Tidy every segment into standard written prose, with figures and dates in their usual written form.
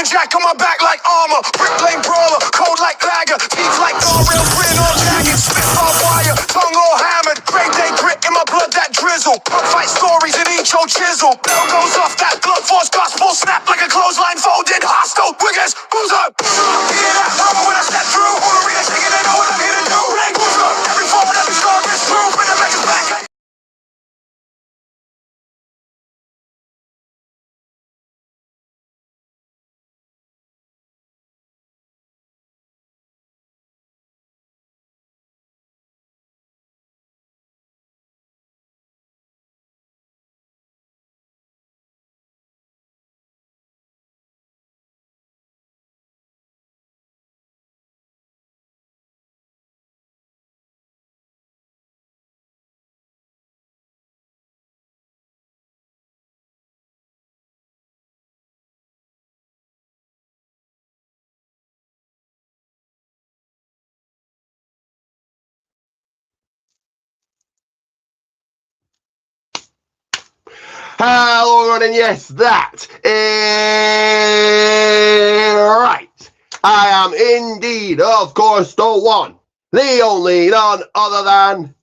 jack on my back like armor. Brick lane brawler, cold like lager. Teeth like guardrails, written on jagged. Spit barbed wire, tongue all hammered. Great day grit in my blood that drizzle. Pug fight stories in each old chisel. Bell goes off, that blood force gospel. Snap like a clothesline folded. Hostile, wiggers, who's up? Hear that hammer when I step through. All arena shaking, they know what I'm here to do. Rank, who's up? Every forward, every score is true. Bring the matches back. Hello everyone, and yes, that is right. I am indeed, of course, the one, the only, none other than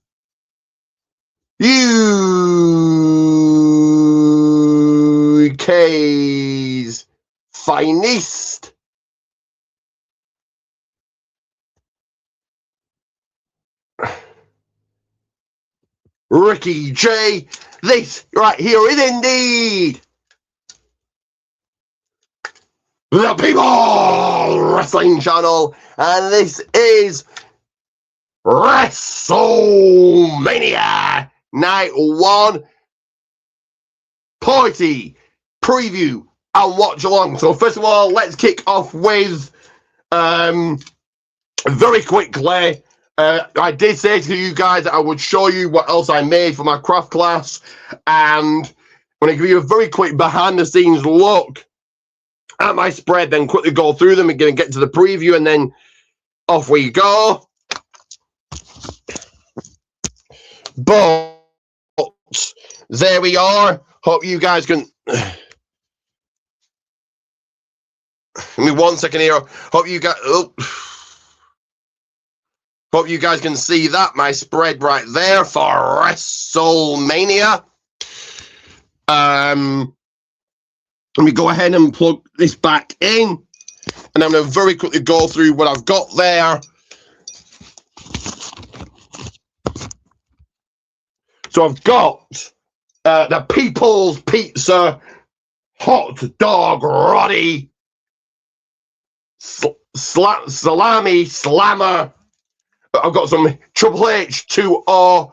UK's finest. Ricky J. This right here is indeed the People Wrestling Channel, and this is Wrestlemania Night 1 party preview and watch along. So first of all, let's kick off with very quickly. I did say to you guys that I would show you what else I made for my craft class, and I'm going to give you a very quick behind the scenes look at my spread, then quickly go through them and get to the preview, and then off we go. But there we are. Hope you guys can... Give me 1 second here. Hope you guys... Hope you guys can see that, my spread right there for Wrestlemania. Let me go ahead and plug this back in, and I'm going to very quickly go through what I've got there. So I've got the People's Pizza Hot Dog Roddy Salami Slammer. I've got some Triple H 2-0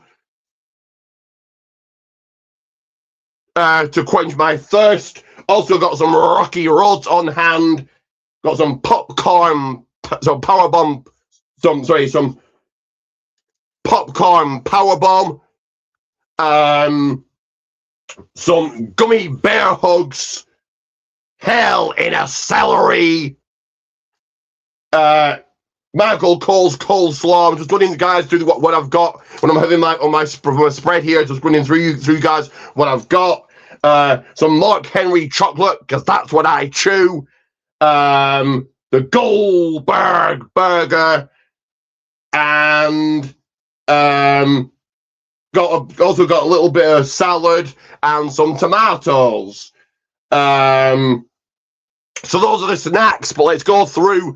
to quench my thirst. Also got some Rocky Roads on hand. Got some popcorn, some powerbomb, some popcorn powerbomb. Some gummy bear hugs. Hell in a celery. Michael Cole's coleslaw. I'm just running, guys, through what I've got when I'm having on my spread here. Just running through you guys what I've got. Some Mark Henry chocolate, because that's what I chew. The Goldberg burger, and also got a little bit of salad and some tomatoes. So those are the snacks. But let's go through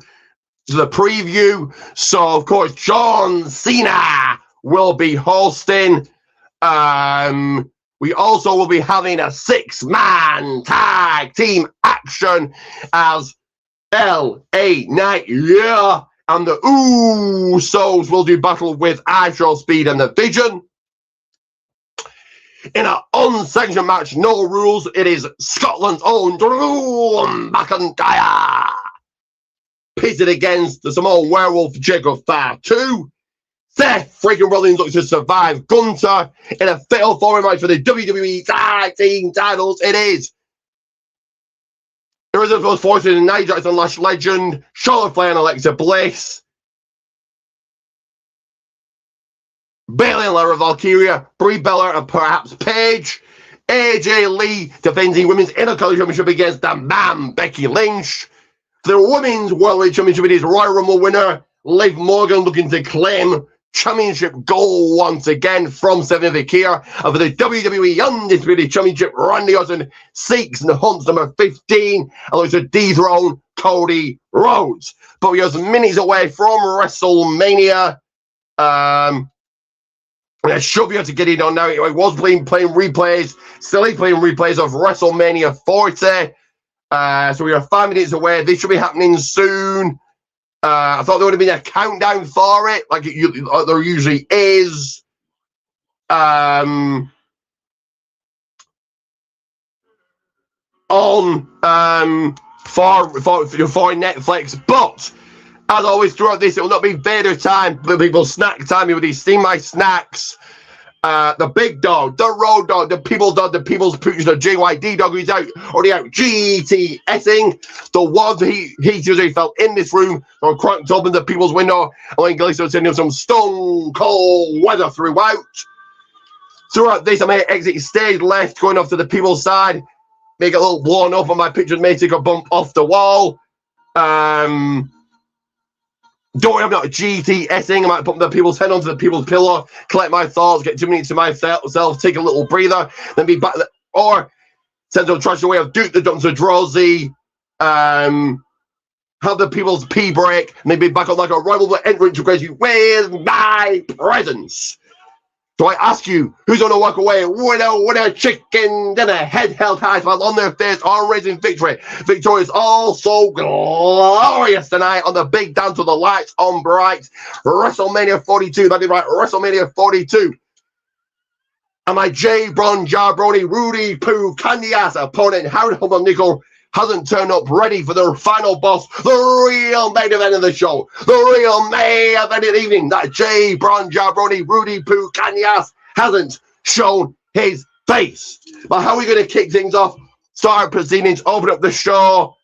the preview. So of course John Cena will be hosting. We also will be having a 6-man tag team action as LA Knight, yeah, and the Usos will do battle with Astro Speed and the Vision. In an unsanctioned match, no rules, it is Scotland's own Drew McIntyre pitted against the Samoan werewolf Jacob Fatu. Seth freaking Rollins looks to survive Gunter in a fatal four-way match for the WWE Tag Team titles. It is Elizabeth Fortune and Nia Jackson Lash Legend, Charlotte Flair and Alexa Bliss, Bayley and Lara Valkyria, Brie Bella and perhaps Paige, AJ Lee defending Women's Intercontinental Championship against the man Becky Lynch, The Women's World Championship, it is Royal Rumble winner Liv Morgan looking to claim championship goal once again from 7th of here. And for the WWE Undisputed Championship, Randy Orton seeks and hunts number 15 and looks to dethrone Cody Rhodes. But we are minutes away from WrestleMania. I should be able to get it on now. I was playing replays, still playing replays of WrestleMania 40. So we are 5 minutes away. This should be happening soon. I thought there would have been a countdown for it, like there usually is. On for Netflix, but as always throughout this, it will not be Vader time, but people snack time. You already seen my snacks. The big dog, the road dog, the people's pooch, the JYD dog who's already out GTSing. The ones he usually felt in this room or cranked open the people's window. Elaine Gleason sending some stone cold weather throughout. Throughout this, I may exit stage left, going off to the people's side. Make it a little blown up, and my pictures may take a bump off the wall. Don't worry, I'm not GTSing. I might put the people's head onto the people's pillow, collect my thoughts, get 2 minutes to myself, take a little breather, then be back. Or send some trash away of Duke the Dumpster Drowsy, have the people's pee break, and then be back on like a rival entrant to grace you with my presence. So I ask you, who's going to walk away with a chicken dinner, head held high, smile on their face, arm raising victory? Victory is also glorious tonight on the big dance with the lights on bright. WrestleMania 42, that'd be right, WrestleMania 42. And my J. Bron Jabroni Rudy Poo Candy Ass opponent, Howard Hogan Nickel, hasn't turned up ready for their final boss, the real main event of the show, the real main event of the evening. That J. Bron Jabroni Rudy Poo Kanyas hasn't shown his face. But how are we going to kick things off? Start proceedings, open up the show.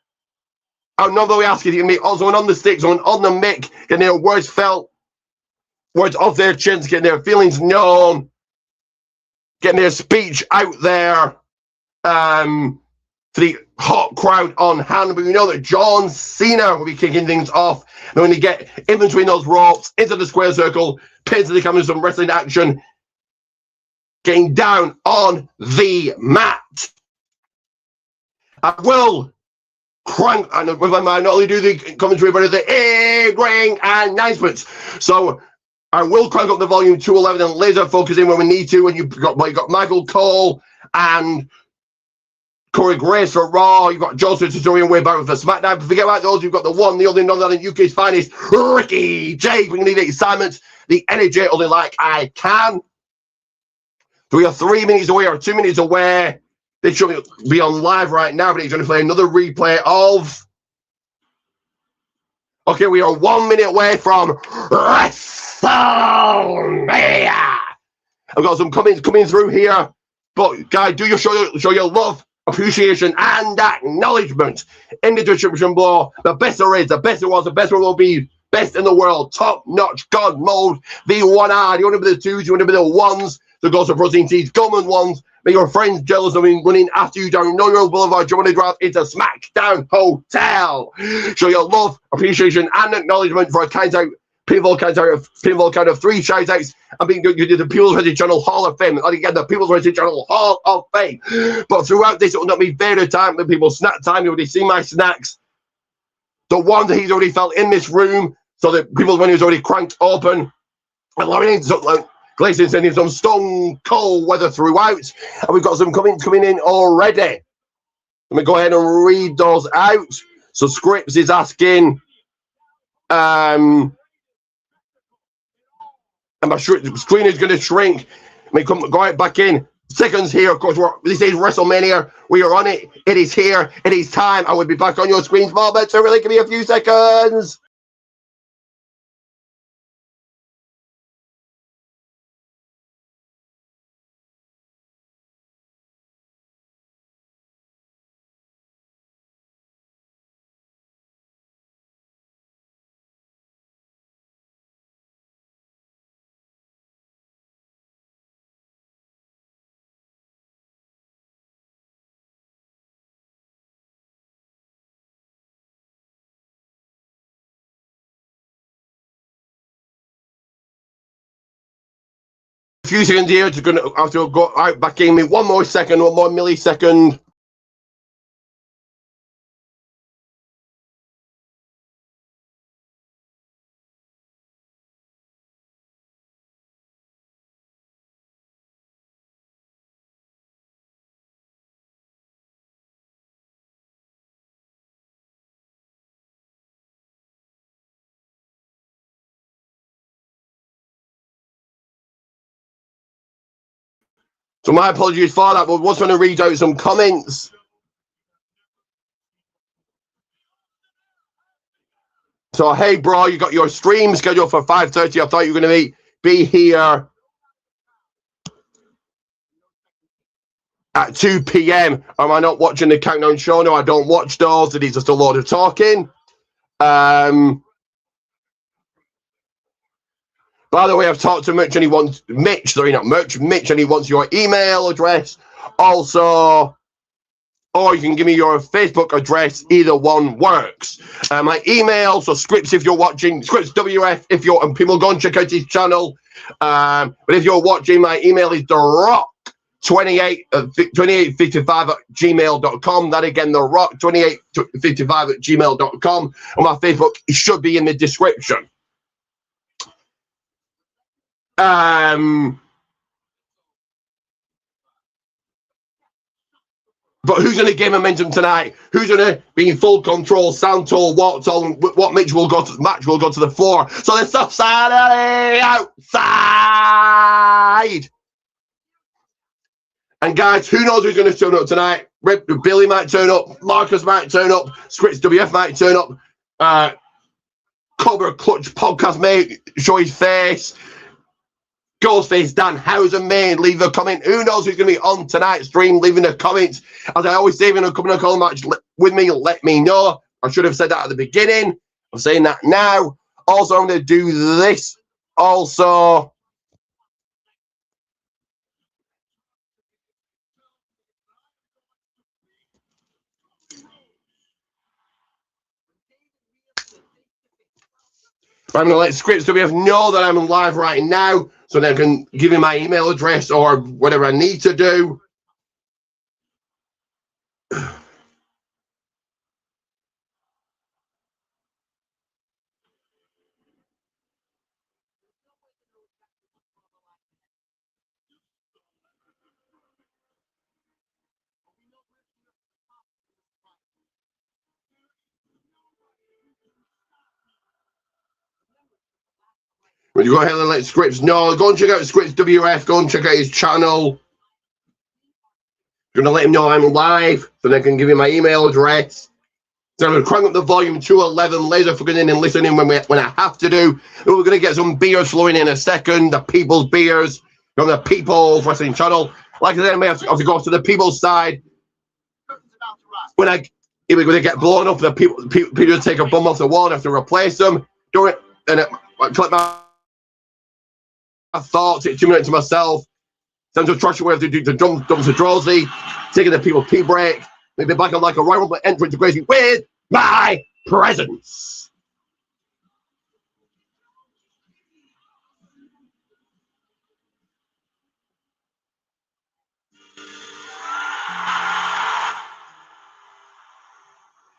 Another we ask you, going to be also on the sticks, on the mic, getting their words felt, words off their chins, getting their feelings known, getting their speech out there. To the hot crowd on hand, but we know that John Cena will be kicking things off. And when you get in between those ropes, into the square circle, pins to the camera, some wrestling action, getting down on the mat. I will crank, and I not only do the commentary, but the in-ring announcements. So I will crank up the volume 211 and laser focus in when we need to. When you've got Michael Cole and Corey Grace for Raw, you've got Joseph Tutorial way back for SmackDown. Forget about those, you've got the one, the only, none other than UK's finest, Ricky J, bringing the excitement, the energy, only like I can. So we are 3 minutes away or 2 minutes away. They should be on live right now, but he's going to play another replay of. Okay, we are 1 minute away from WrestleMania. I've got some comments coming through here, but guys, do you show your love, appreciation, and acknowledgement in the description below. The best there is, the best there was, the best there will be, best in the world, top notch, God mode, the 1R. You want to be the 2s, you want to be the 1s, the Ghost of Protein Teas, common ones. Make your friends jealous of me running after you down Know Your Boulevard. You want to drive into SmackDown Hotel. Show your love, appreciation, and acknowledgement for a count out. Pinball count of 3 shout outs and being good. You did the People's Wrestling Channel Hall of Fame. And again, the People's Wrestling Channel Hall of Fame. But throughout this, it will not be Vader time, but people snack time. You already seen my snacks. The one that he's already felt in this room. So the People's Menu is already cranked open. And Lauren Gleason sending some stone cold weather throughout. And we've got some comments coming in already. Let me go ahead and read those out. So Scripps is asking, and my screen is going to shrink. Let me come go right back in. Seconds here, of course. This is WrestleMania. We are on it. It is here. It is time. I will be back on your screens momentarily. Give me a few seconds. few seconds here. Just going to have to go out back in me. One more second, 1 more millisecond. So my apologies for that, but I was going to read out some comments. So, hey, bro, you got your stream scheduled for 5:30. I thought you were going to be here at 2 p.m. Am I not watching the Countdown Show? No, I don't watch those. It is just a lot of talking. By the way, I've talked to Mitch and he wants Mitch, and he wants your email address. Also, or you can give me your Facebook address. Either one works. My email, so Scripts if you're watching, Scripts WF if you're, and people go and check out his channel. But if you're watching, my email is therock2855 at gmail.com. That again, therock2855 at gmail.com. And my Facebook should be in the description. But who's going to gain momentum tonight? Who's going to be in full control? Santo, what Mitch will go to? Match will go to the floor. So the soft side outside. And guys, who knows who's going to turn up tonight? Billy might turn up. Marcus might turn up. Scripts WF might turn up. Cobra Clutch Podcast may show his face. Ghostface Dan Housen may leave a comment. Who knows who's going to be on tonight's stream? Leaving a comment. As I always say, if you're coming to call match with me, let me know. I should have said that at the beginning. I'm saying that now. Also, I'm going to do this. Also, I'm going to let Scripts WF know that I'm live right now so they can give me my email address or whatever I need to do. When you go ahead and let Scripts know, go and check out Scripts WF, go and check out his channel. I'm going to let him know I'm live so they can give you my email address. So I'm going to crank up the volume to 11, laser fucking in and listening when I have to do. We're going to get some beers flowing in a second, the People's Beers from the People's Wrestling Channel. Like I said, I have to go to the People's side. When we're going to get blown up, the people take a bum off the wall and have to replace them. Do it, and I collect my thoughts, 2 minutes to myself. Central Trash we have to do the dumps of Drowsy, taking the People's Tea break. Maybe back on like a rival, but enter into Gracie with my presence.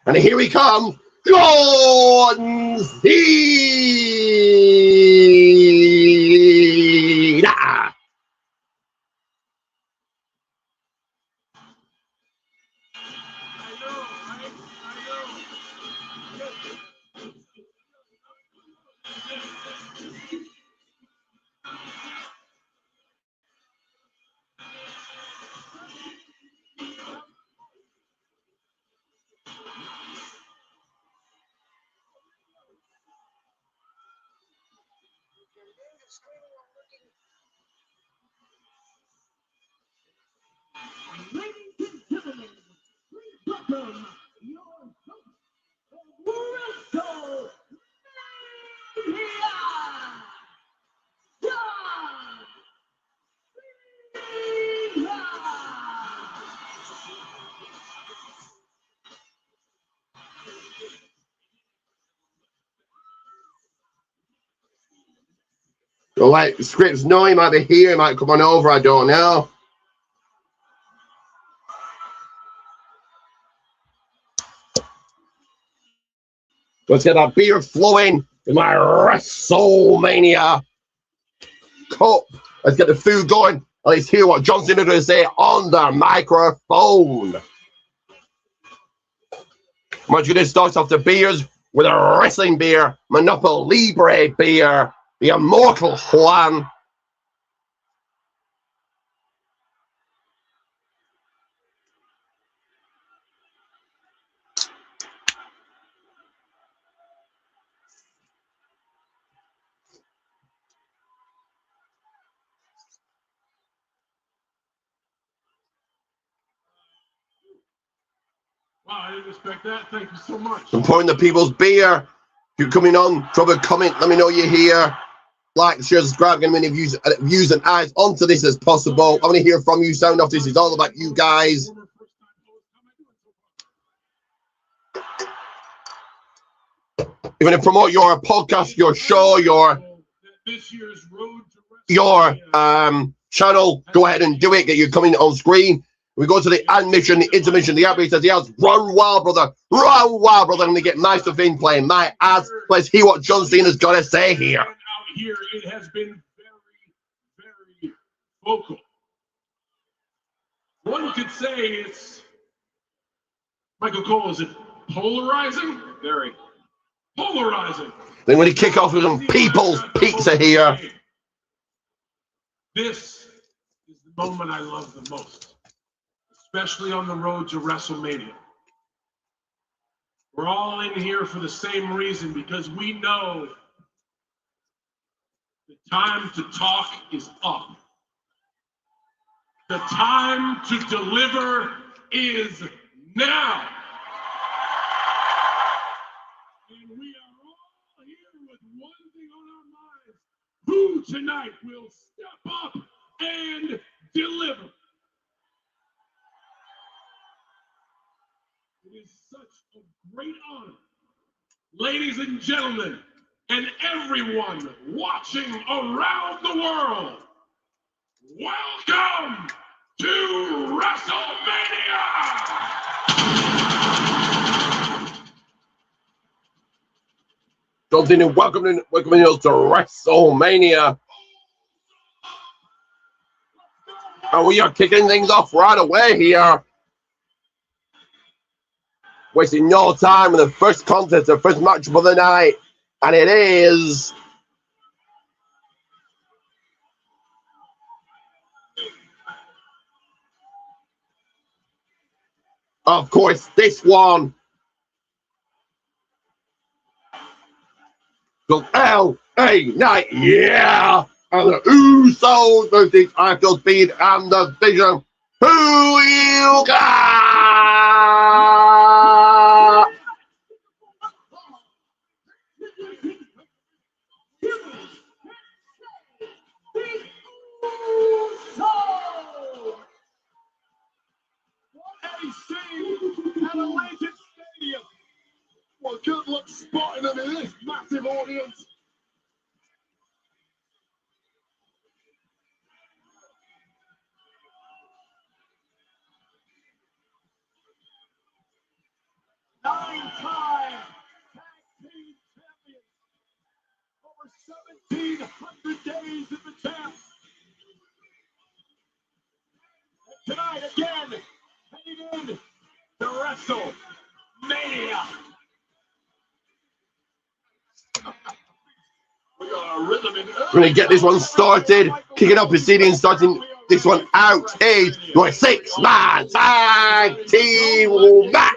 And here he comes, John Cena. Like Scripts know he might be here, he might come on over, I don't know. Let's get that beer flowing in my WrestleMania cup. Let's get the food going. Let's hear what John Cena going to say on the microphone. I'm going to start off the beers with a wrestling beer, Monopoly Libre beer, the Immortal Juan. Wow, I didn't expect that. Thank you so much. I'm pouring the people's beer. If you're coming on, drop a comment. Let me know you're here. Like, share, subscribe. Get as many views and eyes onto this as possible. I want to hear from you. Sound off. This is all about you guys. You want to promote your podcast, your show, your channel, go ahead and do it. Get you coming on screen. We go to the admission, the intermission, the outbreak says, yes, run wild, brother. Run wild, brother. I'm going to get my stuff in playing my ass. Let's hear what John Cena's got to say here. Out here, it has been very, very vocal. One could say it's, Michael Cole, is it polarizing? Very polarizing. Then when he kick off with some people's pizza here. This is the moment I love the most, especially on the road to WrestleMania. We're all in here for the same reason, because we know the time to talk is up. The time to deliver is now. And we are all here with one thing on our minds. Who tonight will step up and deliver? It is such a great honor, ladies and gentlemen, and everyone watching around the world. Welcome to WrestleMania! Welcoming us to WrestleMania. And we are kicking things off right away here. Wasting no time in the first contest, the first match of the night. And it is of course this one. The LA Knight, yeah! And the Usos versus Axel Speed and the Vision. Who you got? At a Legend Stadium. Well, good luck spotting them in this massive audience. Nine-time tag team champions. Over 1,700 days in the champ. And tonight, again, heading in to WrestleMania. We got a rhythm in. We're going to get this one started. Kicking up proceedings, starting this one out is your 6-man tag team match.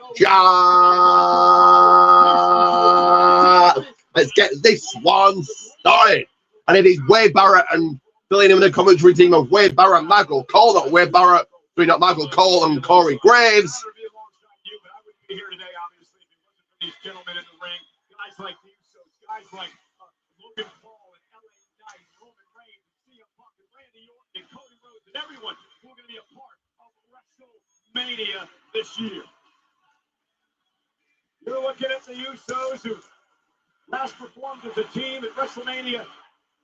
Let's get this one started. And it is Wade Barrett and filling in with the commentary team of Wade Barrett, Michael Cole, not Wade Barrett, bringing up Michael Cole and Corey Graves. Here today, obviously, if it wasn't for these gentlemen in the ring, guys like the Usos, guys like Logan Paul and LA Knight, Roman Reigns, CM Punk, and Randy Orton, and Cody Rhodes, and everyone who are going to be a part of WrestleMania this year. You're looking at the Usos, who last performed as a team at WrestleMania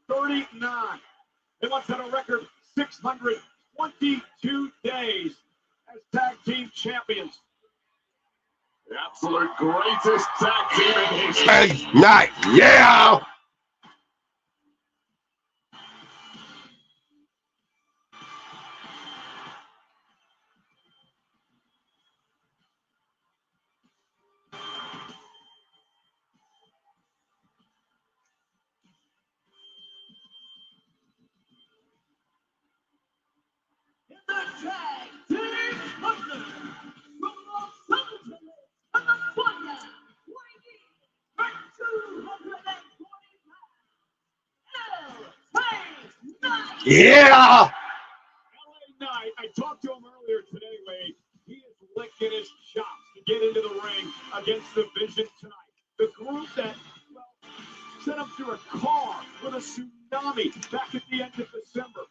39. They once had a record 622 days as tag team champions. The absolute greatest tag team in history. Hey, night, yeah! In the tag team partner from Los Angeles, California, weighing at 220 pounds, Yeah! LA Knight, I talked to him earlier today, Wade. He is licking his chops to get into the ring against the Vision tonight. The group that, well, sent him through a car with a tsunami back at the end of December.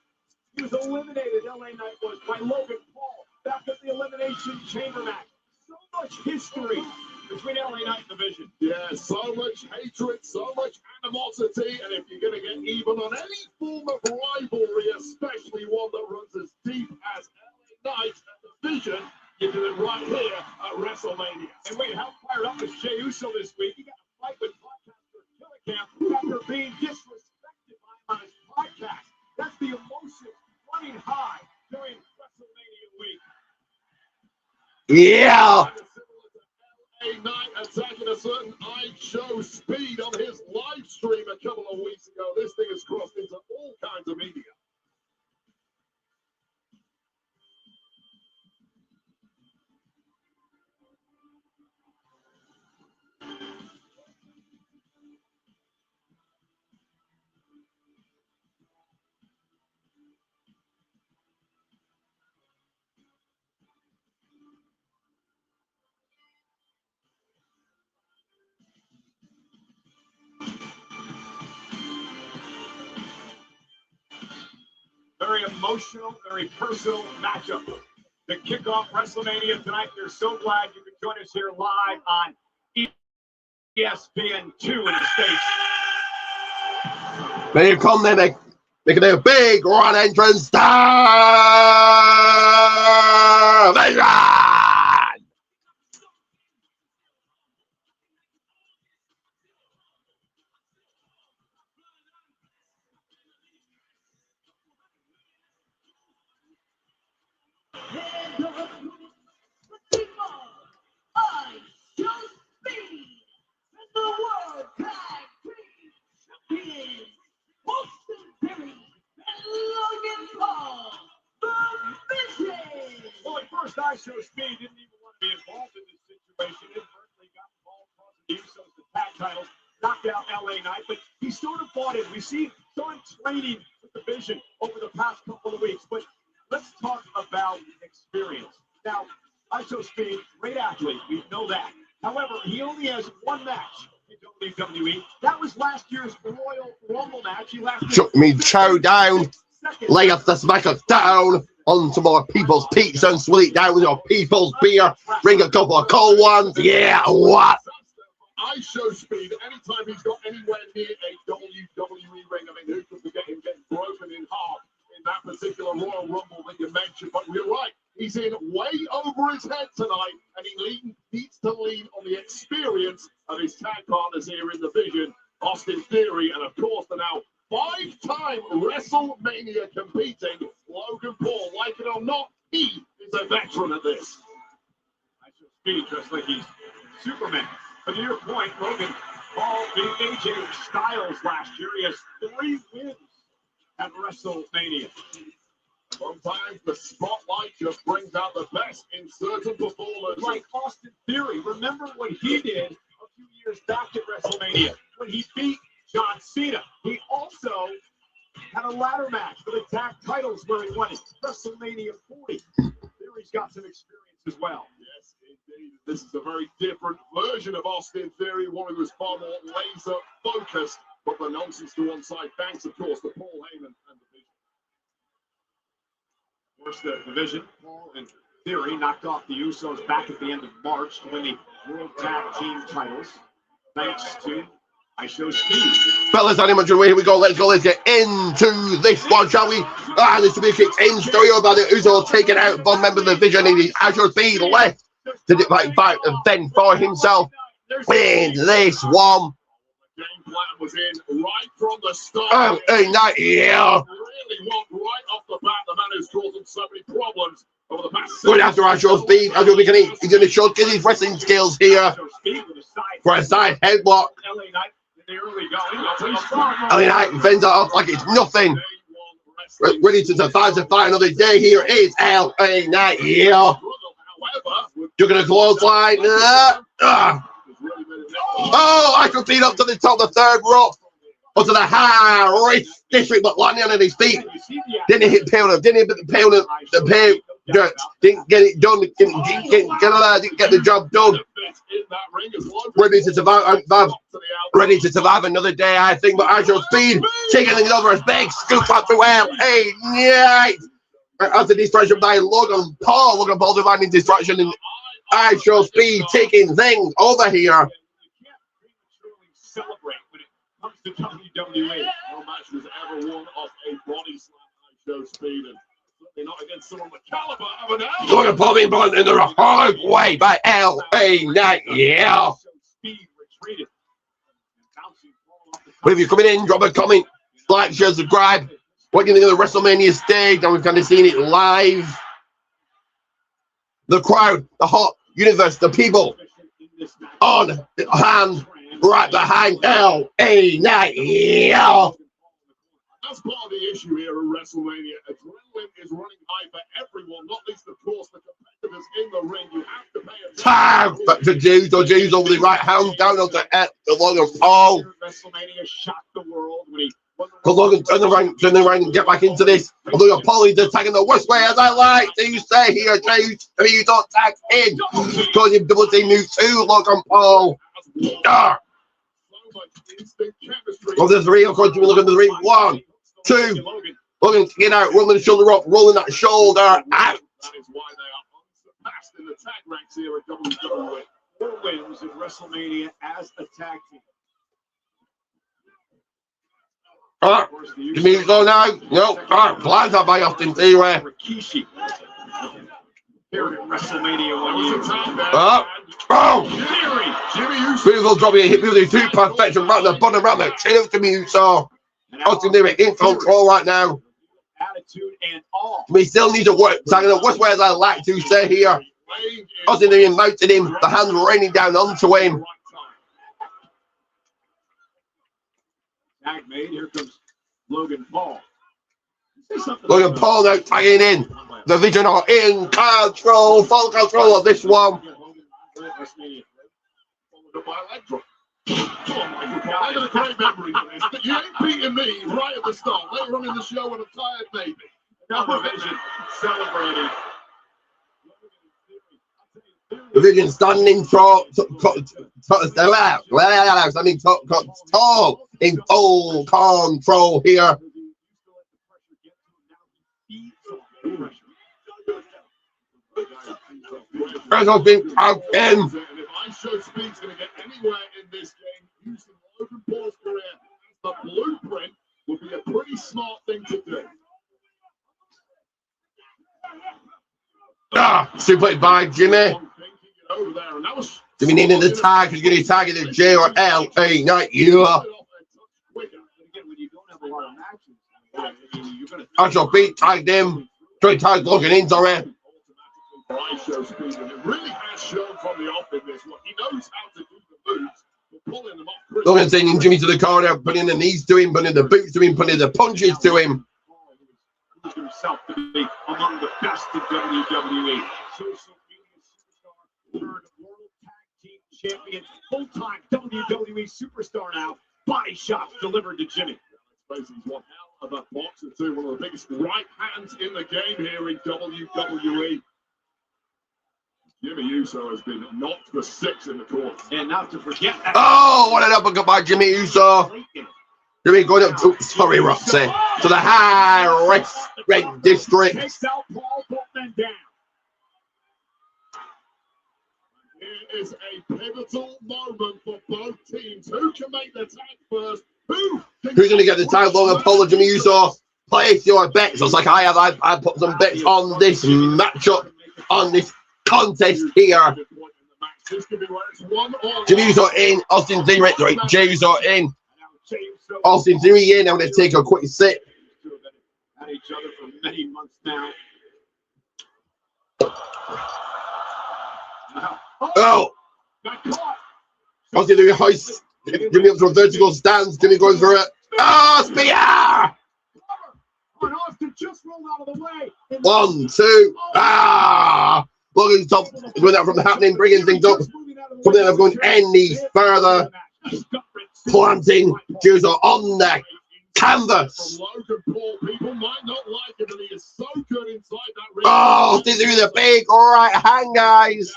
He was eliminated, LA Knight was, by Logan Paul back at the Elimination Chamber match. So much history between LA Knight and the Vision. Yeah, so much hatred, so much animosity, and if you're going to get even on any form of rivalry, especially one that runs as deep as LA Knight and the Vision, you do it right here at WrestleMania. And wait, how fired up is Jey Uso this week? He got a fight with podcaster Killer Camp after being disrespected by him on his podcast. That's the emotion running high during WrestleMania week. Yeah! LA Knight attacking a certain Show Speed on his live stream a couple of weeks ago. This thing has crossed into all kinds of media. Very emotional, very personal matchup to kick off WrestleMania tonight. We're so glad you could join us here live on ESPN2 in the States. There you come, then they can do a big run entrance. Vision! and the I Show Speed and the World Tag Team Champions, Austin Theory and Logan Paul, the Vision. Well, at first, I Show Speed didn't even want to be involved in this situation. Inadvertently got involved causing the Usos the tag titles, knocked out LA Knight, but he sort of bought it. We see Sean training with the Vision over the past couple of weeks, but let's talk about experience. Now, ISO Speed, great athlete, we know that. However, he only has one match in WWE. That was last year's Royal Rumble match. He lasted Chuck me chow down, lay off the smacker down onto my people's pizza and swill it down with your people's beer. Bring a couple of cold ones. Yeah, what? I Show Speed, anytime he's got anywhere near a WWE ring, I mean, who could forget him getting broken in half in that particular Royal Rumble that you mentioned? But you're right, he's in way over his head tonight, and he needs to lean on the experience of his tag partners here in the Vision, Austin Theory, and of course the now five-time WrestleMania competing Logan Paul. Like it or not, he is a veteran at this. ISO Speed, just like he's Superman. But to your point, Logan Paul beat AJ Styles last year. He has 3 wins at WrestleMania. Sometimes the spotlight just brings out the best in certain performers. Like Austin Theory. Remember what he did a few years back at WrestleMania when he beat John Cena. He also had a ladder match for the tag titles where he won it. WrestleMania 40. Theory's got some experience as well. Yes, indeed. This is a very different version of Austin Theory, one who was far more laser focused. But the nonsense to one side, thanks, of course, to Paul Heyman and the Vision. Of course, the Vision, Paul and Theory knocked off the Usos back at the end of March to win the World Tag Team titles. Thanks to I show speed. Fellas, on much away. Here we go. Let's go. Let's get into this one, shall we? This will be a kick in stereo about it. Uso taking out one member of the Vision. He has your speed left to fight then for himself in this one. Game plan was in right from the start. Oh, night, yeah. Really want right off the bat. The man who's caused them so many problems over the past. Going after Astro Speed. He's going to show his wrestling skills here for a side headlock. LA Knight fends it off like it's nothing. Ready to fight another day. Here is LA Knight. Yeah. You're going to clothesline. Oh, I could beat up to the top of the third rope. Onto the high risk district, but landing on his feet. Didn't hit Pale. Didn't hit the Pale. Didn't get it done. Didn't get the job done. Ready to survive. Ready to survive another day, I think. But Astro Speed taking things over his big scoop up to LA Knight. After distraction by Logan Paul. Logan Paul dividing distraction and Astro Speed taking things over here. Celebrate when it comes to WWE. No match was ever won off a body slam by Show Speed, and certainly not against someone with caliber of an elbow. Logan Paul being blunt in the hard way by LA Knight. Yeah. Speed retreated. If you're coming in, drop a comment, like, share, subscribe. What do you think of the WrestleMania stage? And we've kind of seen it live. The crowd, the hot universe, the people on hand. Right behind LA Knight. Yeah. That's part of the issue here at WrestleMania. Adrenaline is running high for everyone, not least, of course, the competitors in the ring. You have to pay attention. Tag back to Jews over the right hand down onto Logan Paul. WrestleMania shocked the world when he. Because Logan turn around and get back into this. Logan Paul is attacking the worst way, as I like to say here, Jews. I mean, you don't tag in. Because you double team move to Logan Paul. Of the three, of course, you look at the three. 1, 2. Logan, get out, rolling the shoulder up, rolling that shoulder out. That is why they are unsurpassed in the tag ranks here at WWE. 4 wins in WrestleMania as a tag team. Give me the go now. No, blinds up by Austin Theory. Rikishi. Here at WrestleMania 1 year. Jimmy Uso. Beautiful drop here, hit with the 2 perfection right the bottom, right the chin of Jimmy Uso. Austin Theory in control right now. Attitude and all. We still need to work. Tagging the worst way, as I like to say here. Austin Theory mounted him, the hands raining down onto him. Tag made. Here comes Logan Paul. Logan Paul now tagging in. The Vision are in control, full control of this one. I got a great memory for this, but you ain't beating me right at the start. Later on in the show when I'm tired, maybe. Television celebrating. The Vision standing tall in full control here. Has been out in. And if I show Speed's going to get anywhere in this game, using Logan Paul's career as the blueprint would be a pretty smart thing to do. Suplex by Jimmy. Jimmy needing the tag. He's going to tag it to J or L. A Knight. Yeah. Astro Speed tagged him. Trying to tag Logan in, sorry. It really has shown from the off in this one. He knows how to do the moves, but pulling them off. Logan sending Jimmy to the corner, putting the knees to him, putting the boots to him, putting the punches to him. Himself to be among the best in WWE. Social media superstar, third World Tag Team Champion, full-time WWE superstar now. Body shots delivered to Jimmy. He's one hell of a boxer too. One of the biggest right hands in the game here in WWE. Jimmy Uso has been knocked for 6 in the corner. And not to forget that. Oh, what an uppercut by Jimmy Uso. Jimmy going up to, sorry, Roxy, to the high red district. Takes out Paul, both men down. is a pivotal moment for both teams. Who can make the tag first? Who's going to get the tag? Logan Paul or Jimmy Uso? Place your bets. I was like, I put some bets on this matchup, on this contest here. Jimmy Uso in, Austin Theory, right, Jey Uso in, Austin Theory in. I'm going to take a quick sip. At each other for many months now. Oh! Austin Theory hoist. Jimmy up to a vertical stance. Jimmy going for it. Oh, spear! One, two. Ah! Logan's top. Going out from the happening, bringing things up. Something that's going any further. Planting Uso on the canvas. Oh, this is a big right hand, guys.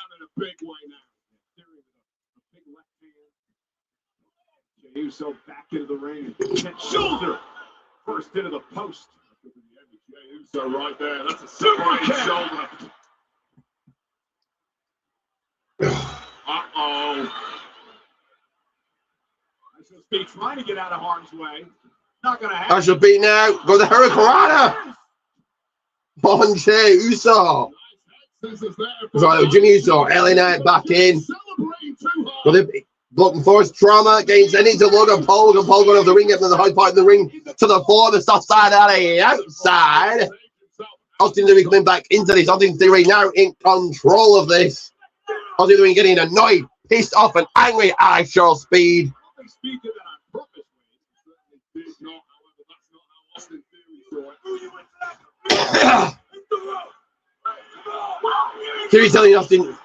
Uso back into the ring. Shoulder first into the post. Uso right there. That's a separated shoulder. Uh-oh. Speed trying to get out of harm's way. Not gonna happen. I should be now. Go to Hurricanrana. On Jey Uso. Right, Jimmy Uso, LA Knight back in. Looking for his trauma against any to Logan Paul. Logan Paul going off the ring, getting to the high part of the ring to the floor, the soft side out of the outside. Austin Theory coming back into this. Austin Theory now in control of this. Austin Theory getting annoyed, pissed off, and angry. I show speed. Theory telling Austin,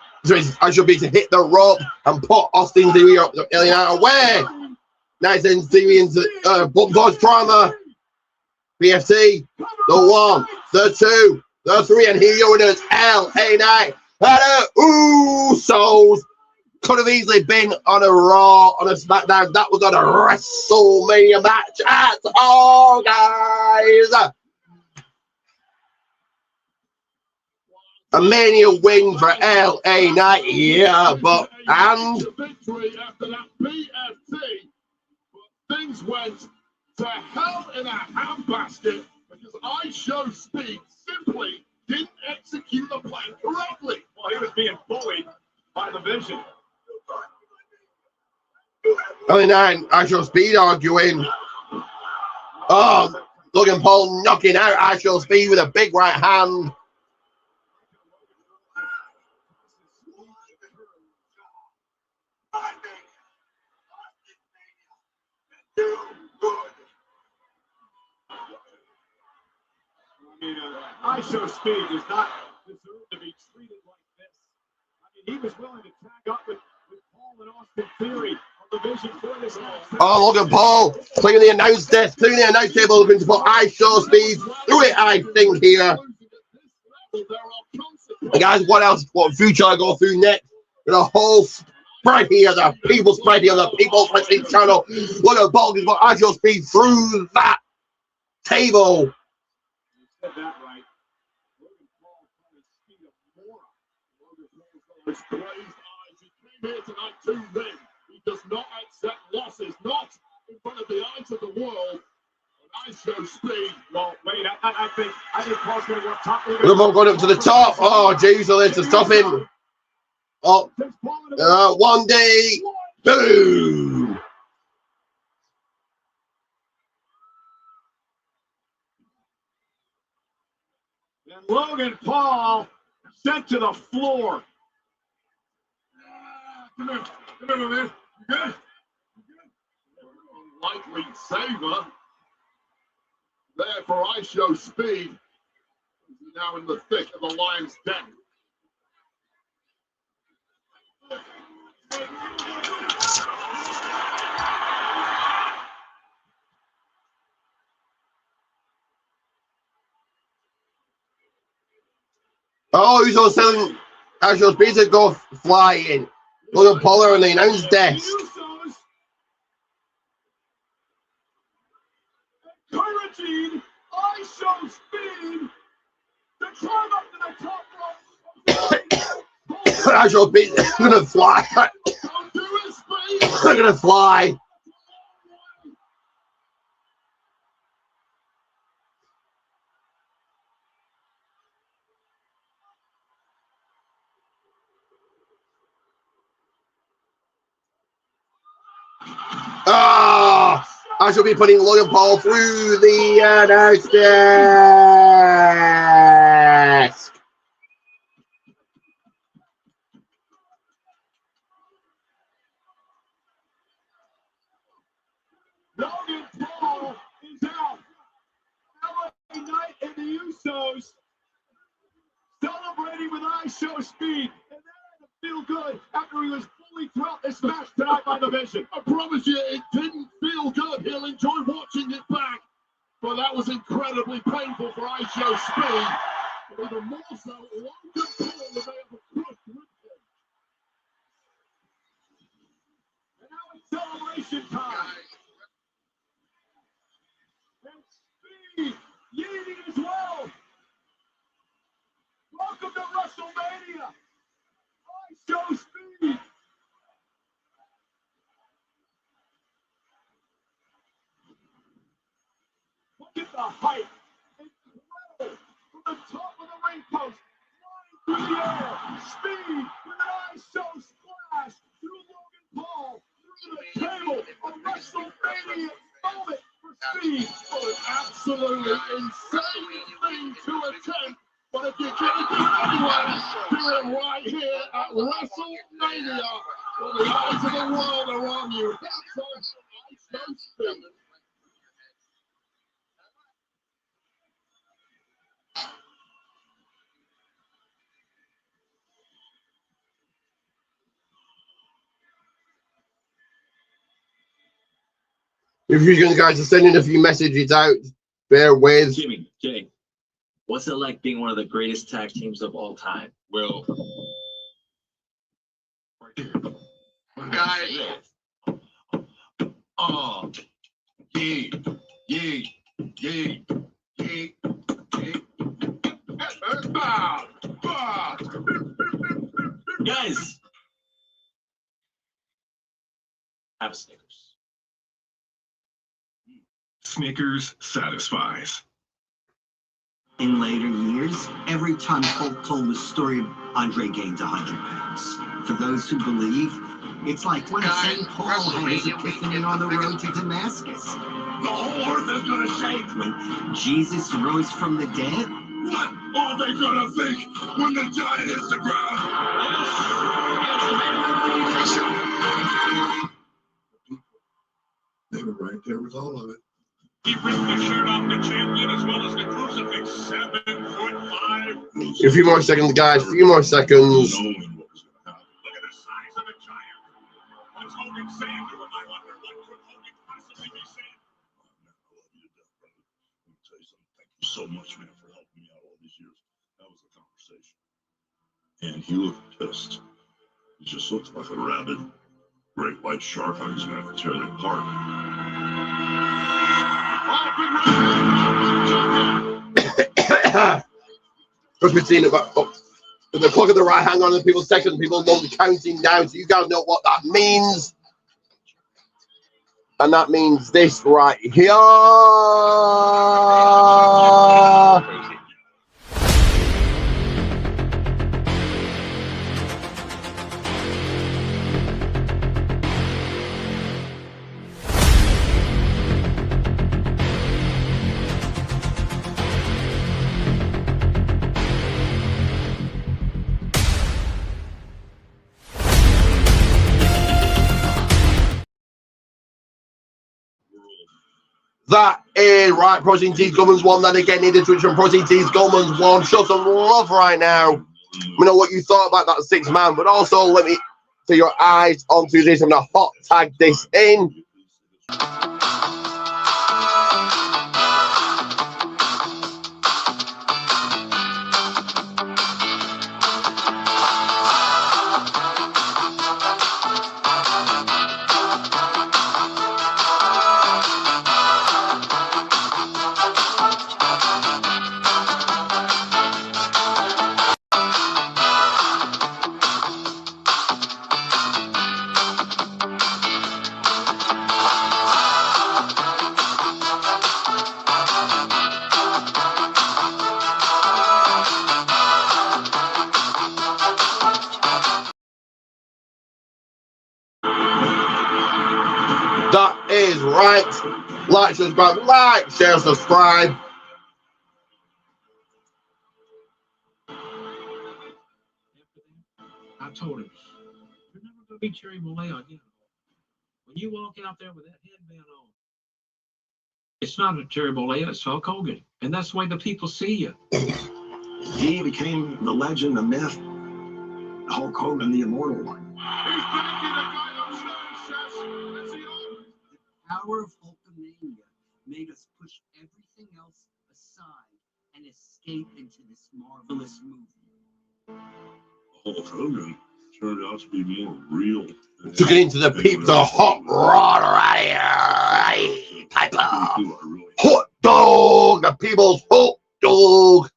I should be to hit the rope and put Austin Theory up, Alien out away. Nice then Theory into Bulldogs trauma. BFT, the 1, the 2, the 3, and here you go. It's LA Knight. Usos could have easily been on a Raw, on a SmackDown. That was on a WrestleMania match at all, guys. A Mania win for LA Knight, yeah, but victory after that BFT, but things went to hell in a handbasket because I Show Speed simply didn't execute the plan correctly. Well, he was being bullied by the Vision. LA Knight, I Show Speed arguing. Oh, Logan Paul knocking out I Show Speed with a big right hand. I Show Speed does not deserve to be treated like this. I mean, he was willing to tag up with Paul and Austin Theory of the Vision for this match. Oh, Logan Paul clearing the announce desk, clearing the announce table, looking to put I Show Speed through it, I think, here. And guys, what else? What future I go through next? With a whole spread here, the people spread here, the people wrestling channel. Logan Paul can put I Show Speed through that table. Said that right. Logan Paul called his speed a moron. His glazed eyes. He came here tonight to win. He does not accept losses, not in front of the eyes of the world. And I Show Speed. Well, wait, I think Paul's going to work top. Logan Paul going up to the top. Oh, Jey Uso there to stop him. Oh, one day, boom. And Logan Paul sent to the floor. Come here, man. You good? Unlikely saver. There for I Show Speed. He's now in the thick of the Lion's Den. Oh, he's also selling I Show Speed to go flying. Logan Paul on the announce desk. Encouraging I Show Speed to climb up to the top rope. I shall be. I'm gonna fly. I'm gonna fly. Ah! I shall be putting Logan Paul through the announce desk. Logan Paul is out. LA Knight and the Usos celebrating with show speed. And that had to feel good after he was fully throughout this match tonight by the Vision. I promise you, it didn't feel good. He'll enjoy watching it back. But that was incredibly painful for show speed. But even more so, Logan Paul was able to push with him. And now it's celebration time. And speed leading as well. Welcome to WrestleMania. Show speed. Look at the height. Incredible. From the top of the ring post. Flying through the air. Speed with an show splash through Logan Paul. Through the table. A WrestleMania moment for speed. Oh, absolutely insane thing to attempt. But if you can't do it anyway, do it right here at WrestleMania. When the eyes of the world are on you. That's on show speed. If you guys are sending a few messages out, bear with. Jay, what's it like being one of the greatest tag teams of all time? Well, guys, Guys, have a Snickers. Snickers satisfies. In later years, every time Hulk told the story of Andre gained 100 pounds. For those who believe, it's like when St. Paul had his epiphany on the road to Damascus. The whole earth is gonna shake. When Jesus rose from the dead. What are they gonna think when the giant hits the ground? they were right there with all of it. He ripped the shirt off the champion as well as the crucifix. 7'5". A few more seconds, guys. A few more seconds. Look at the size of the giant. What's Hogan saying to him? I wonder what could Hogan possibly be saying. Let me tell you something. Thank you so much, man, for helping me out all these years. That was a conversation. And he looked pissed. He just looked like a rabid great white shark. I was going to have to tear them apart. Because we've seen about the clock of the right hand on the people's second, people know the counting down, so you guys know what that means. And that means this right here. That is right. Protein Tees Gullman's won. That again needed to switch from Protein Tees Gullman's won. Show some love right now. Let me know what you thought about that 6-man, but also let me see your eyes onto this. I'm gonna hot tag this in. right. Like, subscribe, like, share, subscribe. I told him, you're never going to be Cherry Malaya again. When you walk out there with that headband on, it's not a Cherry Malaya, it's Hulk Hogan. And that's the way the people see you. He became the legend, the myth, Hulk Hogan, the immortal one. The power of Hulkamania made us push everything else aside and escape into this marvelous movie. Hulk Hogan turned out to be more real. To get into the hot rod right here. Type of hot dog, the people's hot dog.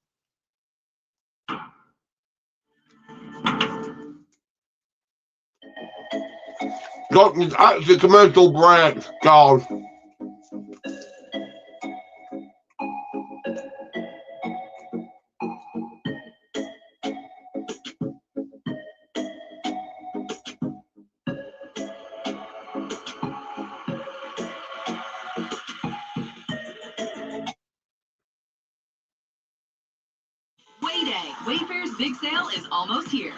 Got this actually commercial break, guys. Wayfair's big sale is almost here.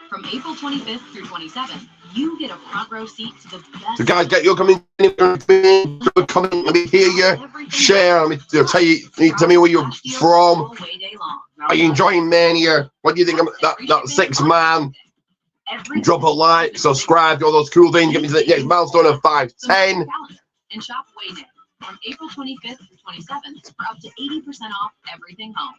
From April 25th through 27th, you get a front row seat to the best. So guys, get your comment, let me hear you, share, let me tell me where you're from. Are you enjoying Mania? What do you think of that 6 man? Drop a like, subscribe, do all those cool things, get me to the next milestone of 510. And shop Wayday from April 25th through 27th for up to 80% off everything home.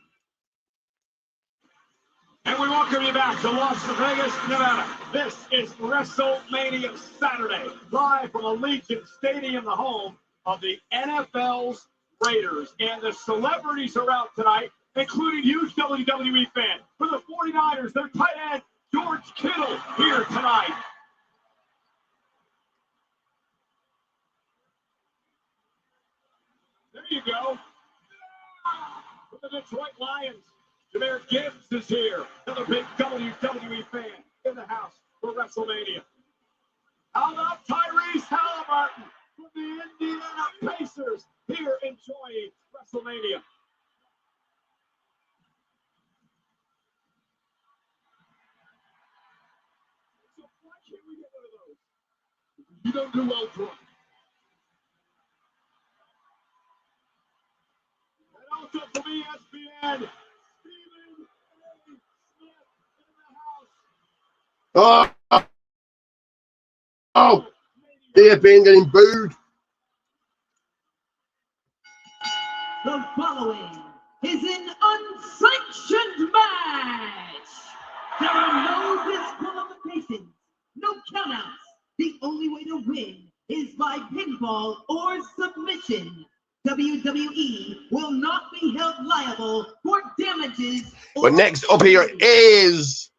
And we welcome you back to Las Vegas, Nevada. This is WrestleMania Saturday, live from Allegiant Stadium, the home of the NFL's Raiders. And the celebrities are out tonight, including huge WWE fan. For the 49ers, their tight end, George Kittle, here tonight. There you go. For the Detroit Lions, Jameer Gibbs is here, another big WWE fan in the house for WrestleMania. How about Tyrese Halliburton from the Indiana Pacers here enjoying WrestleMania? So why can't we get one of those? You don't do well drunk. And also from ESPN, Oh, they're being getting booed. The following is an unsanctioned match. There are no disqualifications, no countouts. The only way to win is by pinfall or submission. WWE will not be held liable for damages. But next up here is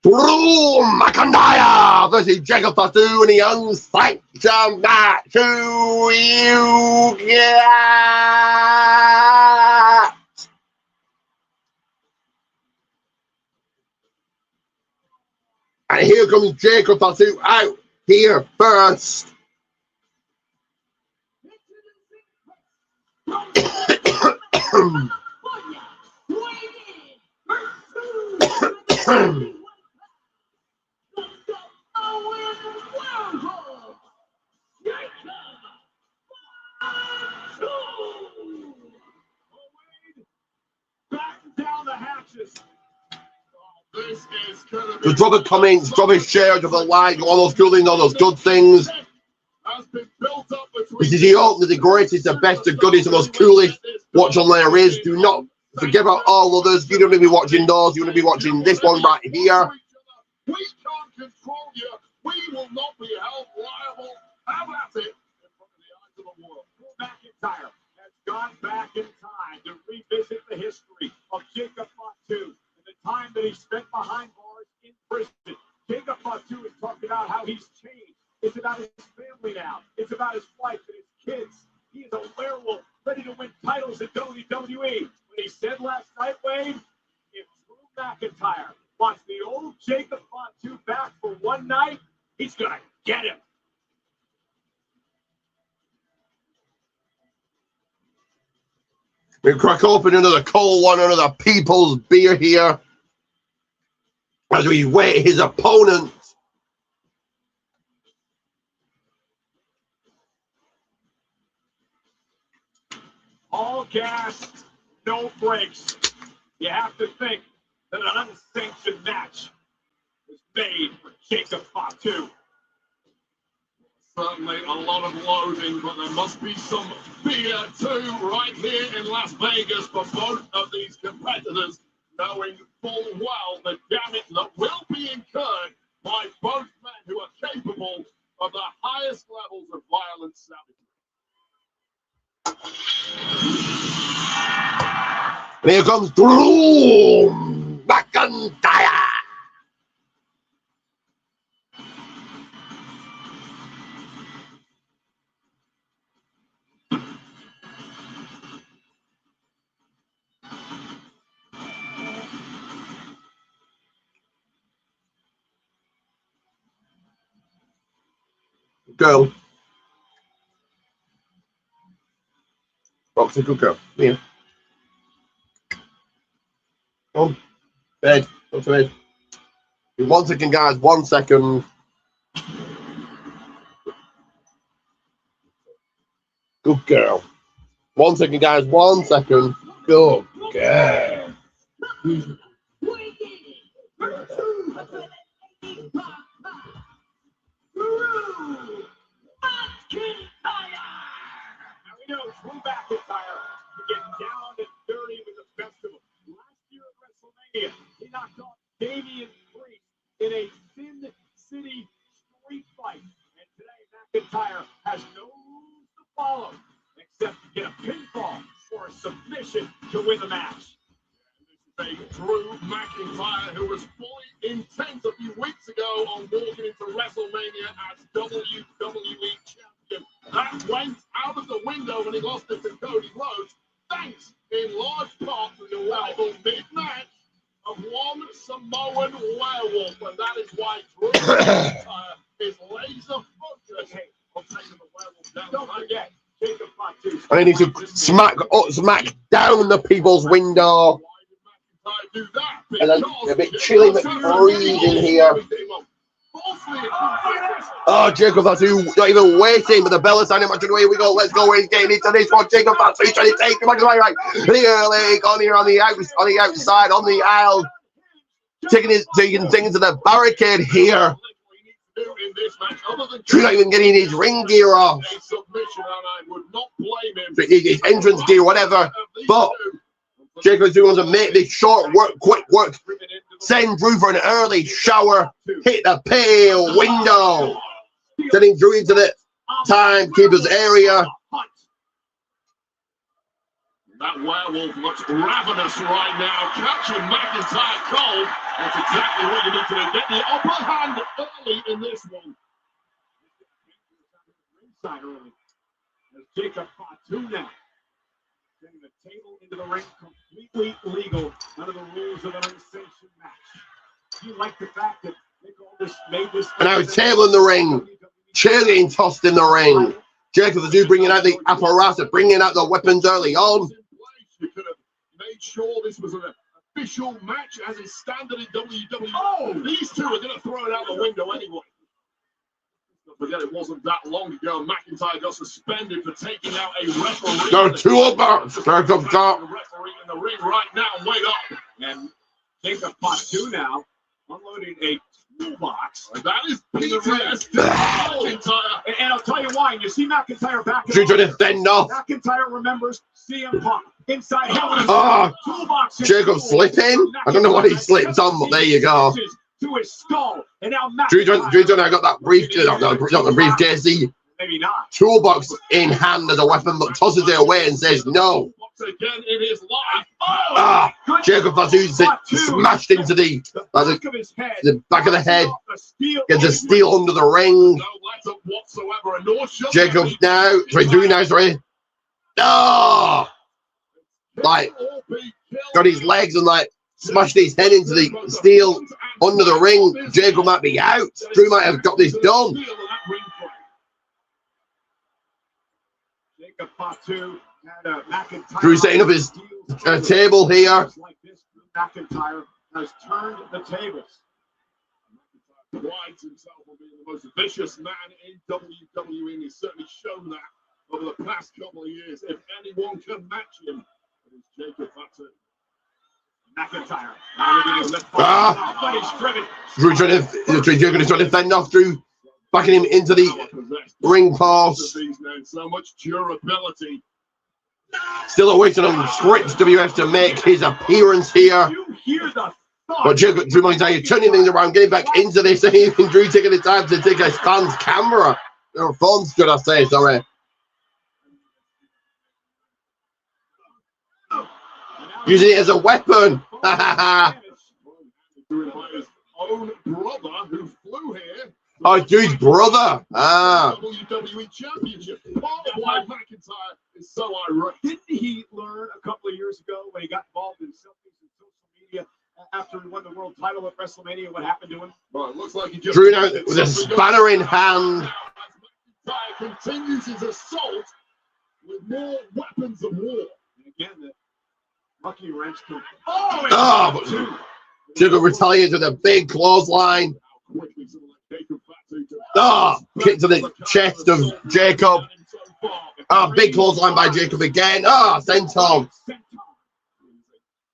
Drew McIntyre versus Jacob Fatu in the unsanctioned match. Who you get? And here comes Jacob Fatu out here first. down the hatches. This is gonna be. So drop a comment, drop a share, drop a like, all those cool things, all those good things. Has been built up between. This is the ultimate, the greatest, the best, the goodest, the most coolest watch on there is. Do not forget about all others. You don't want to be watching those. You want to be watching this one right here. We can't control you. We will not be held liable. How about it? In front of the eyes of the world. McIntyre has gone back in time to revisit the history of Jacob Fatu and the time that he spent behind bars in prison. Jacob Fatu is talking about how he's changed. It's about his family now. It's about his WWE. When he said last night, Wade, if Drew McIntyre wants the old Jacob Fatu back for one night, he's going to get him. We crack open another cold one, another people's beer here as we wait his opponent. All gas, no brakes. You have to think that an unsanctioned match was made for Jacob Fatu. Certainly a lot of loading, but there must be some beer too right here in Las Vegas for both of these competitors, knowing full well the damage that will be incurred by both men who are capable of the highest levels of violent savagery. And here comes Drew McIntyre. Girl. Roxy, good girl. Here. Come on. Bed. Go to bed. 1 second, guys. 1 second. Good girl. 1 second, guys. 1 second. Good girl. Now we know Drew McIntyre can get down and dirty with the best of them. Last year at WrestleMania, he knocked off Damian Priest in a Sin City street fight. And today, McIntyre has no rules to follow except to get a pinfall or a submission to win the match. This is a Drew McIntyre who was fully intent a few weeks ago on walking into WrestleMania as WWE champion. That went out of the window when he lost it to Cody Rhodes, thanks in large part to the arrival mid-match of one Samoan werewolf, and that is why Drew McIntyre is laser focused on taking the werewolf down. Don't forget, Jacob Fatu. And they need to smack down the people's window. Why did McIntyre do that? And then a bit chilly, but breathing here. Oh, Jacob Fatu, not even waiting, but the bell is sounding. Away we go. Let's go. We're getting into this one. Jacob Fatu trying to take him back to my right. Clearly on here on the outside, on the aisle, taking things to the barricade here. Drew's not even getting his ring gear off. His entrance gear, whatever. But Jacob Fatu wants to make this short work, quick work. Send Drew for an early shower. Hit the pale window. Sending Drew into the timekeeper's area. That werewolf looks ravenous right now. Catching McIntyre cold. That's exactly what you need to do. Get the upper hand early in this one. Ringside early. There's Jacob Fatu now. Getting the table into the ring completely legal under the rules of an unsanctioned match. You like the fact that Nick Aldis made this. And now it's table in the ring. Chair getting tossed in the ring. Jacob Fatu bringing out the apparatus, bringing out the weapons early on. You could have made sure this was an official match as is standard in WWE. Oh, these two are going to throw it out the window anyway. Don't forget, it wasn't that long ago. McIntyre got suspended for taking out a referee. There are two of them. There's a top. The referee in the ring right now. Wait up. And Jacob Fatu now unloading a toolbox. And that is PTSD. McIntyre. And I'll tell you why. You see McIntyre back. Drew trying to fend off. McIntyre remembers CM Punk inside. Oh, Jacob slipping. I don't know what he slipped on, but there you go. To his skull. And now Drew, I got that briefcase. Not the briefcase. Maybe not. Toolbox in hand as a weapon, but tosses it away and says no. Again in his life. Jacob Fatu smashed into the back of the head. Gets a steel under the ring. Jacob now. Sorry, Drew now. Sorry. Oh! like got his legs and like smashed his head into the steel under the ring. Jacob might be out. Drew might have got this done. Drew setting up his table here. McIntyre has turned the tables. Prides himself on being the most vicious man in WWE, and he's certainly shown that over the past couple of years. If anyone can match him, it is Jacob Fatu. McIntyre. Drew trying to fend off Drew, backing him into the ring post. So much durability. Still awaiting on scripts WF to make his appearance here. But Drew McIntyre turning things around, getting back into this, and even Drew taking the time to take a fan's camera. Or phones, should I say, sorry. Using it as a weapon. Oh, Drew's brother. WWE Championship. Part of why McIntyre is so irate. Didn't he learn a couple of years ago when he got involved in selfies and social media after he won the world title at WrestleMania? What happened to him? Well, it looks like he just Drew now with a spanner in hand. McIntyre continues his assault with more weapons of war. And again, the lucky wrench to but Jacob retaliates with a big clothesline. Kick to the chest of Jacob. Big clothesline by Jacob again. Senton.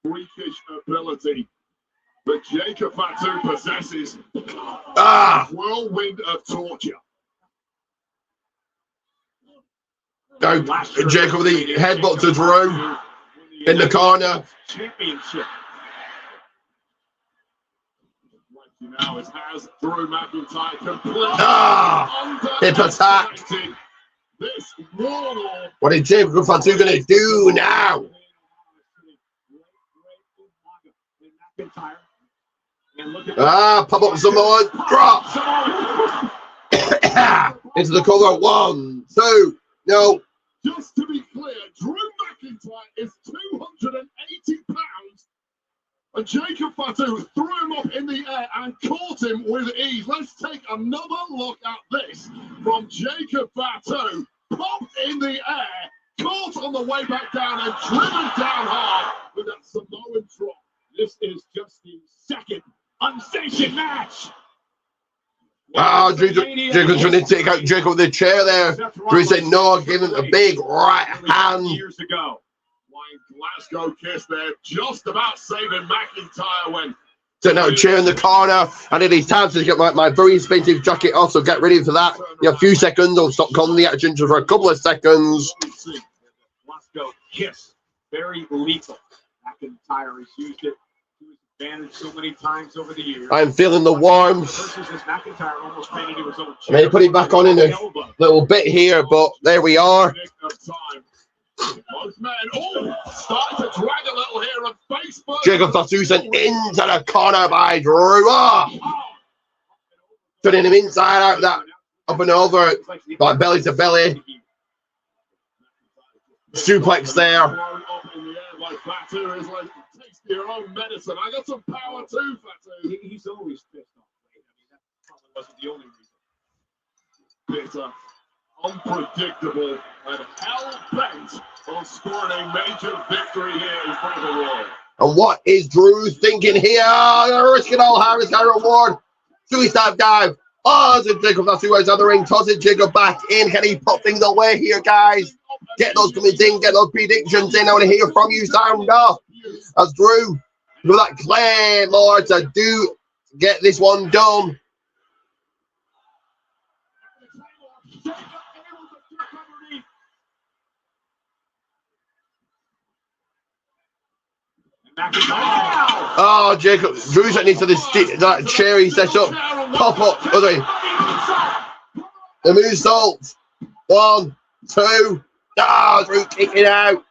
Freakish ability that Jacob Fatu possesses. Whirlwind of torture. Jacob with the headbutt to Drew in the corner. Championship. Now it has Drew McIntyre completely hip attack. This warlord. What is Jacob Fatu going to do now? Pop up Samoan drop into the cover. 1, 2, no. Just to be clear, Drew McIntyre is 280 pounds. And Jacob Fatu threw him up in the air and caught him with ease. Let's take another look at this from Jacob Fatu. Popped in the air, caught on the way back down and driven down hard with that Samoan drop. This is just the second unsanctioned match. Jacob's trying to take out Jacob with the chair there. Drew said no, give him a big right hand. Years ago. Glasgow kiss there, just about saving McIntyre when sitting out a chair in the corner. And it is time to get my very expensive jacket off, so get ready for that. You have a few seconds, I'll stop calling the action just for a couple of seconds. Glasgow kiss, very lethal. McIntyre has used it to his advantage so many times over the years. I'm feeling the warmth. McIntyre almost ran into his own I may put it back on in a little bit here, but there we are. Both men starting to drag a little here and face first. Jacob Fatu sent into the corner by Drew. Turning him inside out, that up and over, like belly to belly. Suplex there. Fatu is like, taste your own medicine. I got some power too, Fatu. He's always pissed off. I mean, that probably wasn't the only reason. Bitter, unpredictable, and hell-bent on scoring a major victory here in front of the world. And what is Drew thinking here? Risk it all, Harris got a reward. Suicide dive. Jacob Fatu outside the ring, tossing Jacob back in. Can he put things away here, guys? Get those comments in, get those predictions in. I want to hear from you. Sound off. As Drew with that Claymore to get this one done. Jacob Drew's that needs to that chair he set up. Pop up. The moonsault. 1, 2. Drew kicking out.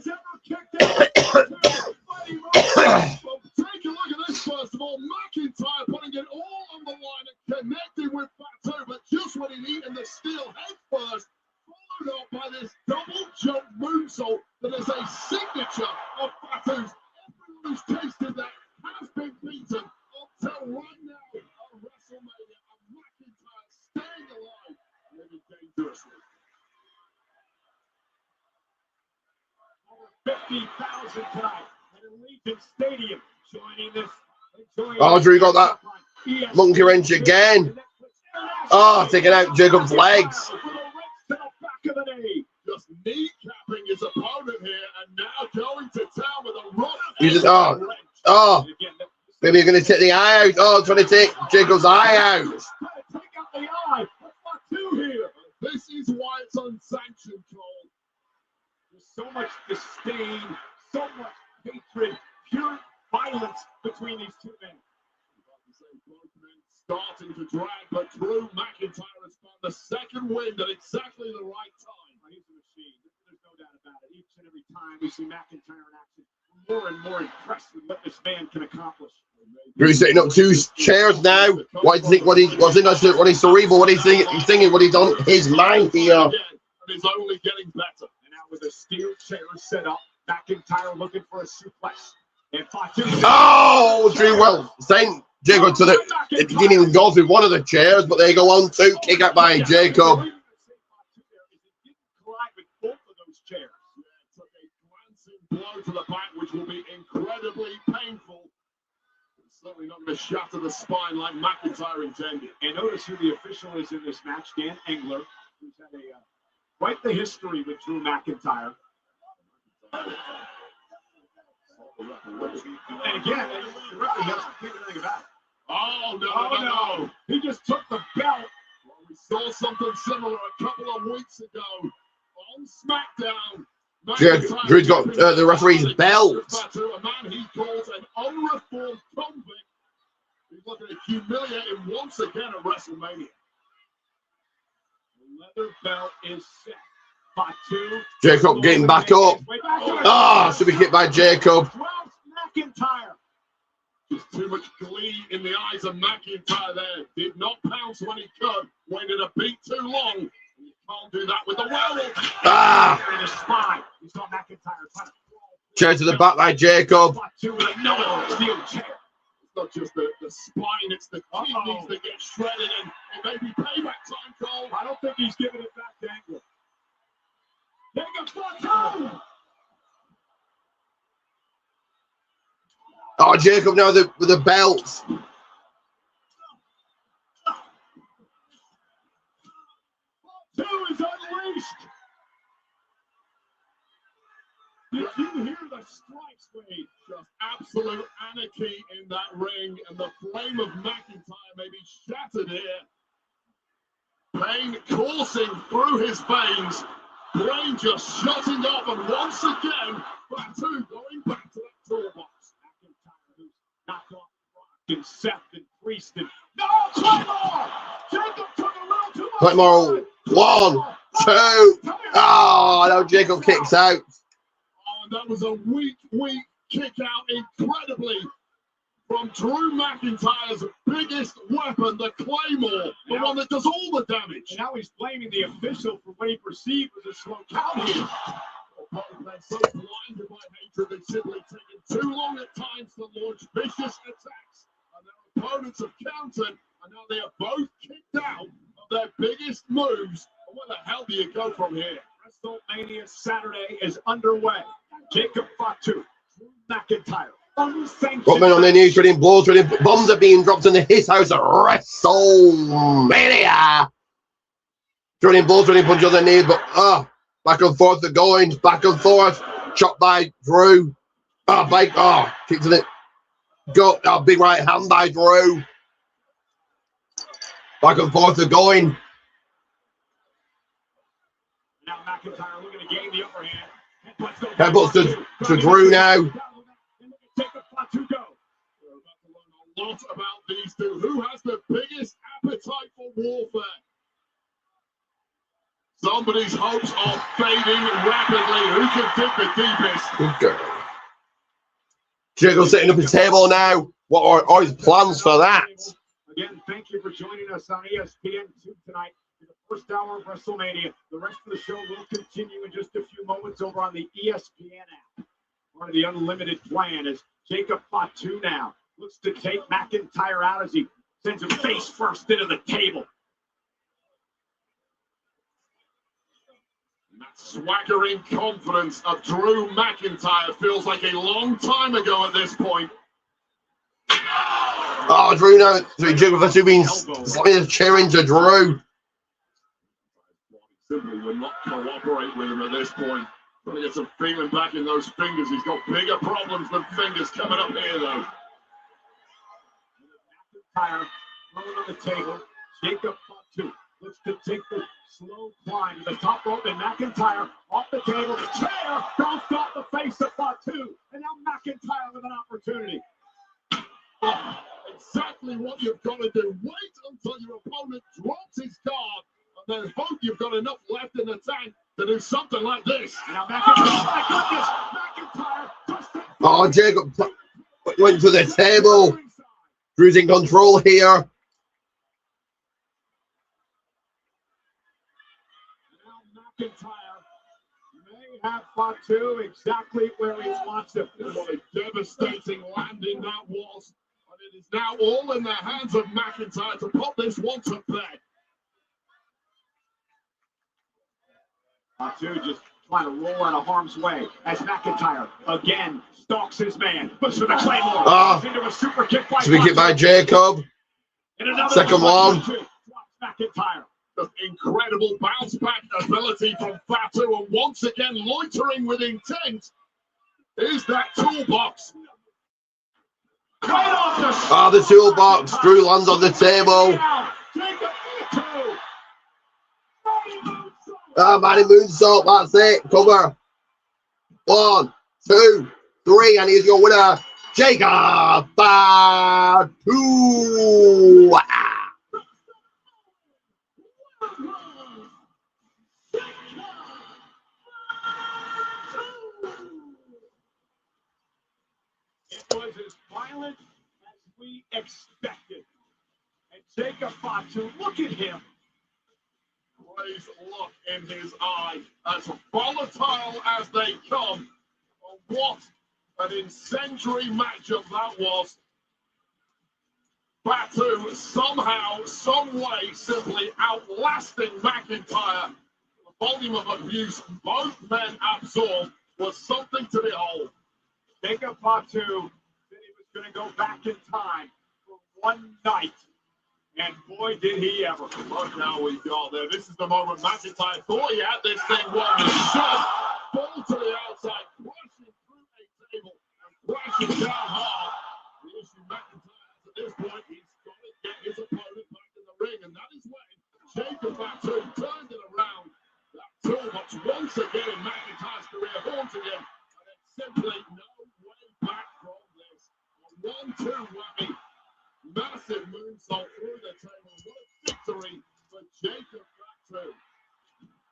Take a look at this first of all. McIntyre putting it all on the line and connecting with Fatu, but just when he needed the steel head first, followed up by this double that is a signature of Fatu's. Everyone who's tasted that has been beaten until right now at WrestleMania. And McIntyre staying alive, living dangerously. Over 50,000 tonight at Allegiant Stadium joining this. Oh, Drew got that monkey wrench again. Oh, taking out Jacob's legs. Just kneecapping his opponent here and now going to town with a run. You just, oh, maybe you're going to take the eye out. Oh, trying to take Jacob's eye out. Take out the eye. What do here? This is why it's unsanctioned, Cole. There's so much disdain, so much hatred, pure violence between these two men. Both men starting to drag, but Drew McIntyre has found the second wind at exactly the right time. He's a machine. There's no doubt about it. Each and every time we see McIntyre in action, we're more and more impressed with what this man can accomplish. Drew's setting up 2 chairs now. What do you think? What's interesting? What he's cerebral? What he's thinking? What he's on his mind here? And he's only getting better. And now with the steel chair set up, McIntyre looking for a suplex. And Fatu. Oh, Drew, well, sent Jacob to the. It didn't even go through one of the chairs, but they go on 2. Kick out by Jacob. Chairs. Yeah, took a glancing blow to the back, which will be incredibly painful. It's certainly not going to shatter the spine like McIntyre intended. And notice who the official is in this match, Dan Engler, who's had a quite the history with Drew McIntyre. And again, the referee doesn't think anything about it. Oh, no. He just took the belt. Well, we saw something similar a couple of weeks ago. On SmackDown, Drew's got the referee's belt. A man he calls an unreformed convict. He's looking to humiliate him once again at WrestleMania. The leather belt is set. Fatu. Jacob getting back up. Ah, should be hit by Jacob. McIntyre. Just too much glee in the eyes of McIntyre there. Did not pounce when he could. Waited a beat too long. You can't do that with the werewolf. Ah! In his spine. You saw McIntyre trying to Chair to the back by Jacob. Fatu with another steel chair. It's not just the spine, it's the kidneys that get shredded, and it may be payback time, Cole. I don't think he's giving it back to England. Jacob Fatu! Oh, Jacob now with the belts. Two is unleashed. Did you hear the strikes, Wade? Just absolute anarchy in that ring, and the flame of McIntyre may be shattered here. Pain coursing through his veins, brain just shutting off, and once again, Fatu going back to that toolbox. McIntyre, who's knocked off Rock and Seth and Priest and Claymore! Jacob took a little too much. Claymore, 1, 2. Oh, now Jacob kicks out. Oh, and that was a weak kick out, incredibly, from Drew McIntyre's biggest weapon, the Claymore, the one that does all the damage. And now he's blaming the official for what he perceived was a slow count here. Both men so blinded by hatred, they've simply taken too long at times to launch vicious attacks. And their opponents have countered, and now they are both kicked out of their biggest moves. And where the hell do you go from here? WrestleMania Saturday is underway. Jacob Fatu, Drew McIntyre, unsanctioned. Rockman on their knees, trading blows, trading bombs are being dropped in the his house at WrestleMania. Trading blows, trading punches on their knees, but back and forth they're going, back and forth. Chopped by Drew. Kick to the go. Big right hand by Drew. Back and forth they're going. Now McIntyre looking to gain the upper hand. Headbutts to Drew now. Jacob Fatu go. We're about to learn a lot about these two. Who has the biggest appetite for warfare? Somebody's hopes are fading rapidly. Who can dig the deepest? Okay. Jacob setting up his table now. What are his plans for that? Again, thank you for joining us on ESPN2 tonight. first hour of WrestleMania. The rest of the show will continue in just a few moments over on the ESPN app. Part of the unlimited plan is Jacob Fatu now looks to take McIntyre out as he sends him face first into the table. That swaggering confidence of Drew McIntyre feels like a long time ago at this point. Oh, Drew now. Jacob Fatu being slamming the chair into Drew. Simply will not cooperate with him at this point. Trying to get some feeling back in those fingers. He's got bigger problems than fingers coming up here, though. McIntyre thrown on the table. Jacob Fatu looks to take the slow climb to the top rope, and McIntyre off the table. The chair bounced off the face of Fatu, and now McIntyre with an opportunity. Oh, exactly what you've got to do. Wait until your opponent drops his guard, and then hope you've got enough left in the tank to do something like this. Now McIntyre, oh my goodness, McIntyre just Oh, Jacob went to the table. Drew's in control here. Now McIntyre may have Fatu exactly where he wants him. What a devastating landing that was. And it is now all in the hands of McIntyre to put this one to bed. Fatu just trying to roll out of harm's way as McIntyre again stalks his man. Looks for the Claymore. Into a super kick by Jacob. And another Second one. Drops McIntyre. Just incredible bounce back ability from Fatu, and once again loitering with intent is that toolbox. Right off the toolbox. Drew lands on the table. Jacob Fatu. Manny Moonsault, that's it. Cover. 1, 2, 3, and here's your winner, Jacob Fatu. It was as violent as we expected. And Jacob Fatu, look at him. Please look in his eye, as volatile as they come. Oh, what an incendiary matchup that was. Fatu somehow, some way, simply outlasting McIntyre. The volume of abuse both men absorbed was something to behold. Jacob Fatu said he was going to go back in time for one night. And boy, did he ever. Look how we got there. This is the moment McIntyre thought he had this thing won. The shot fall to the outside, crashing through a table and crashing down hard. The issue McIntyre has at this point, he's got to get his opponent back in the ring. And that is when Jacob Fatu turned it around. That toolbox once again in McIntyre's career haunting him. And it's simply no way back from this. A 1-2 whammy. Massive moonsault through the table. What a victory for Jacob Fatu.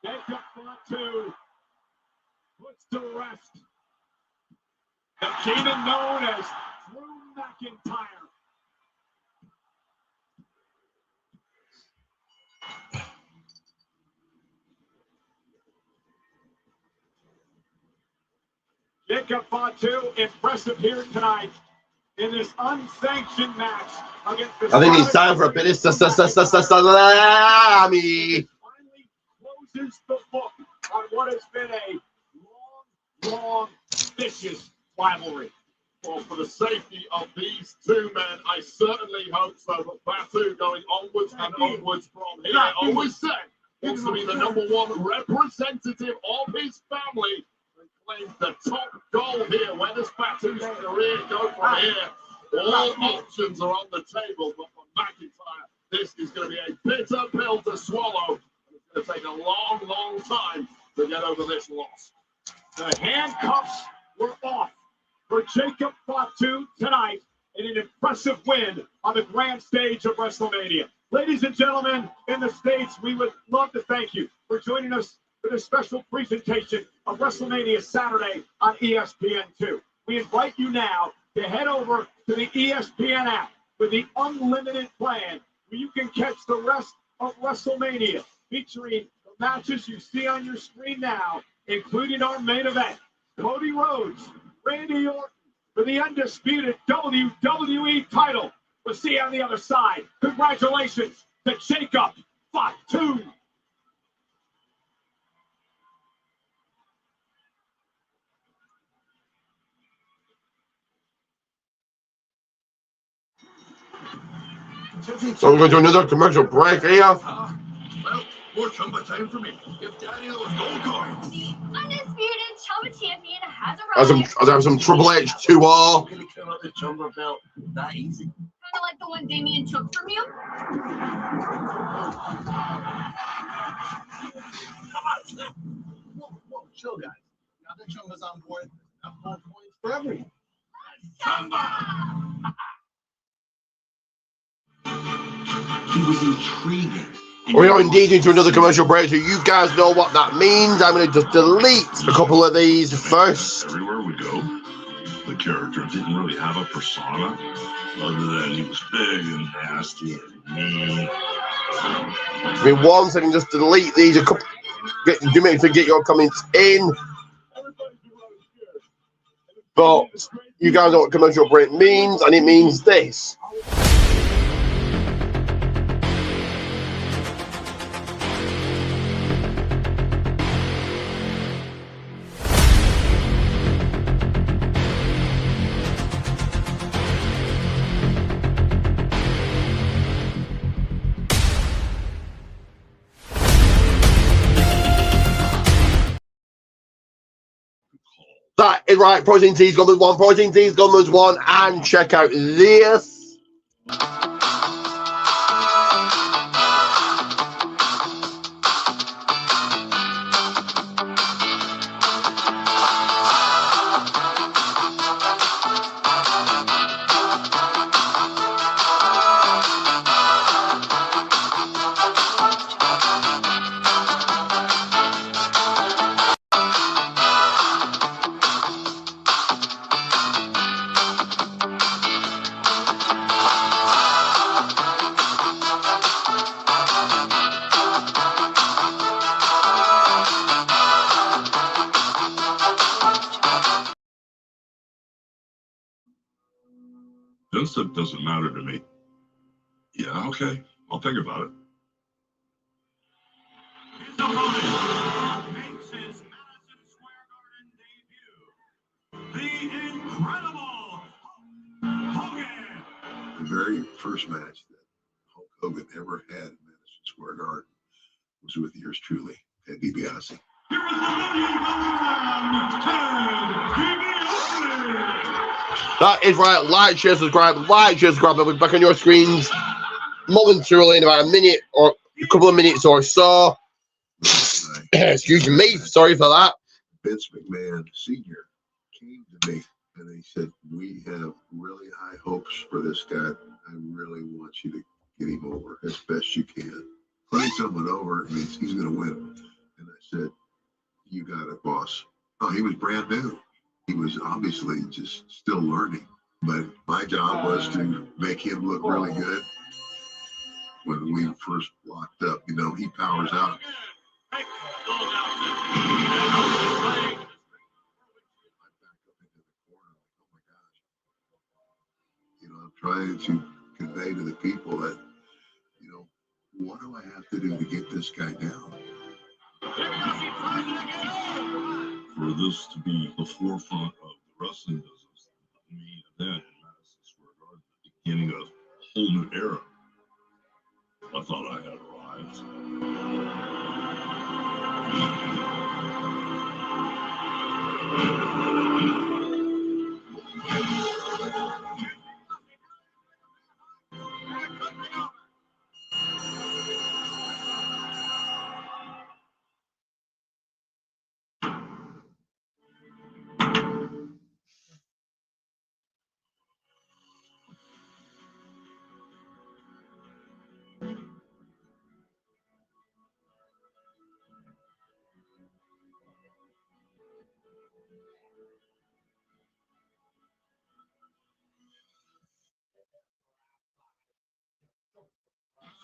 Jacob Fatu puts to rest the demon known as Drew McIntyre. Jacob Fatu, impressive here tonight in this unsanctioned match against the I think it's time for a bit of salami. finally closes the book on what has been a long, vicious rivalry. Well, for the safety of these two men, I certainly hope so. But Fatu going onwards and onwards from here. Always said wants to be the #1 representative of his family. Claims the top goal here. Where does Fatu's career go from here? All options are on the table, but for McIntyre, this is going to be a bitter pill to swallow. It's going to take a long, long time to get over this loss. The handcuffs were off for Jacob Fatu tonight in an impressive win on the grand stage of WrestleMania. Ladies and gentlemen, in the States, we would love to thank you for joining us for this special presentation of WrestleMania Saturday on ESPN2. We invite you now to head over to the ESPN app with the unlimited plan, where you can catch the rest of WrestleMania featuring the matches you see on your screen now, including our main event. Cody Rhodes, Randy Orton for the undisputed WWE title. We'll see you on the other side. Congratulations to Jacob Fatu. So we're going to do another commercial break here. Well, more Chumba time for me. If Daddy knows gold coins. The undisputed Chumba champion has arrived. I have some Triple H 2R. Can you come out the Chumba belt that easy? Kind of like the one Damien took from you. Whoa, chill, guys. Now that Chumba's on board, I've gold coins for everyone. He was intriguing. We are indeed into another commercial break, so you guys know what that means. I'm going to just delete a couple of these first. Everywhere we go, the character didn't really have a persona other than he was big and nasty and mean. Give me 1 second, just delete these. Do me to get your comments in. But you guys know what commercial break means, and it means this. That is right, Protein T's Gummers 1, Protein T's Gummers 1, and check out this. That stuff doesn't matter to me. Yeah, okay. I'll think about it. His opponent makes his Madison Square Garden debut. The incredible Hogan. The very first match that Hulk Hogan ever had in Madison Square Garden was with yours truly, Ted DiBiase. Here is the WWE Ted DiBiase. That is right. Like, share, subscribe. Like, share, subscribe. I'll be back on your screens momentarily in about a minute or a couple of minutes or so. Excuse me. Sorry for that. Vince McMahon Sr. came to me and he said, "We have really high hopes for this guy. I really want you to get him over as best you can. Putting someone over means he's going to win." And I said, "You got it, boss." Oh, he was brand new. He was obviously just still learning. But my job was to make him look really good. When we first locked up, you know, he powers out. You know, I'm trying to convey to the people that, you know, what do I have to do to get this guy down? For this to be the forefront of the wrestling business, the main event in Madison Square Garden, the beginning of a whole new era, I thought I had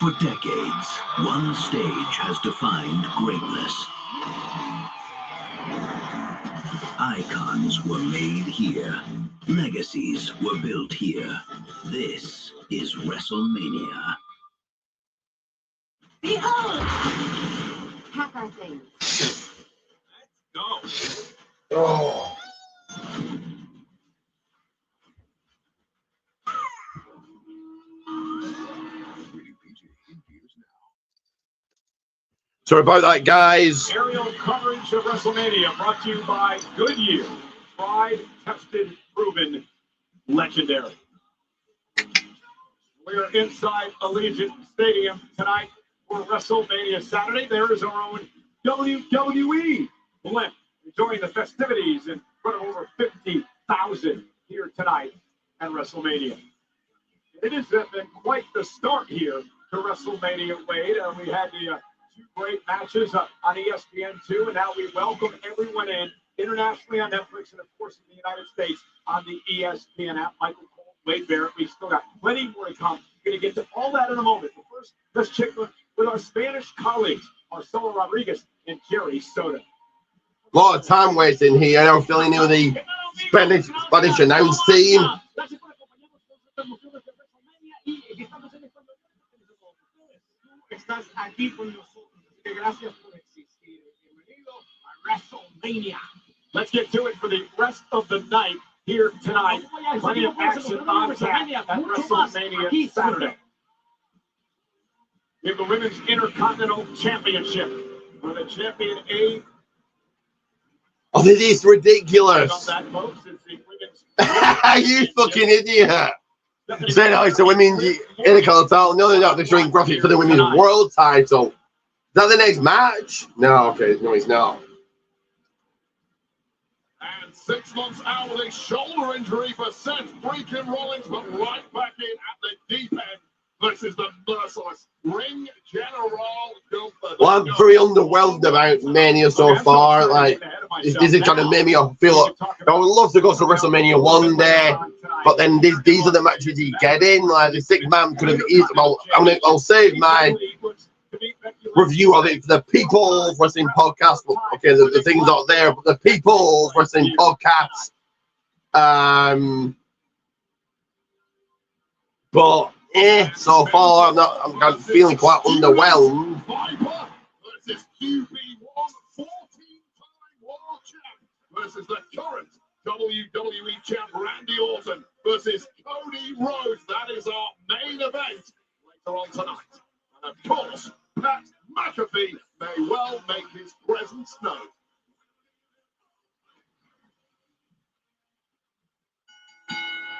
For decades, one stage has defined greatness. Icons were made here. Legacies were built here. This is WrestleMania. Behold! Pack our things. Go. Oh. Sorry about that, guys. Aerial coverage of WrestleMania brought to you by Goodyear. Tried, tested, proven, legendary. We're inside Allegiant Stadium tonight for WrestleMania Saturday. There is our own WWE blimp enjoying the festivities in front of over 50,000 here tonight at WrestleMania. It has been quite the start here to WrestleMania, Wade. We had the two great matches on ESPN2, and now we welcome everyone in internationally on Netflix and, of course, in the United States on the ESPN app. Michael Cole, Wade Barrett, we still got plenty more to come. We're going to get to all that in a moment. But first, let's check with our Spanish colleagues, Marcelo Rodriguez and Jerry Soto. A lot of time wasting here. I'm filling in with the Spanish announce team. Estás aquí con nosotros. Gracias por existir. Bienvenido a WrestleMania. Let's get to it for the rest of the night here tonight. Plenty of action on tap at WrestleMania Saturday. We have the Women's Intercontinental Championship for the champion A. Oh, this is ridiculous. On that, folks, it's the women's You fucking idiot. Said it's the women's Intercontinental title. No, they're not. They're showing graphic for the women's world title. Is that the next match? No, okay. No, it's not. And 6 months out with a shoulder injury for Seth freaking Rollins, but right back in at the deep end. This is the merciless ring general. Well, I'm very underwhelmed about Mania so far. Like, this is trying to make me feel. I would love to go to WrestleMania one day, but then these are the matches you get in. Like the 6-man could have easily. Well, I'll save my review of it for the People's Wrestling Podcast. Okay, the thing's not there, but the People's Wrestling Podcast. But so far I'm feeling quite underwhelmed. Viper versus QB1, 14-time world champ versus the current WWE champ Randy Orton versus Cody Rhodes. That is our main event later on tonight. And of course, Pat McAfee may well make his presence known.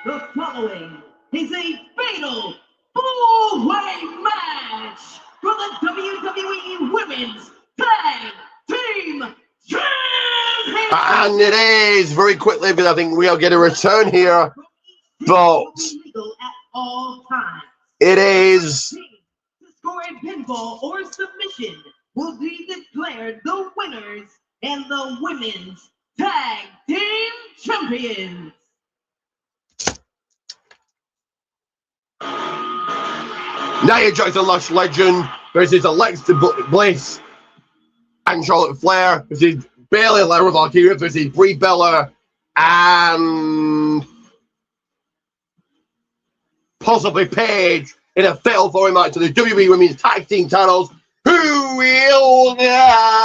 The following is a fatal four-way match for the WWE Women's Tag Team Championship. And it is very quickly, but I think we'll get a return here. But Legal at all times. it is. To score a pinfall or submission will be declared the winners and the Women's Tag Team Champions. Nia Jax, the Lush Legend versus Alexa Bliss and Charlotte Flair versus Bayley Valkyria versus Brie Bella and possibly Paige in a fatal four-way match to the WWE Women's Tag Team titles. Who will that?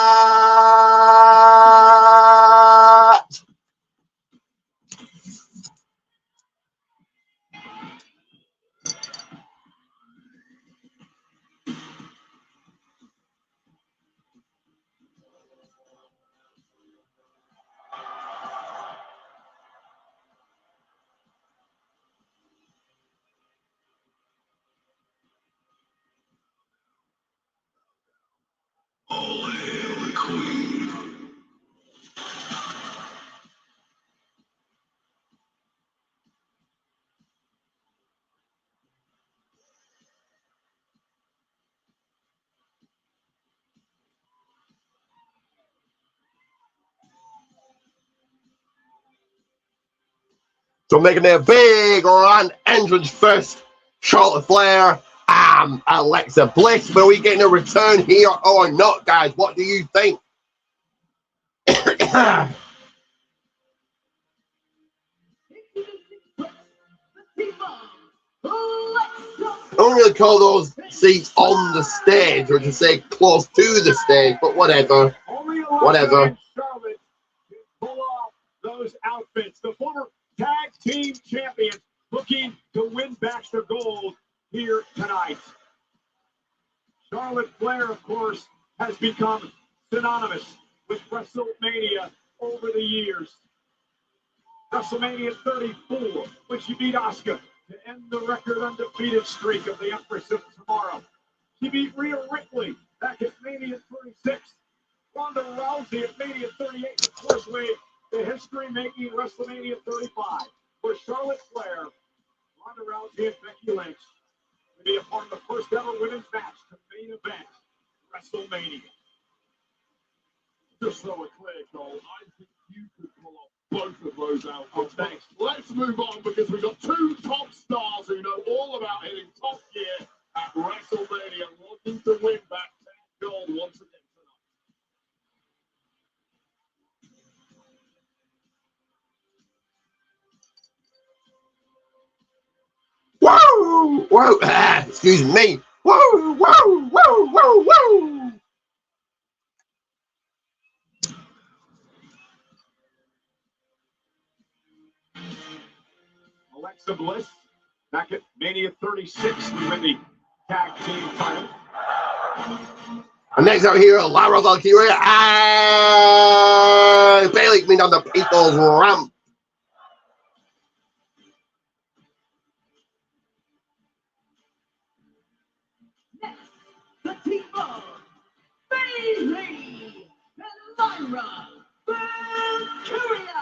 All hail the Queen. So making their big grand entrance first, Charlotte Flair and Alexa Bliss. But are we getting a return here or not, guys? What do you think? I don't really call those seats on the stage, or to say close to the stage, but whatever. Whatever. Charlotte can pull off those outfits. The former tag team champions looking to win back the gold here tonight. Charlotte Flair, of course, has become synonymous with WrestleMania over the years. WrestleMania 34, when she beat Asuka to end the record undefeated streak of the Empress of Tomorrow. She beat Rhea Ripley back at Mania 36. Ronda Rousey at Mania 38. Of course, made the history-making WrestleMania 35. For Charlotte Flair, Ronda Rousey and Becky Lynch to be a part of the first ever women's match to main event WrestleMania. Just so we're clear, Cole, I think you could pull off both of those outfits. Oh, thanks. Let's move on because we've got two top stars who know all about hitting top gear at WrestleMania, looking to win back 10 gold once again tonight. Whoa! Whoa! Excuse me. Whoa! Whoa! Whoa! Whoa! Whoa! Alexa Bliss, back at Mania 36, we win the tag team title. And next out here, Lara Valkyria and Bailey coming down the people's ramp. Next, the team of Bailey and Lyra Valkyria.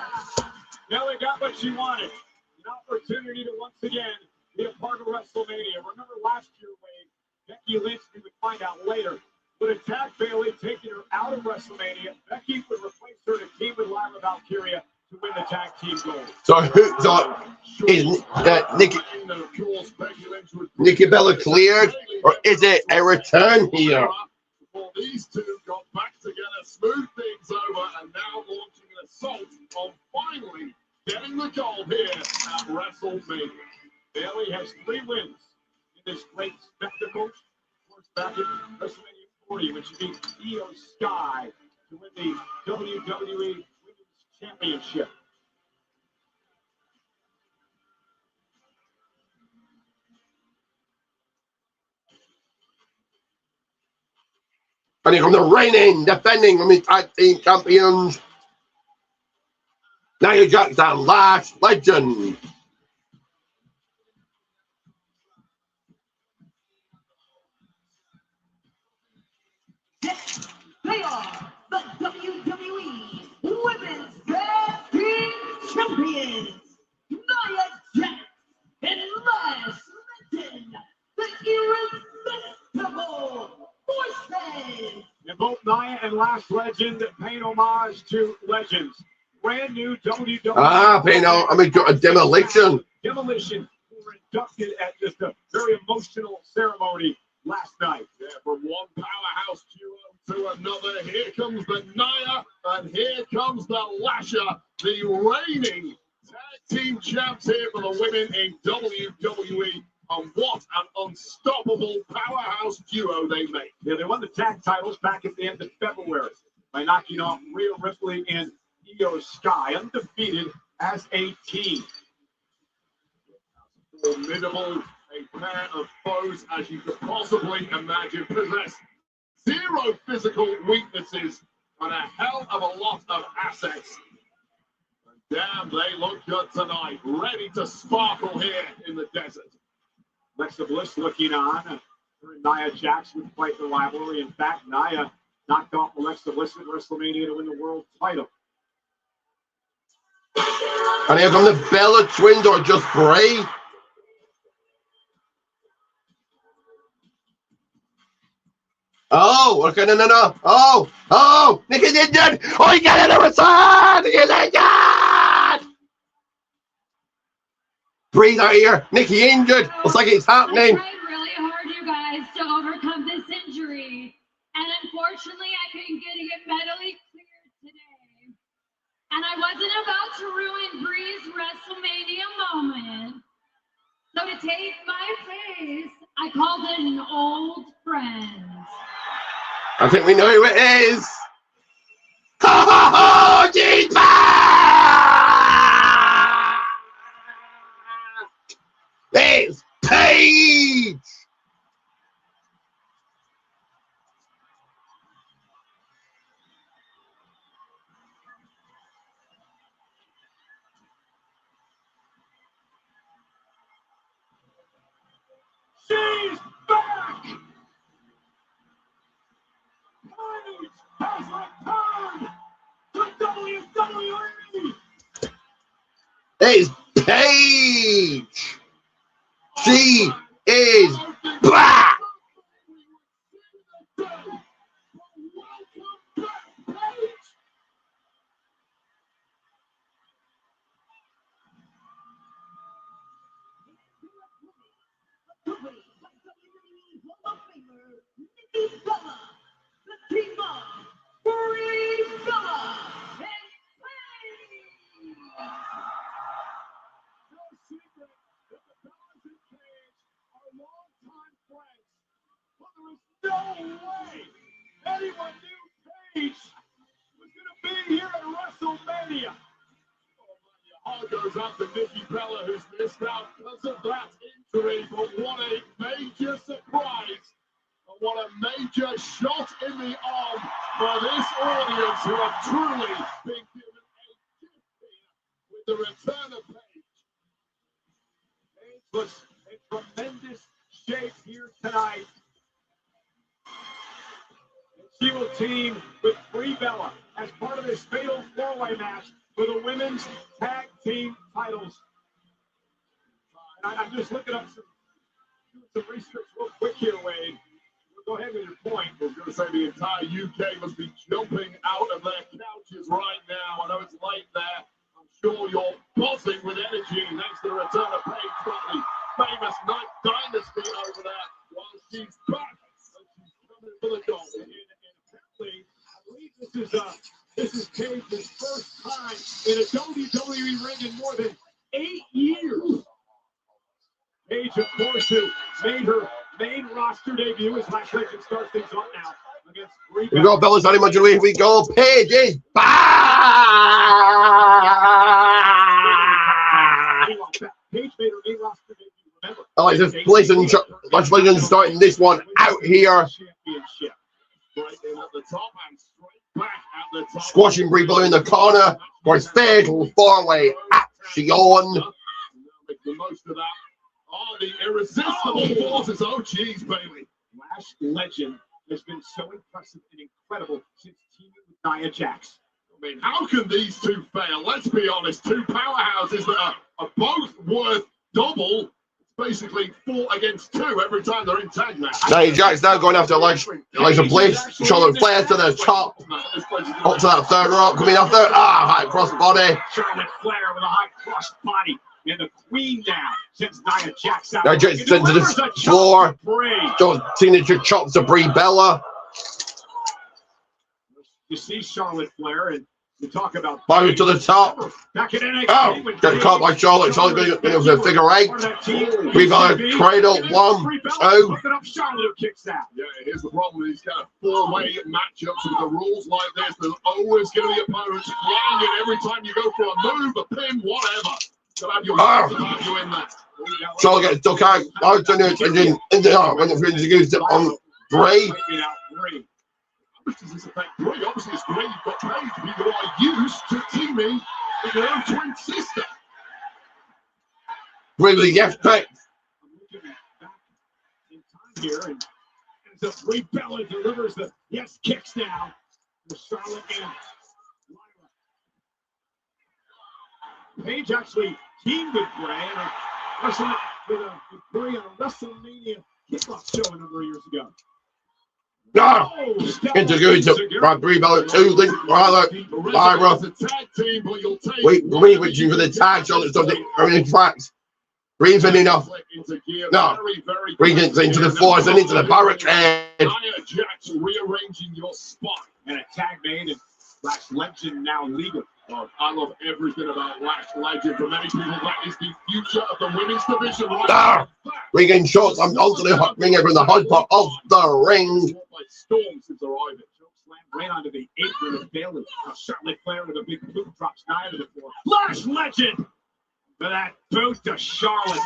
Nelly got what she wanted. An opportunity to once again be a part of WrestleMania. Remember last year, Wade, Becky Lynch, we would find out later, would attack Bailey, taking her out of WrestleMania. Becky would replace her to team with Lyra Valkyria to win the tag team gold. So is Nikki Bella cleared, or is it a return here? Well, these two got back together, smoothed things over, and now launching an assault on finally getting the gold here at WrestleMania. Bailey has 3 wins in this great spectacle. Of course, back in WrestleMania 40 when she beat Io Sky to win the WWE Women's Championship. And here come the reigning, defending women's tag team champions, Nia Jax and Lash Legend. They are the WWE Women's Tag Team Champions, Nia Jax and Lash Legend, the irresistible forces. And both Nia and Lash Legend paying homage to legends. Brand new WWE. Demolition. Demolition were inducted at just a very emotional ceremony last night. Yeah, from one powerhouse duo to another. Here comes the Nia, and here comes the Lasher, the reigning tag team champs here for the women in WWE. And what an unstoppable powerhouse duo they make. Yeah, they won the tag titles back at the end of February by knocking off Rhea Ripley and Io Sky, undefeated as a team. Formidable, a pair of foes as you could possibly imagine, possess 0 physical weaknesses and a hell of a lot of assets. And damn, they look good tonight, ready to sparkle here in the desert. Alexa Bliss looking on. Her and Nia Jax would fight the rivalry. In fact, Nia knocked off Alexa Bliss at WrestleMania to win the world title. And here come the Bella Twins, or just Bray. Oh, okay, no. Oh, Nikki's injured. Oh, he got it on his side. He's injured. Breathe out here. Nikki injured. Looks like it's happening. I tried really hard, you guys. guys to overcome this injury. And unfortunately, I couldn't get medically cleared today. And I wasn't about to ruin Bree's WrestleMania moment. So to take my place, I called in an old friend. I think we know who it is. Ha ha ha! It's Paige! She's back! Paige has returned to WWE! It's Paige! She is back! No way anyone knew Paige was going to be here at WrestleMania. Heart goes out to Nikki Bella, who's missed out because of that injury. But what a major surprise and what a major shot in the arm for this audience who have truly been given a gift here with the return of Paige. Paige looks in tremendous shape here tonight. She will team with Brie Bella as part of this fatal four-way match for the women's tag team titles. And I'm just looking up some research real quick here, Wade. Go ahead with your point. I was going to say the entire UK must be jumping out of their couches right now. I know it's late there. I'm sure you're buzzing with energy thanks to the return of Paige from the famous Night Dynasty over there. While she's back, and she's coming for the goal. I believe this is Paige's first time in a WWE ring in more than 8 years. Paige, of course, who made her main roster debut as Last Legend starts things off now against Brie Bella. We got Bella's on him, here we go. Paige is back! Paige made her main roster debut, remember? Alex Last Legend starting this one out here. Championship. Right in at the top and straight back at the top. Squashing Brie Bella in the corner for his fatal four-way action. Make the most of that. Oh, the irresistible forces. Oh, geez, Bailey. Last Legend has been so impressive and incredible since teaming with Nia Jax. I mean, how can these two fail? Let's be honest. Two powerhouses that are both worth double. Basically 4 against 2 every time they're in tag match. Nia Jax now going after Alexa Bliss. Charlotte Flair to the top. Up to that third rope. Coming after. High cross body. Charlotte Flair with a high cross body. And the queen now sends Nia Jax out. Nia Jax into the floor. Joe's signature chops to Brie Bella. You see Charlotte Flair and you talk about Body to the top. Back in NXT. Oh, get caught by Charlotte. Charlotte going to figure 8. Brie Bella cradle. 1, 2. Charlotte kicks out. Yeah, here's the problem with these kind of 4-way matchups with the rules like this. There's always going to be opponents flying in every time you go for a move, a pin, whatever. So have your hands about you in that. Charlotte gets stuck out. Out to the arm when it's used on Brie. How much does this affect Brie? Obviously, it's great you've got Paige, but you are used to teaming with your own twin sister. Brie with the yes pick. I'm looking back in time here, and so Brie Bella delivers the yes kicks now for Charlotte and Lyra. Paige actually teamed with Brie and wrestled with Brie on a WrestleMania kickoff show a number of years ago. No! Introduced by Brie Bella 2, Link Lyra. Wait, reaching for the tag. Charlotte's done it. Everything tracks. Breathing enough. Into gear. No. Very Breathing into the floors and into the barricade. Nia Jax rearranging your spot. And a tag made, and Lash Legend now legal. Oh, I love everything about Lash Legend. For many people, that is the future of the women's division. Ringing shots. I'm onto the hot ringer from the hot part of the ring. Storm since arriving. Slam right onto the apron of Bailey. Charlotte Flair with a big boot drops Nia to the floor. Lash Legend for that boot to Charlotte.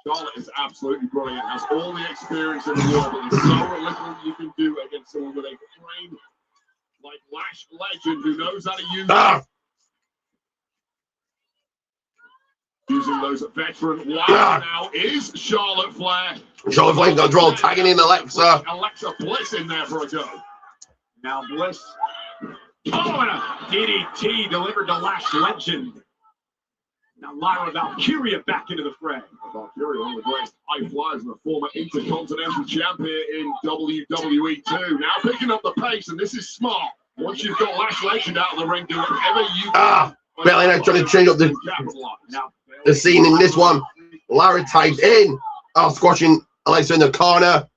Charlotte is absolutely brilliant. Has all the experience in the world, but there's so little you can do against someone with a frame like Lash Legend who knows how to use it. Using those veteran now is Charlotte Flair. Charlotte Flair control, tagging in Alexa. Alexa Bliss in there for a go. Now Bliss. Oh, and a DDT delivered to Lash Legend. Now Lyra Valkyria back into the fray. Valkyria, one of the great high flyers and a former Intercontinental Champion in WWE too. Now picking up the pace, and this is smart. Once you've got Lash Legend out of the ring, do whatever you can. Bailey now trying to change up the scene in this one. Lyra tagged in. Squashing Alexa in the corner.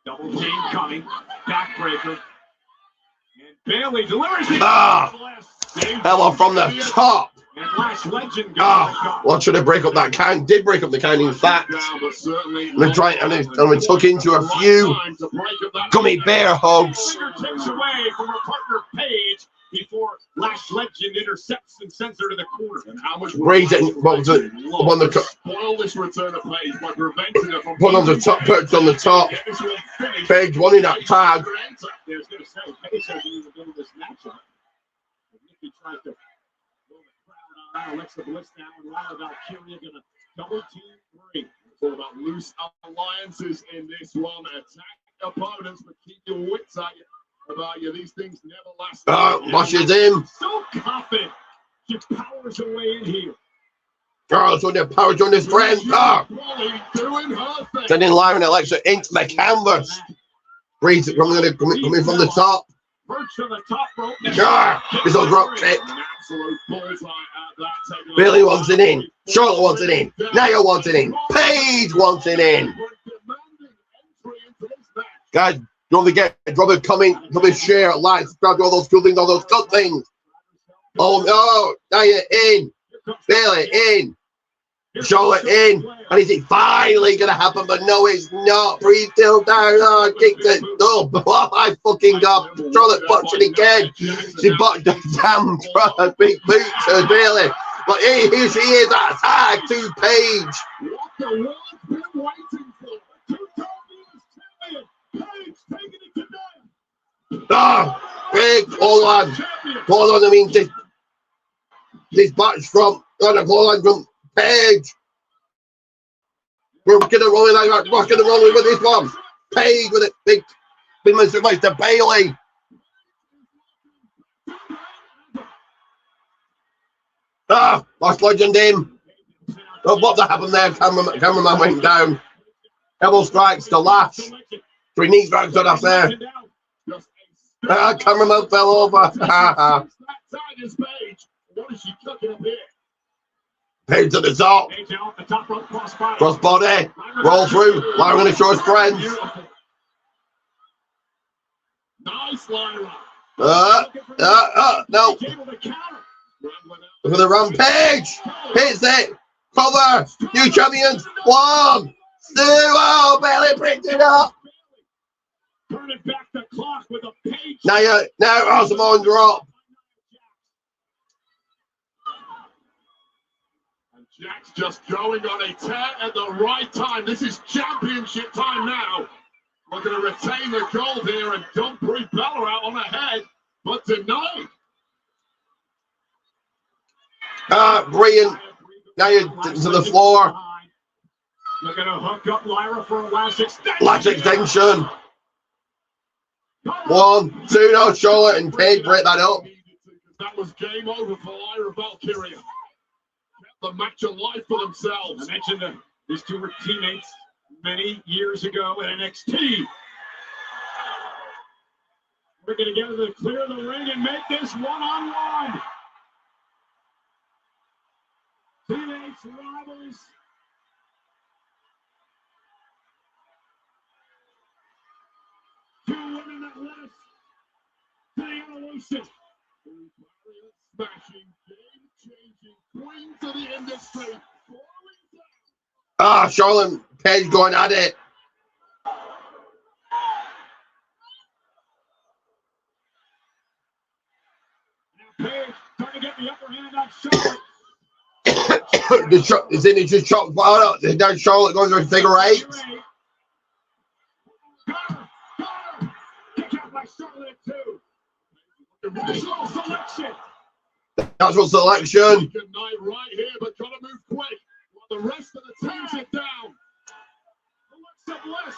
Double team coming. Backbreaker. And Bailey delivers it. Hello from the top. And Lash Legend Well, should have break up that count. Did break up the count, in fact. We're trying, and we took into a few gummy bear hugs. Takes away from her partner Paige before Lash Legend intercepts and sends her to the corner. And how much Raising, what was it? On the spoil this return of Paige by preventing her from put on the top, perched on the top. Paige wanting that tag. I was going to say, Paige hasn't even been in this matchup. Nikki tries to blow the crowd on Alexa Bliss now, and Lyra Valkyria going to double team three. It's all about loose alliances in this one. Attack opponents, but keep your wits at you. About you, these things never last. Washes in. So confident. She powers her way in here. Girls on their power on this friend. Sending Lyra and Alexa into the canvas. Breeze coming from the top. Perch on the top rope. It's a drop kick. Bailey wants it in. Charlotte wants it in. Nia wants it in. Paige wants it in. Guys, don't forget, drop a comment, drop a share, like, subscribe to all those cool things, all those good things. Oh no, Nia in. Bailey in. Charlotte in. And is it finally going to happen? But no, it's not. Breathe still down. Oh, kicked it. Oh, my fucking God. Charlotte botched it again. She botched the damn big boot to Bailey. But here she is. That tag to Paige. What the world's been waiting for. Two-time champion. Paige taking it to Big. Hold on. Hold on. I mean, this match from Paige. We're rocking and rolling like rocking and rolling with this one. Paige with it. Big move to Bailey. Lash Legend in. Oh, what happened there? Cameraman went down. Elbow strikes to Lash. 3 knee strikes on us there. Cameraman fell over. What is she cooking up here? Paige to the top. Crossbody. Roll through. Lyra going to show his friends. Nice Lyra. No. Look at the rampage. Hits it. Cover. New champions. 1, 2. Oh, Bailey picked it up. Turning back the clock with a Paige. Now Samoan drop. Jack's just going on a tear at the right time. This is championship time now. We're going to retain the gold here and dump Brie Bella out on ahead. But tonight. Brie and Nia to the floor. They're going to hook up Lyra for a last extension. Last extension. 1, 2. No, Charlotte and Paige break that up. That was game over for Lyra Valkyria. The match of life for themselves. I mentioned these two were teammates many years ago at NXT. Working together to clear the ring and make this one-on-one. Teammates, rivals. Two women that led us to the evolution. Smashing, game-changing queens of the industry. Ah, Charlotte Page going at it. Now Page trying to get the upper hand on Charlotte. Is it just chopped? Now Charlotte going for figure eight. Kick out by Charlotte at 2. Natural selection. Natural selection. Good night right here, but gotta move quick. While the rest of the teams are down. Alexa Bliss.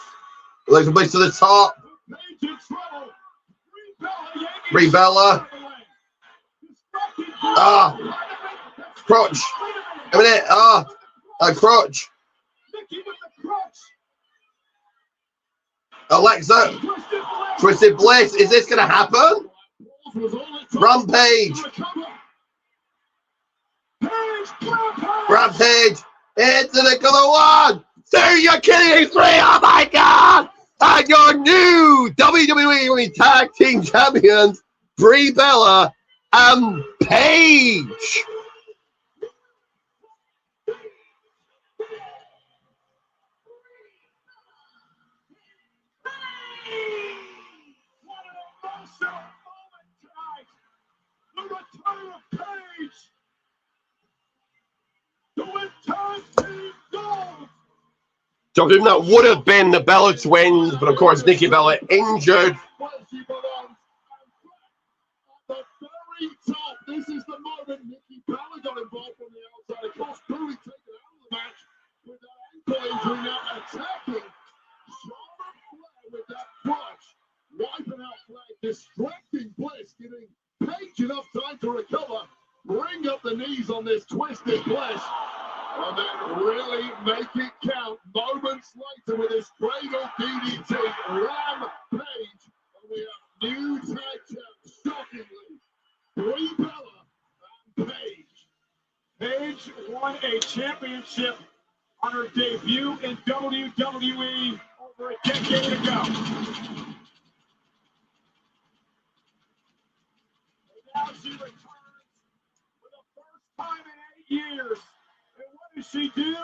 Alexa Bliss to the top. Page in trouble. Brie Bella. Ah, crotch. A minute. Ah, a crotch. Alexa. Twisted Bliss. Is this gonna happen? Rampage. Rampage. Into the color 1. 2. You're kidding me. 3. Oh my God. And your new WWE Tag Team Champions, Brie Bella and Paige. The return of Paige to win tag team gold. Something that would have been the Bella Twins, but of course Nikki Bella injured. The very top. This is the moment Nikki Bella got involved from the outside. Of course, Coolie taken out of the match with that ankle injury, now attacking Charlotte Flair with that clutch. Wiping out Flair, distracting Bliss, giving Paige enough time to recover. Bring up the knees on this Twisted Bliss. And then really make it count. Moments later with his cradle DDT, Rampage. And we have new tag champs, shockingly. Brie Bella and Paige. Paige won a championship on her debut in WWE over a decade ago. Now she returns for the first time in 8 years. And what does she do?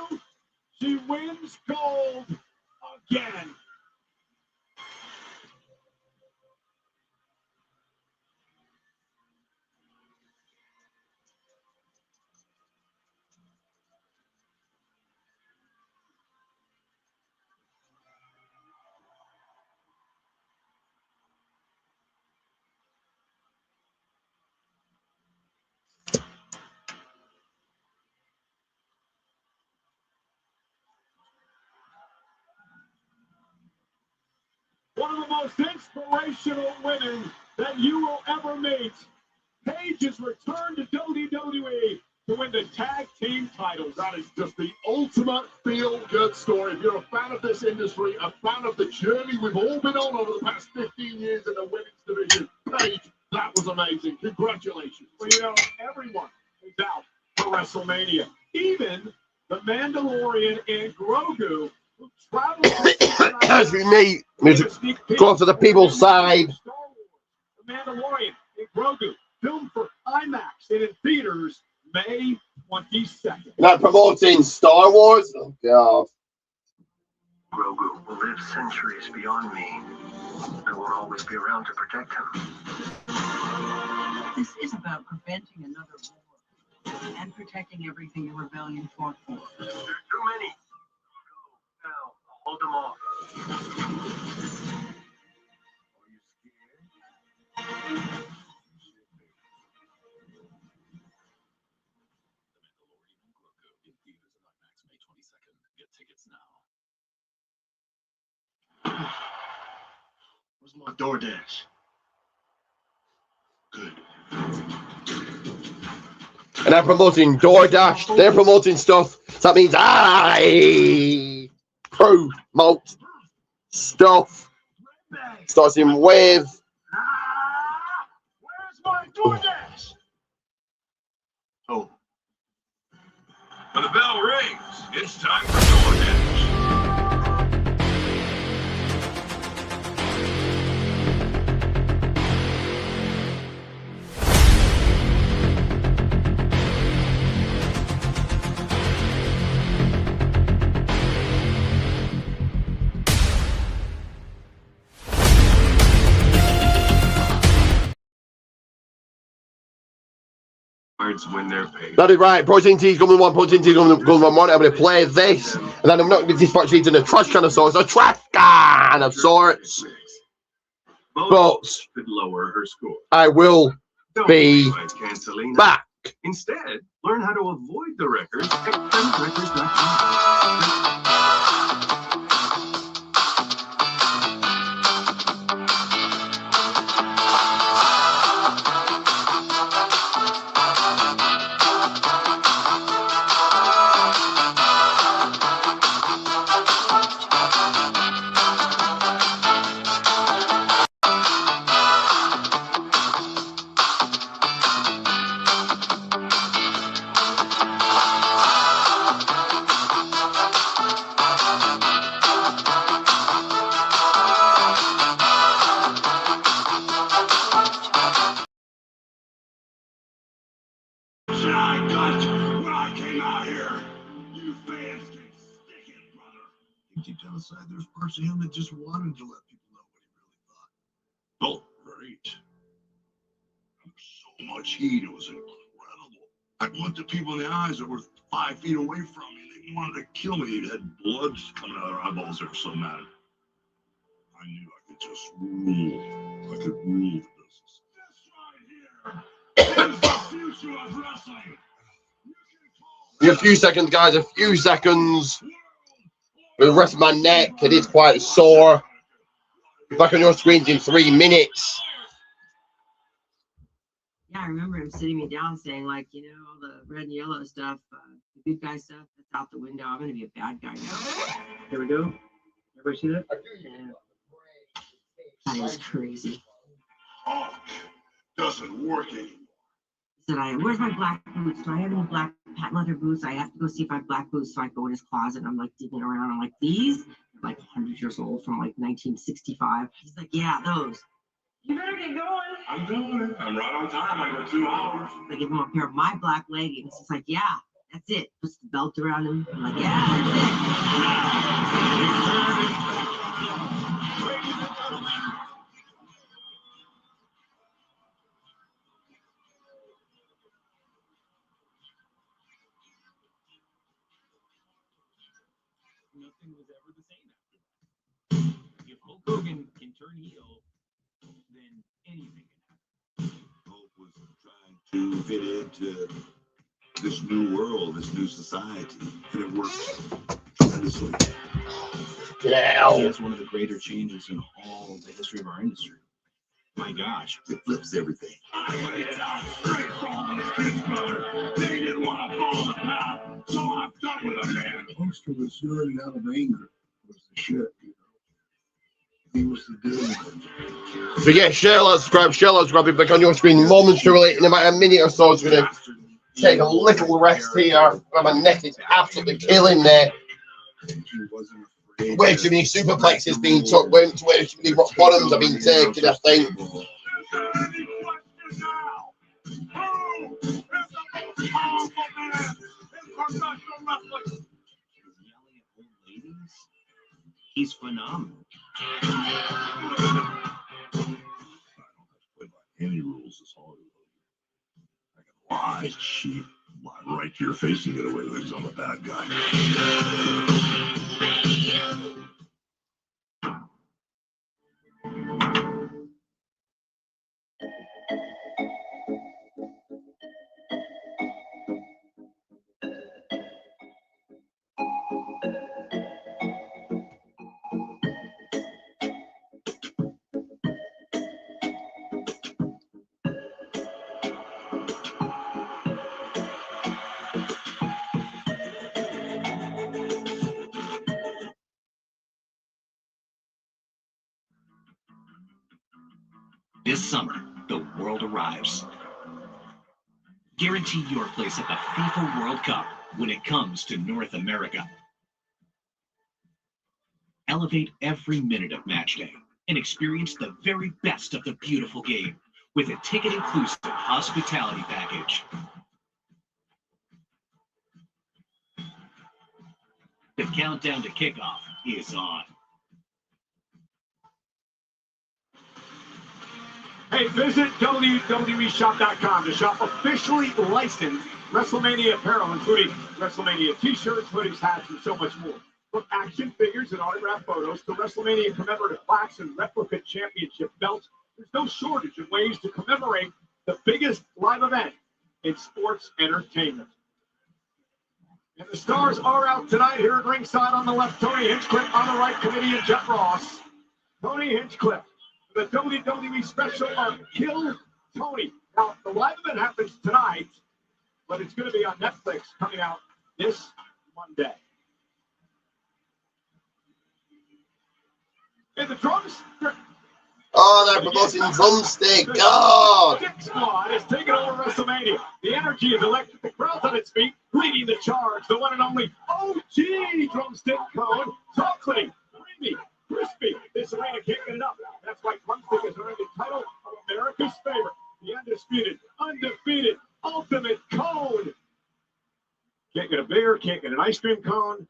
She wins gold again. One of the most inspirational women that you will ever meet. Paige has returned to WWE to win the tag team titles. That is just the ultimate feel-good story. If you're a fan of this industry, a fan of the journey we've all been on over the past 15 years in the women's division, Paige, that was amazing. Congratulations. Well, you know, everyone is out for WrestleMania. Even the Mandalorian and Grogu, who traveled As we meet, go to the people's side. The Mandalorian and Grogu, filmed for IMAX and in theaters May 22nd. Not promoting Star Wars? Oh, God. Grogu will live centuries beyond me. I won't always be around to protect him. This is about preventing another war and protecting everything the rebellion fought for. There's too many. Go now. Hold them off. Are you scared? Where's my DoorDash? Good. And they're promoting DoorDash. They're promoting stuff. So that means I promote stuff. Starting with. Where's my DoorDash? Oh. When the bell rings, it's time for DoorDash. When they're paid. That is right. Protein T's going one, Protein T's going one. I'm going to play this, and then I'm not going to dispatch these in a trash can of sorts, a trash can of sorts. But could lower her score. I will be back. Instead, learn how to avoid the records at creditrecords.com. Deep down inside, there's parts of him that just wanted to let people know what he really thought. Oh, great. So much heat, it was incredible. I looked at people in the eyes that were 5 feet away from me. They wanted to kill me. They had blood coming out of their eyeballs. They were so mad. I knew I could just rule. I could rule the business. This right here is the future of wrestling. In a few seconds, guys, a few seconds. With the rest of my neck, it is quite sore. Back on your screens in 3 minutes. Yeah, I remember him sitting me down saying, like, you know, all the red and yellow stuff, the good guy stuff, that's out the window. I'm going to be a bad guy now. There we go. Everybody see that? Yeah. That is crazy. Oh, doesn't work anymore. He said, where's my black boots? Do I have any black patent leather boots? I have to go see if I have black boots. So I go in his closet and I'm like digging around. I'm like, these? I'm like 100 years old from like 1965. He's like, yeah, those. You better get going. I'm going. I'm right on time. I got 2 hours. I give him a pair of my black leggings. He's like, yeah, that's it. Puts the belt around him. I'm like, yeah, that's it. Nothing was ever the same after that. If Hulk Hogan can turn heel, then anything can happen. Hulk was trying to fit into this new world, this new society, and it worked tremendously. That's one of the greater changes in all the history of our industry. My gosh, it flips everything. I laid it out straight from his brother. They didn't want to follow the path, so I'm done with a man. Hulkster was doing it out of anger. Was the shit, you know. He was the dude. So yeah, share, like, subscribe, be back on your screen momentarily. In about a minute or so, it's going to take a little rest here. My neck is absolutely killing there. Way too many superplexes being took, way too many rock bottoms have been taken, I think. He's phenomenal. Any rules is Hollywood. I can lie, cheat, lie right to your face and get away with it because I'm a bad guy. This summer, the world arrives. Guarantee your place at the FIFA World Cup when it comes to North America. Elevate every minute of match day and experience the very best of the beautiful game with a ticket-inclusive hospitality package. The countdown to kickoff is on. Hey, visit WWEshop.com to shop officially licensed WrestleMania apparel, including WrestleMania t-shirts, hoodies, hats, and so much more. From action figures and autographed photos to WrestleMania commemorative plaques and replica championship belts, there's no shortage of ways to commemorate the biggest live event in sports entertainment. And the stars are out tonight here at ringside. On the left, Tony Hinchcliffe. On the right, comedian Jet Ross. Tony Hinchcliffe, the WWE special of Kill Tony. Now, the live event happens tonight, but it's going to be on Netflix coming out this Monday. And the drums. Oh, they're promoting drumstick. God. The Squad is taking over WrestleMania. The energy is electric. The crowd's on its feet, leading the charge. The one and only OG drumstick cone. Chocolatey, creamy, crispy. This arena can't get enough. That's why drumstick has earned the title of America's favorite. The undisputed, undefeated, ultimate cone. Can't get a bigger, can't get an ice cream cone.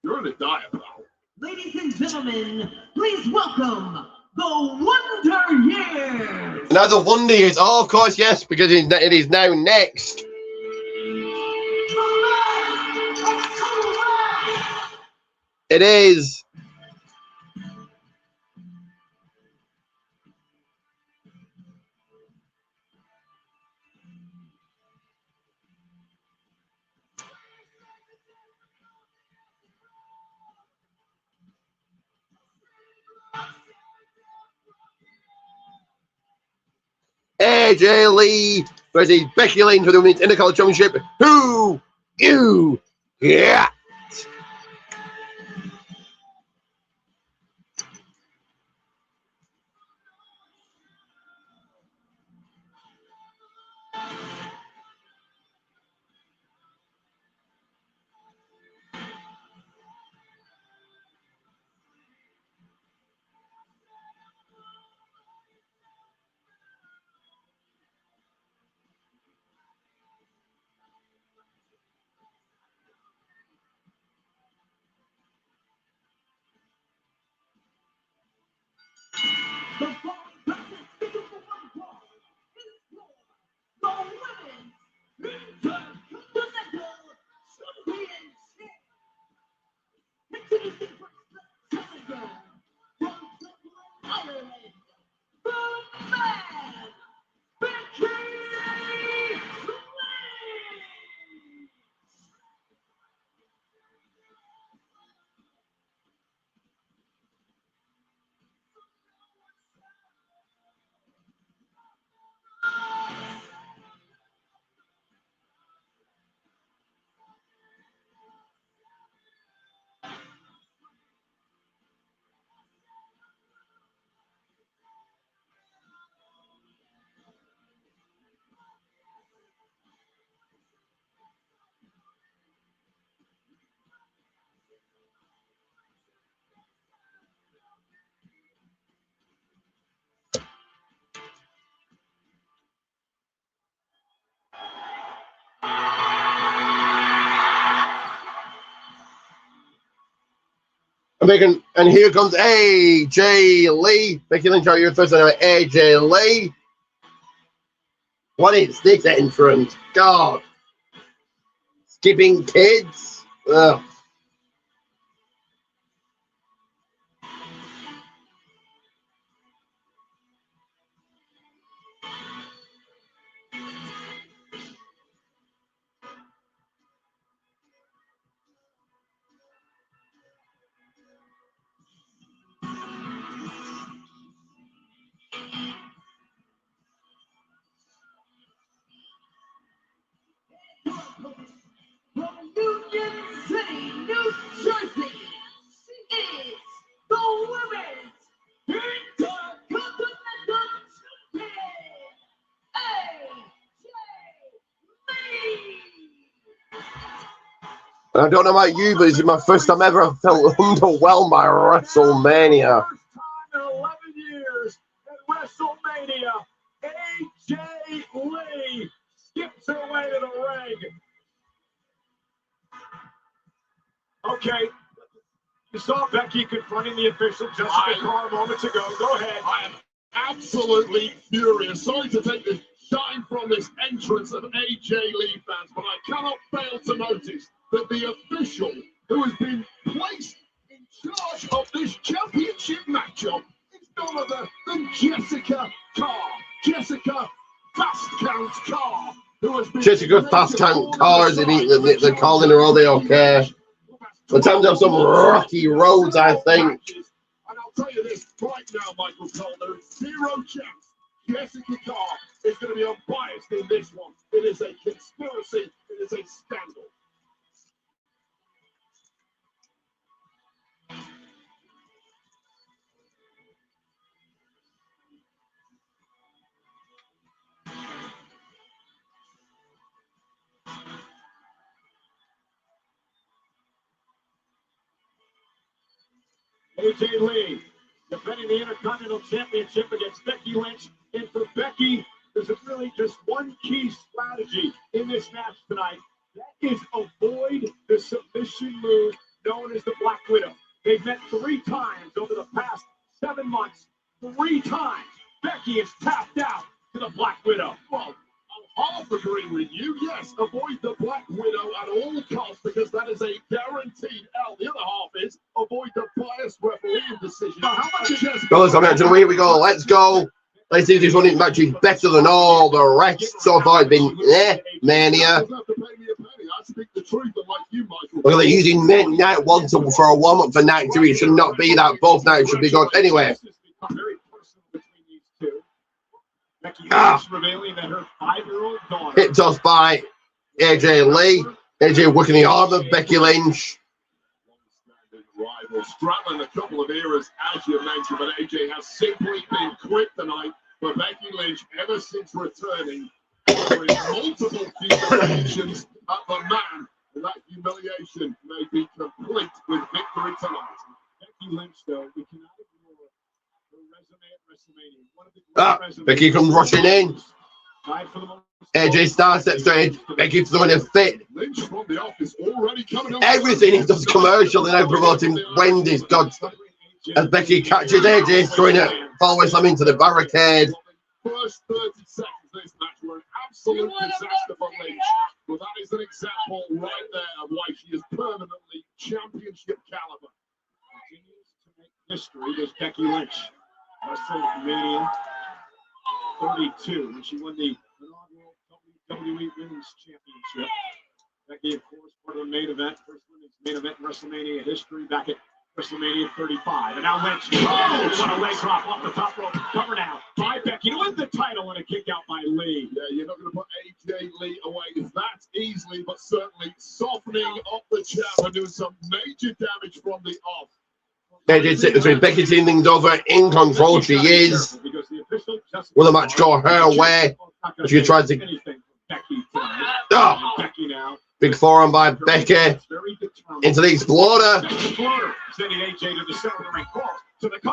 You're in a diet, pal. Ladies and gentlemen, please welcome the Wonder Years. Now the Wonder Years. Oh, of course, yes, because it is now next. It is. AJ Lee versus Becky Lynch for the Women's Intercontinental Championship. Who you got? And here comes AJ Lee. Becky Lynch out here Thursday night. AJ Lee. What is this entrance? God. Skipping kids. Ugh. From Union City, I don't know about you, but this is my first time ever I felt underwhelmed by WrestleMania. First time in 11 years at WrestleMania, AJ Lee skips her way to the ring. Okay, you saw Becky confronting the official Jessica Carr moments ago. Go ahead. I am absolutely furious. Sorry to take the shine from this entrance of AJ Lee fans, but I cannot fail to notice that the official who has been placed in charge of this championship matchup is none other than Jessica Carr. Jessica Fast Count Carr. Jessica Fast Count Carr, they're calling her all they don't care. The time to have some rocky roads, I think. And I'll tell you this right now, Michael Cole, there is zero chance Jessica Carr is going to be unbiased in this one. It is a conspiracy. It is a scandal. AJ Lee defending the Intercontinental Championship against Becky Lynch. And for Becky, there's really just one key strategy in this match tonight. That is avoid the submission move known as the Black Widow. They've met 3 times over the past 7 months. 3 times Becky is tapped out to the Black Widow. Well, I'll half agree with you. Yes, avoid the Black Widow at all costs because that is a guaranteed L. The other half is avoid the biased refereeing decision. Now, how much is Jessica? Fellas, here we go. Let's go. Let's see if this running match is better than all the rest. So far, it's been Mania. Look at using night 1 for a warm up for night 2. It should not be that. Both nights should be good. Anyway. Revealing that her 5-year-old daughter Hit toss by AJ Lee. AJ working the arm of Becky Lynch. Rivals straddling a couple of eras, as you mentioned, but AJ has simply been kryptonite for Becky Lynch ever since returning. There is multiple humiliations at the man, and that humiliation may be complete with victory tonight. Becky Lynch, though, we cannot ignore her resume at WrestleMania. One of the Becky comes rushing in. AJ Styles steps straight. Becky throwing a fit. Lynch from the office already coming. Everything is just commercial. They're now promoting Wendy's. God. As Becky catches AJ, throwing a forward slam into the barricade. First 30 seconds of this match were an absolute disaster for Lynch. Well, that is an example right there of why she is permanently championship caliber. Continues to make history as Becky Lynch. WrestleMania 32 when she won the inaugural WWE Women's Championship. Becky, of course, part of the main event, first women's main event in WrestleMania history back at WrestleMania 35. And now Lynch, what a leg drop off the top rope. Cover now by Becky to win the title and a kick out by Lee. Yeah, you're not going to put AJ Lee away that easily, but certainly softening up the chair and doing some major damage from the off. Becky's seeing things over. In control she is. Will the match go her way? She tries to. Oh! Big forearm by Becky. Into the Exploder. Look at the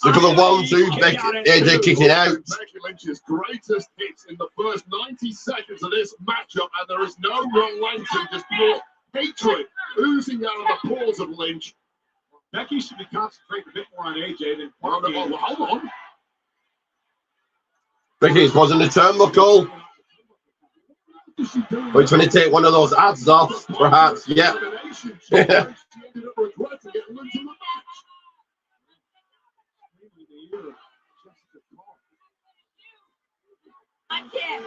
1-2. Becky, AJ kicking out. Becky Lynch's greatest hits in the first 90 seconds of this matchup, and there is no relenting, just pure hatred oozing out of the pores of Lynch. Becky should be concentrating a bit more on AJ than hold on. Becky's was in the turnbuckle. We're trying to take one of those ads off, perhaps. Yeah. I can't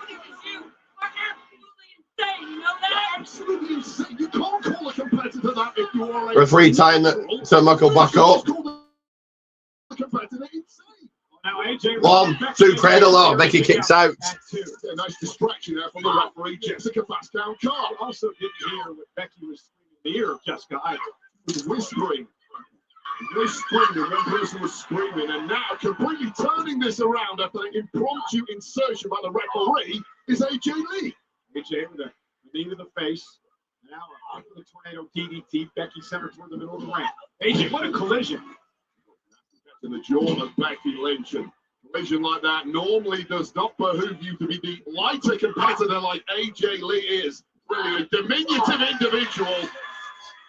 believe it's you. You're absolutely insane. You know that? Absolutely insane. You can't call a competitor that if you are a referee tying the turnbuckle back up. Now AJ 1-2 cradle out. Becky kicks out. A nice distraction there from the referee, Jessica Fast Down Carr. Also didn't hear what Becky was screaming in the ear of Jessica either. Whispering. And one person was screaming, and now completely turning this around after an impromptu insertion by the referee is AJ Lee. AJ with a knee to the face. Now DDT. Becky centered toward the middle of the ring. AJ, what a collision. In the jaw of Becky Lynch. And collision like that normally does not behoove you to be the lighter competitor like AJ Lee is. Really a diminutive individual.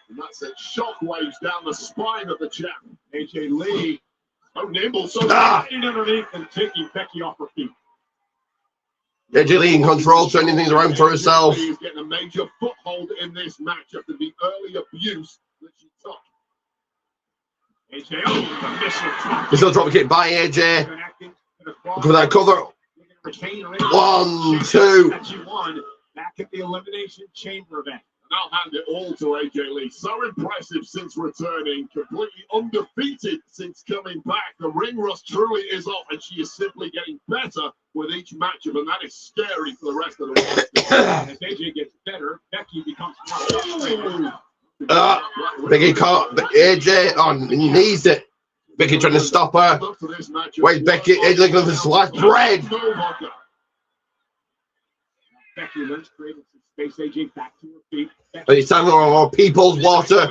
And that sent shockwaves down the spine of the champ. AJ Lee, so nimble, so getting underneath and taking Becky off her feet. AJ Lee in control, turning things around for herself. Lee is getting a major foothold in this match after the early abuse that she took. AJ, the missile Missile drop kick by AJ. Look for that cover. 1, 2. Back at the Elimination Chamber event. And I'll hand it all to AJ Lee. So impressive since returning, completely undefeated since coming back. The ring rust truly is off, and she is simply getting better with each matchup, and that is scary for the rest of the world. As AJ gets better, Becky becomes Becky caught AJ on, he needs it. Becky trying to stop her. Wait, Becky, AJ looking for sliced bread. Becky Lynch created some space. AJ back to her feet. But it's time for our People's Water.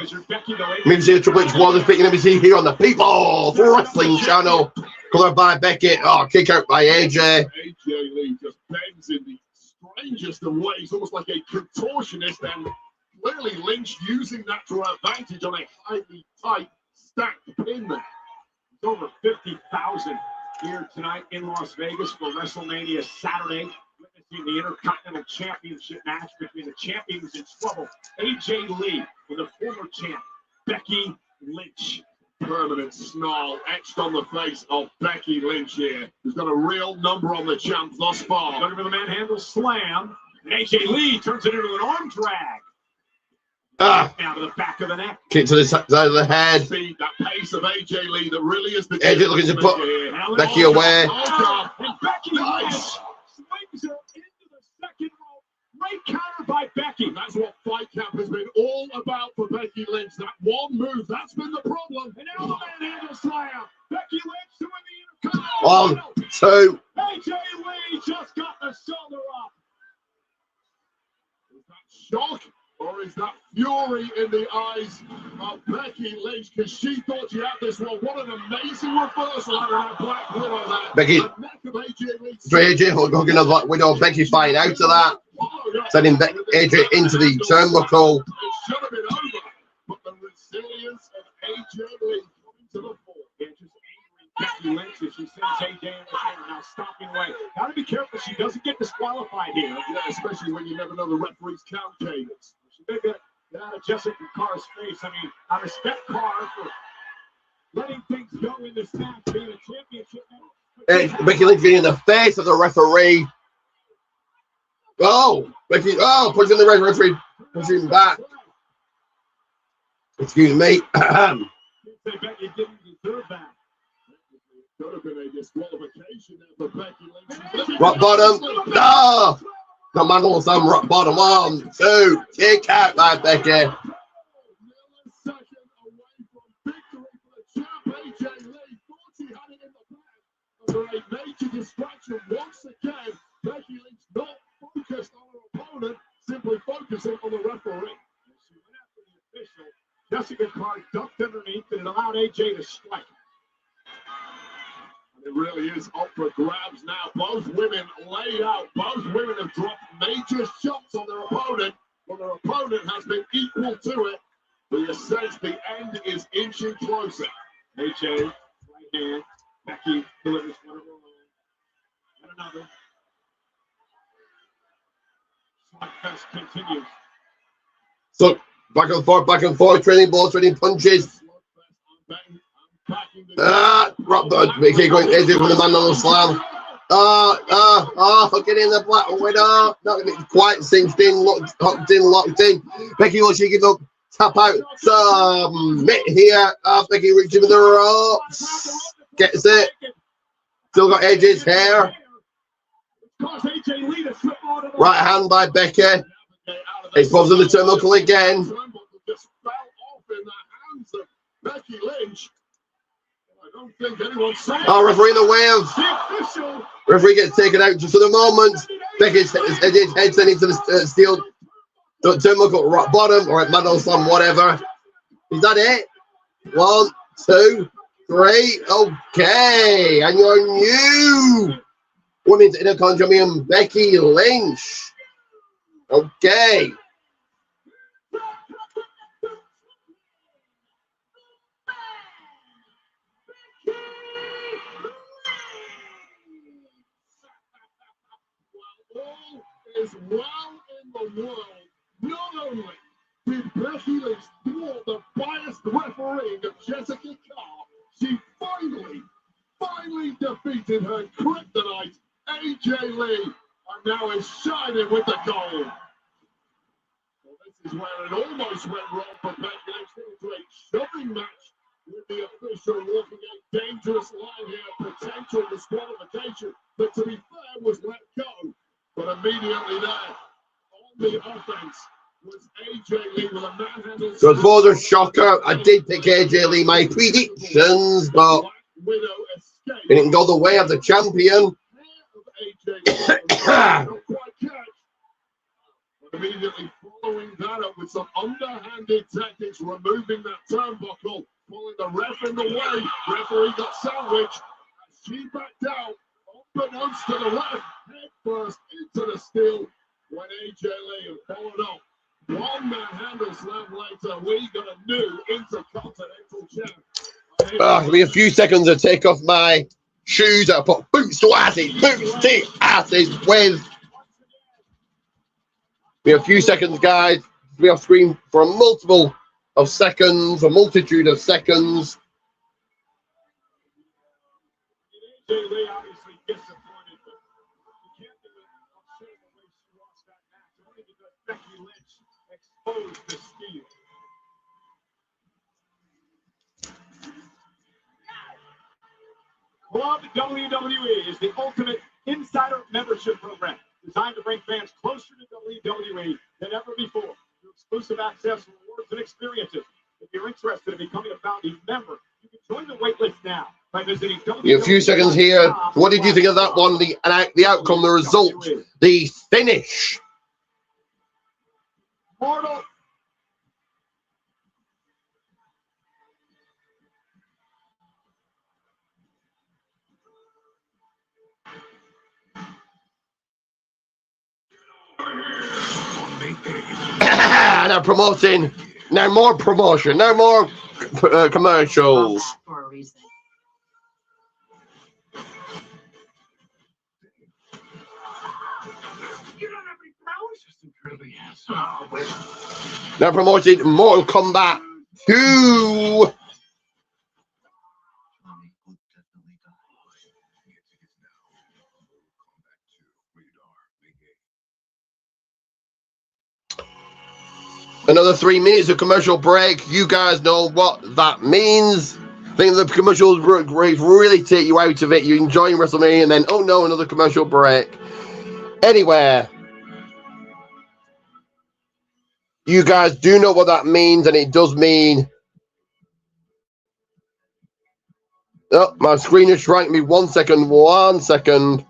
Maybe see the Triple H Water speaking NBC here on the People's Wrestling Channel. Colored by Becky. Oh, kick out by AJ. AJ Lee just bends in the strangest of ways, almost like a contortionist, and clearly Lynch using that to her advantage on a highly tight stacked pin there. It's over 50,000 here tonight in Las Vegas for WrestleMania Saturday. Witnessing the Intercontinental Championship match between the champions in trouble, AJ Lee with the former champ, Becky Lynch. Permanent snarl etched on the face of Becky Lynch here, who's got a real number on the champ thus far. Looking for the manhandle slam, and AJ Lee turns it into an arm drag. Down to the back of the neck. Kick to the side of the head. Speed, that pace of AJ Lee that really is the AJ looking to put Becky away. Oh, and Becky nice. Swings her into the second row. Great counter by Becky. That's what Fight Camp has been all about for Becky Lynch. That one move, that's been the problem. And now the manhandle slam. Becky Lynch doing the Intercontinental. 1, 2. AJ Lee just got the shoulder up. Is that shock? Or is that fury in the eyes of Becky Lynch? Because she thought she had this one. What an amazing reversal out of that Black Widow there. Becky. AJ hooking a Black Widow. Becky fighting out of that. Sending AJ into the turnbuckle. It should have been over. But the resilience of AJ Lee coming to the fore. Becky Lynch as she sends AJ in the corner, now stopping away. Got to be careful she doesn't get disqualified here. Yeah, especially when you never know the referee's count cadence. She did get out of Jessica Carr's face. I mean, I respect Carr for letting things go in this match, being a championship match. Becky Lynch getting in the face of the referee. Oh, Becky, punching the referee, pushing back. Excuse me. Becky didn't deserve that. Could have been a disqualification there for Becky Lynch. Rock bottom. No. The man will some rock bottom. 1, 2. Kick out by Becky. A major distraction once again. Becky Lynch not focused on her opponent, simply focusing on the referee. She went after the official. Jessica Carr ducked underneath and it allowed AJ to strike. It really is up for grabs now. Both women laid out. Both women have dropped major shots on their opponent, but their opponent has been equal to it. But you sense the end is inching closer. AJ, right hand. Becky delivers one of her own. And another. Slugfest continues. So back and forth, trading balls, trading punches. Rock bottom. Becky going AJ with the manhandle slam. Hooking in the Black Widow. Not quite cinched in, locked in. Becky will she give up. Tap out. Submit here. Becky reaching with the ropes. Gets it. Still got AJ's hair. Right hand by Becky. Exposes the turnbuckle again. Just fell off in the hands of Becky Lynch. I don't think anyone's saying. Referee in the wave. Referee gets taken out just for the moment. Becky's head sent into the steel Turnbuckle rock bottom, or at Madden Slam, whatever. Is that it? 1, 2, 3. Okay, and your new Women's Intercontinental Champion, Becky Lynch. Okay. All is well in the world. Not only did Becky Lynch thwart the biased refereeing of Jessica Carr, she finally defeated her kryptonite, AJ Lee, and now is shining with the gold. Well, this is where it almost went wrong for Becky Lynch into a shoving match with the official walking a dangerous line here, potential disqualification, but to be fair, was let go. But immediately there, on the offense, was AJ Lee with a manhandle. So it was a shocker. I did pick AJ Lee, my predictions, but it didn't go the way of the champion. Immediately following that up with some underhanded tactics, removing that turnbuckle, pulling the ref in the way. Referee got sandwiched as she backed out, unbeknownst to the ref, head first into the steel when AJ Lee followed up. One man handle slam later, we got a new intercontinental champ. Give me a few seconds to take off my shoes. I put boots to asses with. Give me a few seconds, guys. Be off screen for a multitude of seconds. AJ Lee obviously disappointed, but you can't be upset the way she lost that match, only because Becky Lynch exposed the steal. Club WWE is the ultimate insider membership program designed to bring fans closer to WWE than ever before through exclusive access, rewards, and experiences. If you're interested in becoming a founding member, you can join the waitlist now by visiting WWE. A few seconds here. What did you think of that one? The outcome, the result, the finish. Mortal. Now promoting. Now more promotion. Now more commercials. Now promoting Mortal Kombat 2. Another 3 minutes of commercial break. You guys know what that means. I think the commercials really take you out of it. You're enjoying WrestleMania, and then, oh no, another commercial break. Anyway, you guys do know what that means, and it does mean... Oh, my screen has shrank me. 1 second. 1 second.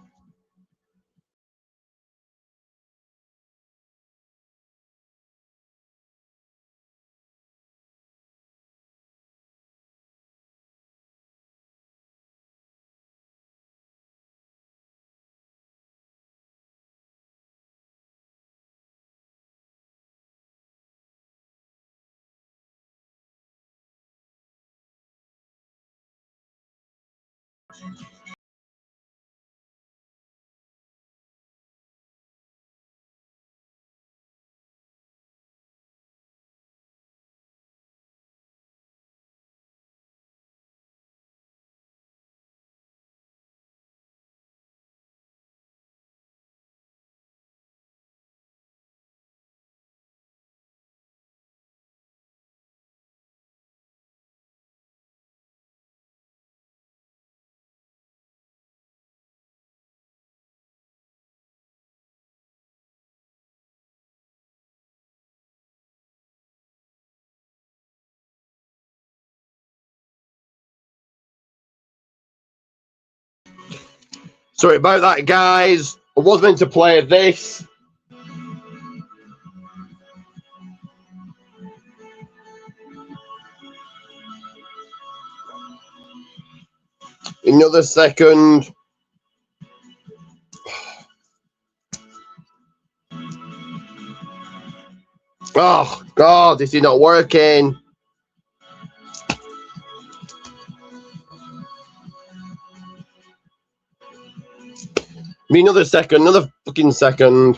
Sorry about that, guys. I was meant to play this. Another second. Oh, God, this is not working. Me another second, another fucking second.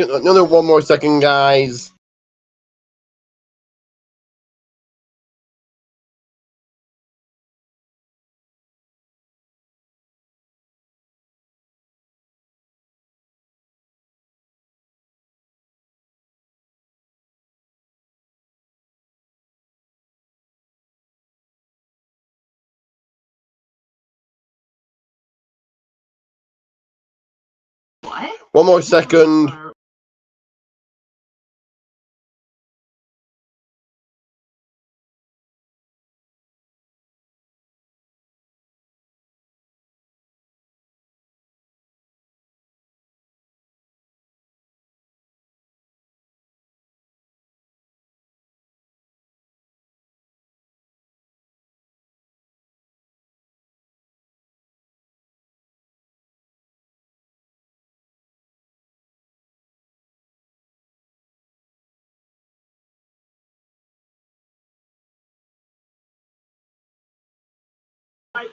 Another one more second, guys. What? One more second.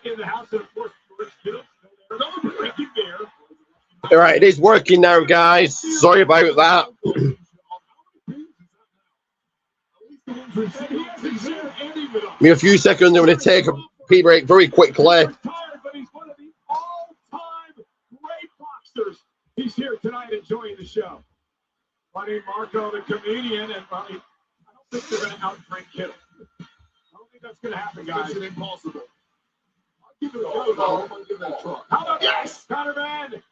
In the house, and of course, George Kittle. Another drinking beer. All right, it is working now, guys. Sorry about that. Me a few seconds. I'm going to take a pee break very quickly. But he's one of the all-time great boxers. He's here tonight enjoying the show. Buddy Marco, the comedian, and buddy, I don't think they're going to out-drink Kittle. I don't think that's going to happen, guys. It's impossible. I'll give it a go, though. How about yes, Connor Man?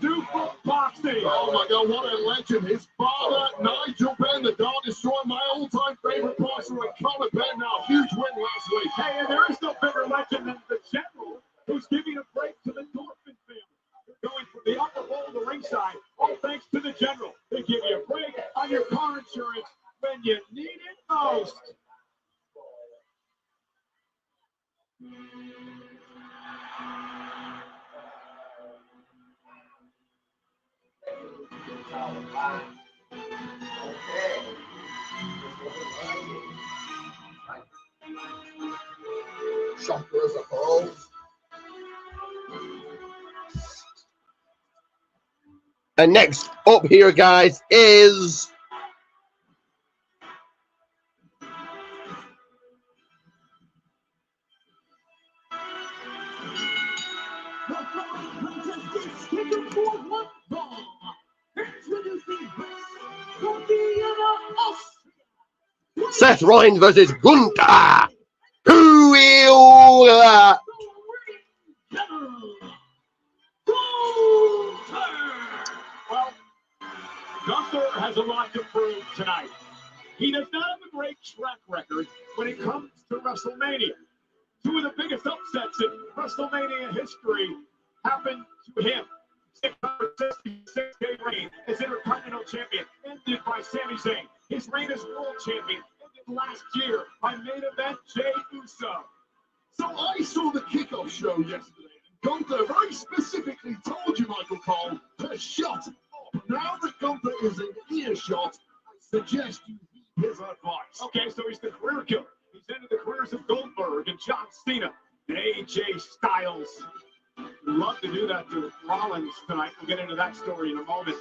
Super boxing. Oh my God, what a legend. His father, Nigel Benn, the Dart Destroyer, my all-time favorite boxer, and Connor Benn now. Huge win last week. Hey, and there is no bigger legend than the General, who's giving a break to the Dorfman family. They're going from the upper bowl to the ringside, all thanks to the General. They give you a break on your car insurance when you need it most. Shocker as a whole. And next up here, guys, is Seth Rollins versus Gunther. Who will Well, Gunther has a lot to prove tonight. He does not have a great track record when it comes to WrestleMania. Two of the biggest upsets in WrestleMania history happened to him. 666-day reign as Intercontinental Champion ended by Sami Zayn. His reign as World Champion ended last year by main event Jey Uso. So I saw the kickoff show yesterday, and Gunther very specifically told you, Michael Cole, to shut up. Now that Gunther is in earshot, I suggest you heed his advice. Okay, so he's the career killer. He's ended the careers of Goldberg and John Cena and AJ Styles. We'd love to do that to Rollins tonight. We'll get into that story in a moment.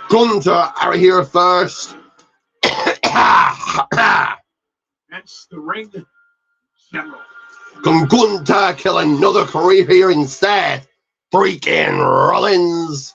Gunther out here first. That's the ring general. Can Gunther kill another career here instead? Freaking Rollins.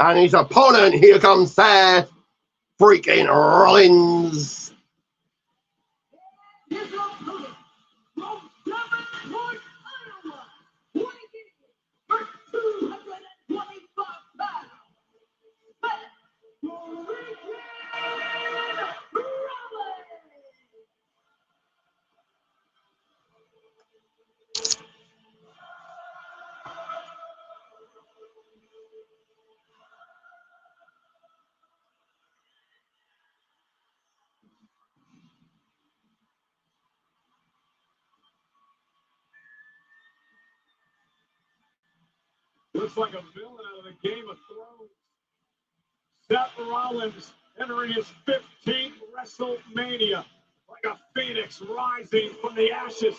And his opponent, here comes Seth freaking Rollins. His opponent from Davenport, Iowa, weighing in for 225 pounds, Seth freaking Rollins. Looks like a villain out of the Game of Thrones. Seth Rollins entering his 15th WrestleMania like a phoenix rising from the ashes.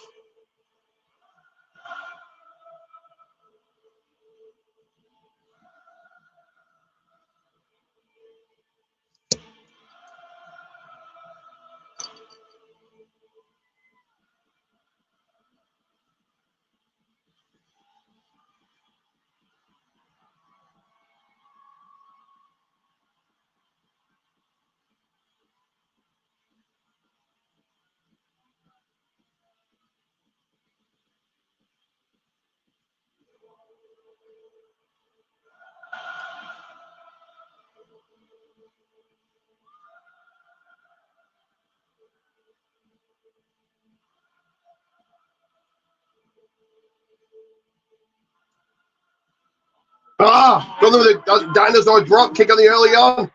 Got them with a dinosaur drop kick on the early on.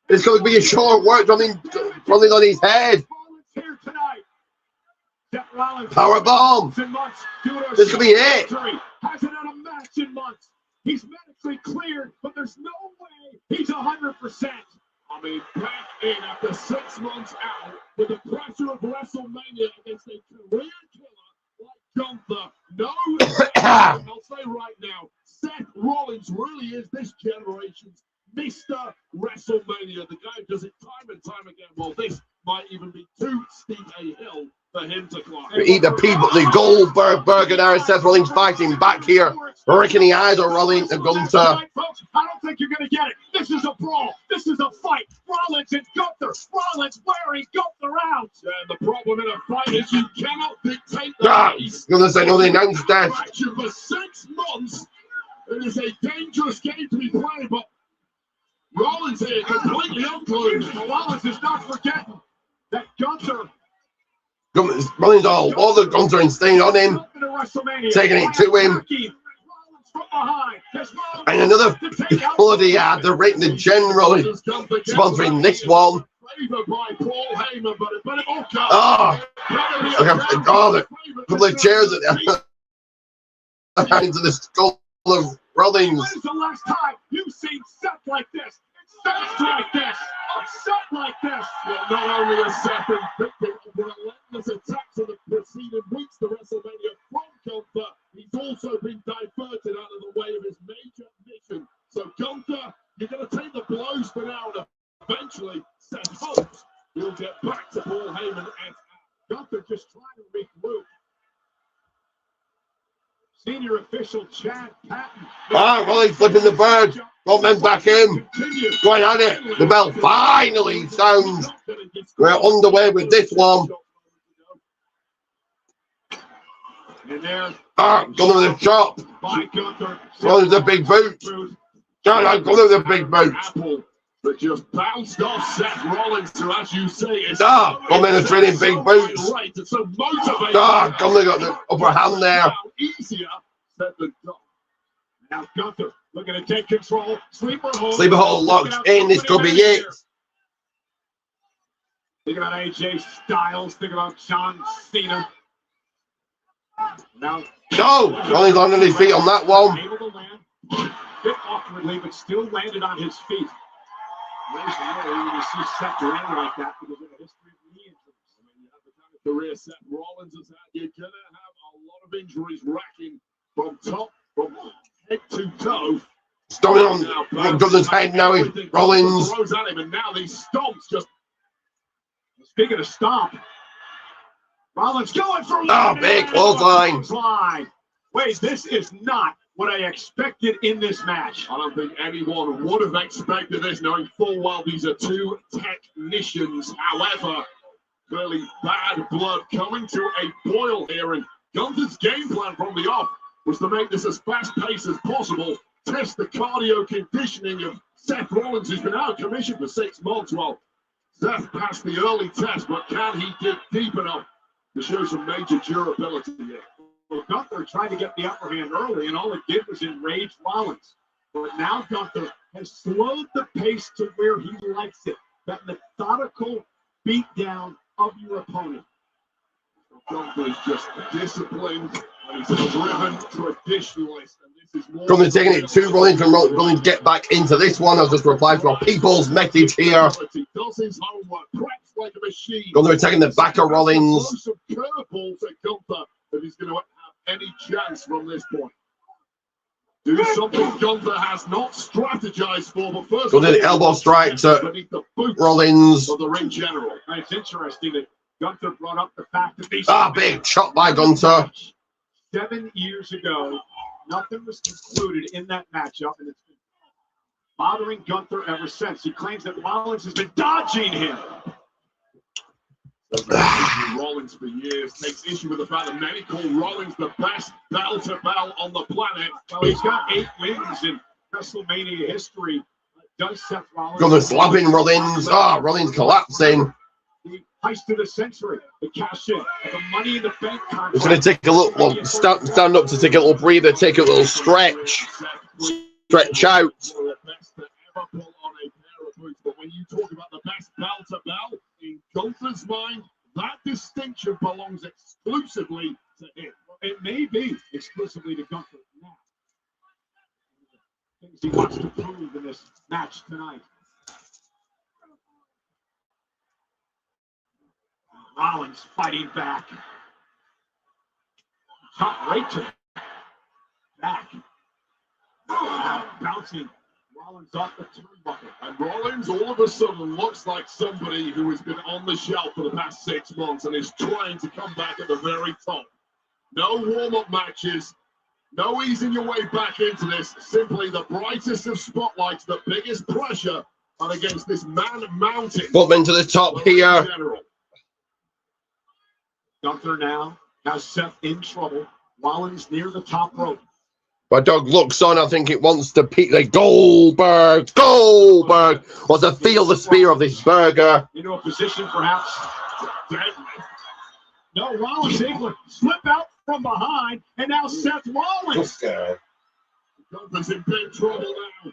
It's going to be a short work, something on his head. Powerbomb. This could be it. Hasn't had a match in months. He's medically cleared, but there's no way he's 100%. I mean, back in after 6 months out with the pressure of WrestleMania against a career killer like Gunther. No, I'll say right now, Seth Rollins really is this generation's Mr. WrestleMania. The guy does it time and time again. Well, this might even be too steep a hill for him to climb. Eat the people, the Goldberg burger there. Seth Rollins fighting back here. Ricking the eyes of Rollins and Gunther. I don't think you're going to get it. This is a brawl. This is a fight. Rollins and Gunther. Rollins wearing Gunther out. And the problem in a fight is you cannot dictate the pace. Gonna say no, they announced that. For 6 months, it is a dangerous game to be played, but Rollins here completely unclosed. Rollins is not forgetting that Gunther. Rollins all the Gunther and staying on him, taking it to him. And another bloody ad, the General sponsoring this one. A couple of chairs at the hands of the skull of Rollins. When's the last time you've seen Seth like this? Seth like this, upset like this. Well, not only has Seth been victim of relentless attacks in the preceding weeks to WrestleMania from Gunther, he's also been diverted out of the way of his major mission. So Gunther, you're going to take the blows for now, and eventually Seth hopes he'll get back to Paul Heyman and Gunther just trying to regroup. Senior official Chad Patton. Rollins flipping the bird. Rollins back in. Going at it. The bell finally sounds. We're underway with this one. Gunner with a chop. Rollins a big boot. I got the big boots. Apple that just bounced off Seth Rollins, so as you say, it's Come in and training big boots. it's so motivating. Come they got the upper hand there. Easier said than done. Now Gunther looking to take control. Sleeper hold locked in. This could be it. Think about AJ Styles. Think about John Cena. Now, Rollins on his feet on that one. Able to land, bit awkwardly, but still landed on his feet. There's rare when you see Seth land like that because of the history of knee injuries. I mean, you have the kind of career Seth Rollins has had. You're gonna have a lot of injuries racking from head to toe. Stomping on Gunther's head now. Rollins throws at him, and now these stomps just. Speaking of stomp, Rollins going for big clothesline. Wait, this is not what I expected in this match. I don't think anyone would have expected this, knowing full well these are two technicians. However, clearly bad blood coming to a boil here, and Gunther's game plan from the off was to make this as fast-paced as possible, test the cardio conditioning of Seth Rollins, who's been out of commission for 6 months. Well, Seth passed the early test, but can he dig deep enough to show some major durability here? Well, Gunther tried to get the upper hand early, and all it did was enrage Rollins. But now Gunther has slowed the pace to where he likes it. That methodical beatdown of your opponent. Gunther is just disciplined, and he's a driven traditionalist. And this is more. Gunther taking it to Rollins and Rollins get back into this one. I'll just reply to our people's message here. He does his homework, preps like a machine. Gunther taking the back of Rollins. Some curveballs at Gunther if he's going to have any chance from this point. Do something Gunther has not strategized for, but first Gunther an elbow strike to Rollins. Of the ring general. It's interesting that Gunther brought up the fact that these big shot by Gunther. 7 years ago, nothing was concluded in that matchup, and it's been bothering Gunther ever since. He claims that Rollins has been dodging him. Rollins for years takes issue with the fact that many call Rollins the best bell-to-bell on the planet. Well, he's got 8 wins in WrestleMania history. Does Seth Rollins? Gunther slapping Rollins. Rollins collapsing. The heist of the century, the cash in, the Money in the Bank contract. He's going to take a little, stand up to take a little breather, take a little stretch out. But when you talk about the best bell-to-bell, in Gunther's mind, that distinction belongs exclusively to him. It may be exclusively to Gunther now. Things he wants to prove in this match tonight. Rollins fighting back. Top right to back. Bouncing Rollins off the turnbuckle. And Rollins all of a sudden looks like somebody who has been on the shelf for the past 6 months and is trying to come back at the very top. No warm-up matches. No easing your way back into this. Simply the brightest of spotlights, the biggest pressure, and against this man mounting. Footman to the top here. Gunther now has Seth in trouble. Rollins near the top rope. My dog looks on. I think it wants to peek like Goldberg wants to feel the spear of this burger. Into a position perhaps deadly. No, Rollins able to slip out from behind, and now Seth Rollins. Gunther's in big trouble now.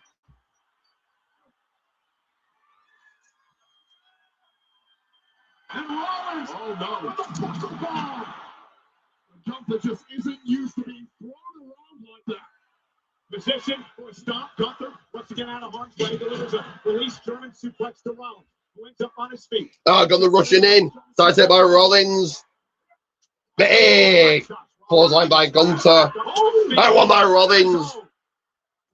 And Rollins. Oh no. Gunther just isn't used to being thrown around like that. Position for a stomp. Gunther once again out of harm's way, delivers a release German suplex to Rollins, who ends up on his feet. Gunther rushing in. Sidestep by Rollins. Big clothesline by Gunther. That one by Rollins.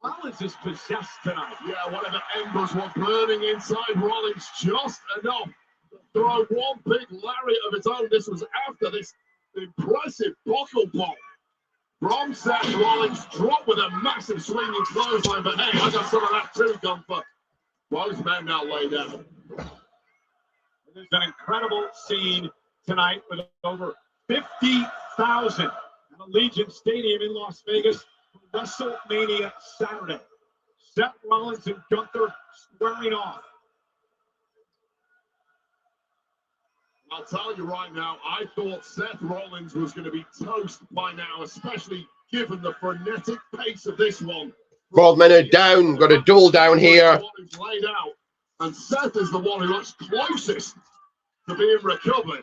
Rollins is possessed tonight. Yeah, whatever embers were burning inside Rollins, just enough to throw one big lariat of its own. This was after this impressive buckle bomb from Seth Rollins, dropped with a massive swinging clothesline. But hey, I got some of that too, Gunther. Both men now lay down. There's an incredible scene tonight with over 50,000 at Allegiant Stadium in Las Vegas for WrestleMania Saturday. Seth Rollins and Gunther squaring off. I'll tell you right now, I thought Seth Rollins was going to be toast by now, especially given the frenetic pace of this one. 12 minutes down, got a double down here. Laid out, and Seth is the one who looks closest to being recovered.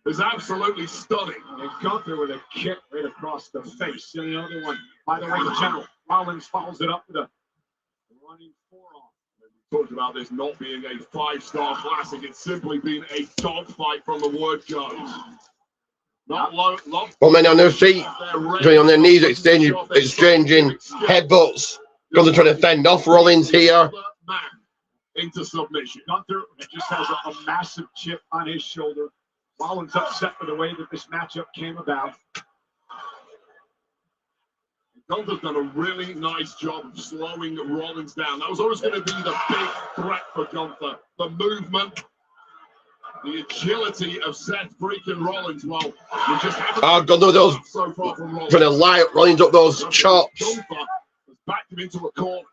Is absolutely stunning. And Gunther with a kick right across the face. And the other one, by the way, General Rollins follows it up with a running forearm. We talked about this not being a 5-star classic. It's simply been a dogfight from the word go. Not low. 1 minute on their feet, going on their knees, exchanging headbutts. Gunther trying to fend off Rollins here. Into submission. Gunther just has a massive chip on his shoulder. Rollins upset with the way that this matchup came about. Gunther's done a really nice job of slowing Rollins down. That was always going to be the big threat for Gunther. The movement, the agility of Seth freaking Rollins. Well, we just haven't Gunther those so far from Rollins. trying to light Rollins up those chops. Gunther has backed him into a corner.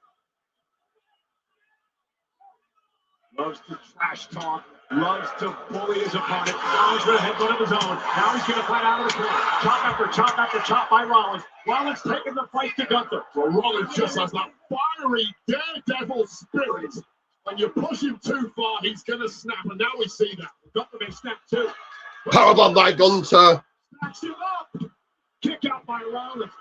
Loves to trash talk, loves to bully his opponent. Rollins with a headbutt of his own. Now he's going to fight out of the corner. Chop after chop after chop by Rollins. Rollins taking the fight to Gunther. Well, Rollins just has that fiery daredevil spirit. When you push him too far, he's going to snap, and now we see that. Gunther may snap too. Powerbomb by Gunther. Snacks him up. Kick out by Rollins.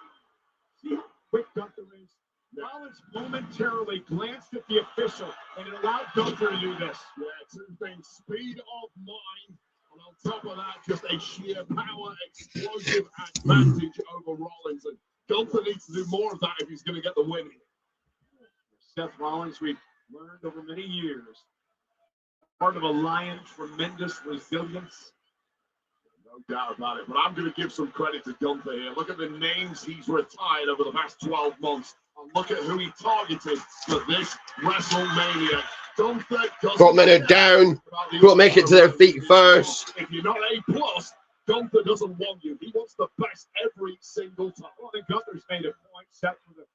See how quick Gunther is. Rollins momentarily glanced at the official, and it allowed Gunther to do this. Yeah, two things: speed of mind, and on top of that, just a sheer power, explosive advantage over Rollins. And Gunther needs to do more of that if he's going to get the win here. Seth Rollins, we've learned over many years, part of a lion, tremendous resilience. No doubt about it, but I'm going to give some credit to Gunther here. Look at the names he's retired over the past 12 months. And look at who he targeted for this WrestleMania. Gunther doesn't 4 minutes down. Got to make it to their feet first. If you're not A+, Gunther doesn't want you. He wants the best every single time. Well, I think Gunther's made a point set with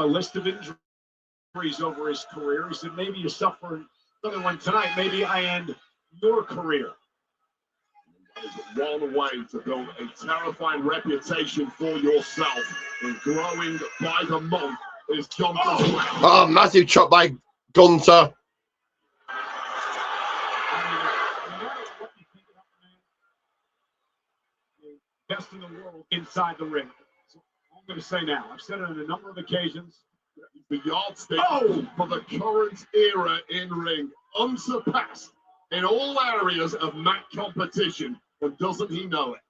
a list of injuries over his career. He said, maybe you suffer another one tonight. Maybe I end your career. That is one way to build a terrifying reputation for yourself, and growing by the month is Gunther's way. Oh, massive chop by Gunther. Best in the world inside the ring. So I'm going to say now, I've said it on a number of occasions. The yardstick for the current era in ring, unsurpassed in all areas of mat competition, and doesn't he know it?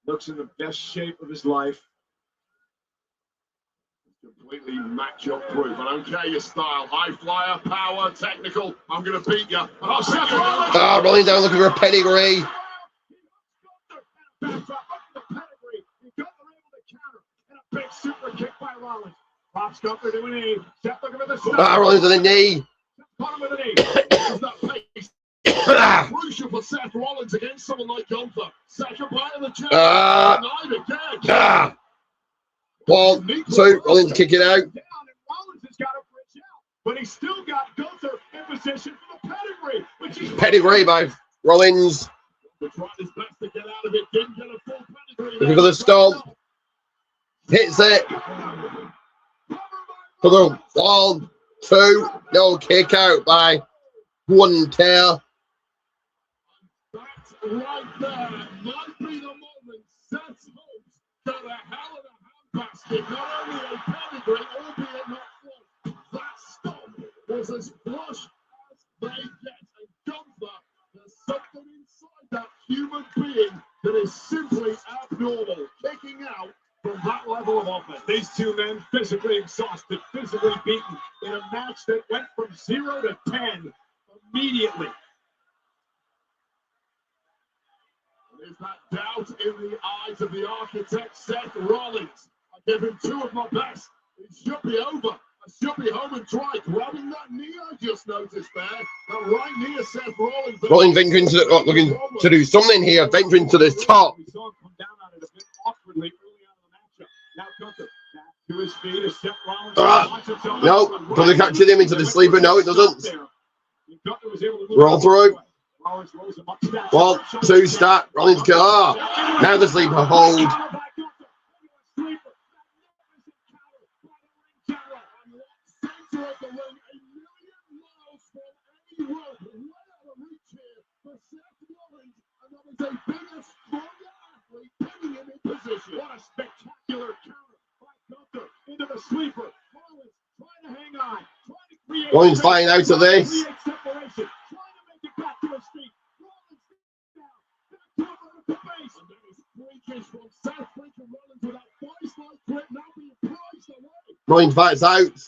Looks in the best shape of his life. Completely match-up proof. I don't care your style. High flyer, power, technical. I'm going to beat you. Oh, Seth Rollins! Rolling down looking for a pedigree. Big super kick by Rollins. Pops Gunther to a knee. Seth looking for the Rollins with a knee. Bottom of the knee. Crucial for Seth Rollins against someone like Gunther. Second bite of the chair. Well, so Rollins kicking out. Rollins has got to bridge out, but he's still got Gunther in position for the pedigree, which is Pedigree by Rollins. Tried his best to get out of it. Didn't get a full pedigree. Looking for the stomp. Hits it. For the 1, 2. No, kick out by one tail. That's right there. Might be the moment. Seth's hopes got a hell of a handbasket. Not only a pedigree, albeit not flush. That stomp was as flush as they get. And Gunther, there's something inside that human being that is simply abnormal. Kicking out from that level of offense. These two men physically exhausted, physically beaten in a match that went from 0 to 10 immediately. There's that doubt in the eyes of the architect, Seth Rollins. I give him 2 of my best. It should be over. I should be home and dry. Grabbing that knee, I just noticed there. That right knee of Seth Rollins. Rollins venturing to the, looking to do something here, venturing to the top. We saw him come down on it a bit awkwardly early on in the matchup. Now Gunther back to his feet. A step Rollins. No, doesn't catch him into the sleeper. No, it doesn't. Roll through. 1, 2, start. Rollins go. Now the sleeper hold. What a spectacular counter by Gunther into the sleeper. Rollins trying to hang on, trying to create. Rollins flying out of this. Separation, trying to make it back to his feet. Rollins down, back to the base. And that is freakish from South African Rollins with that voice-like grip now being priced away. Rollins fights out.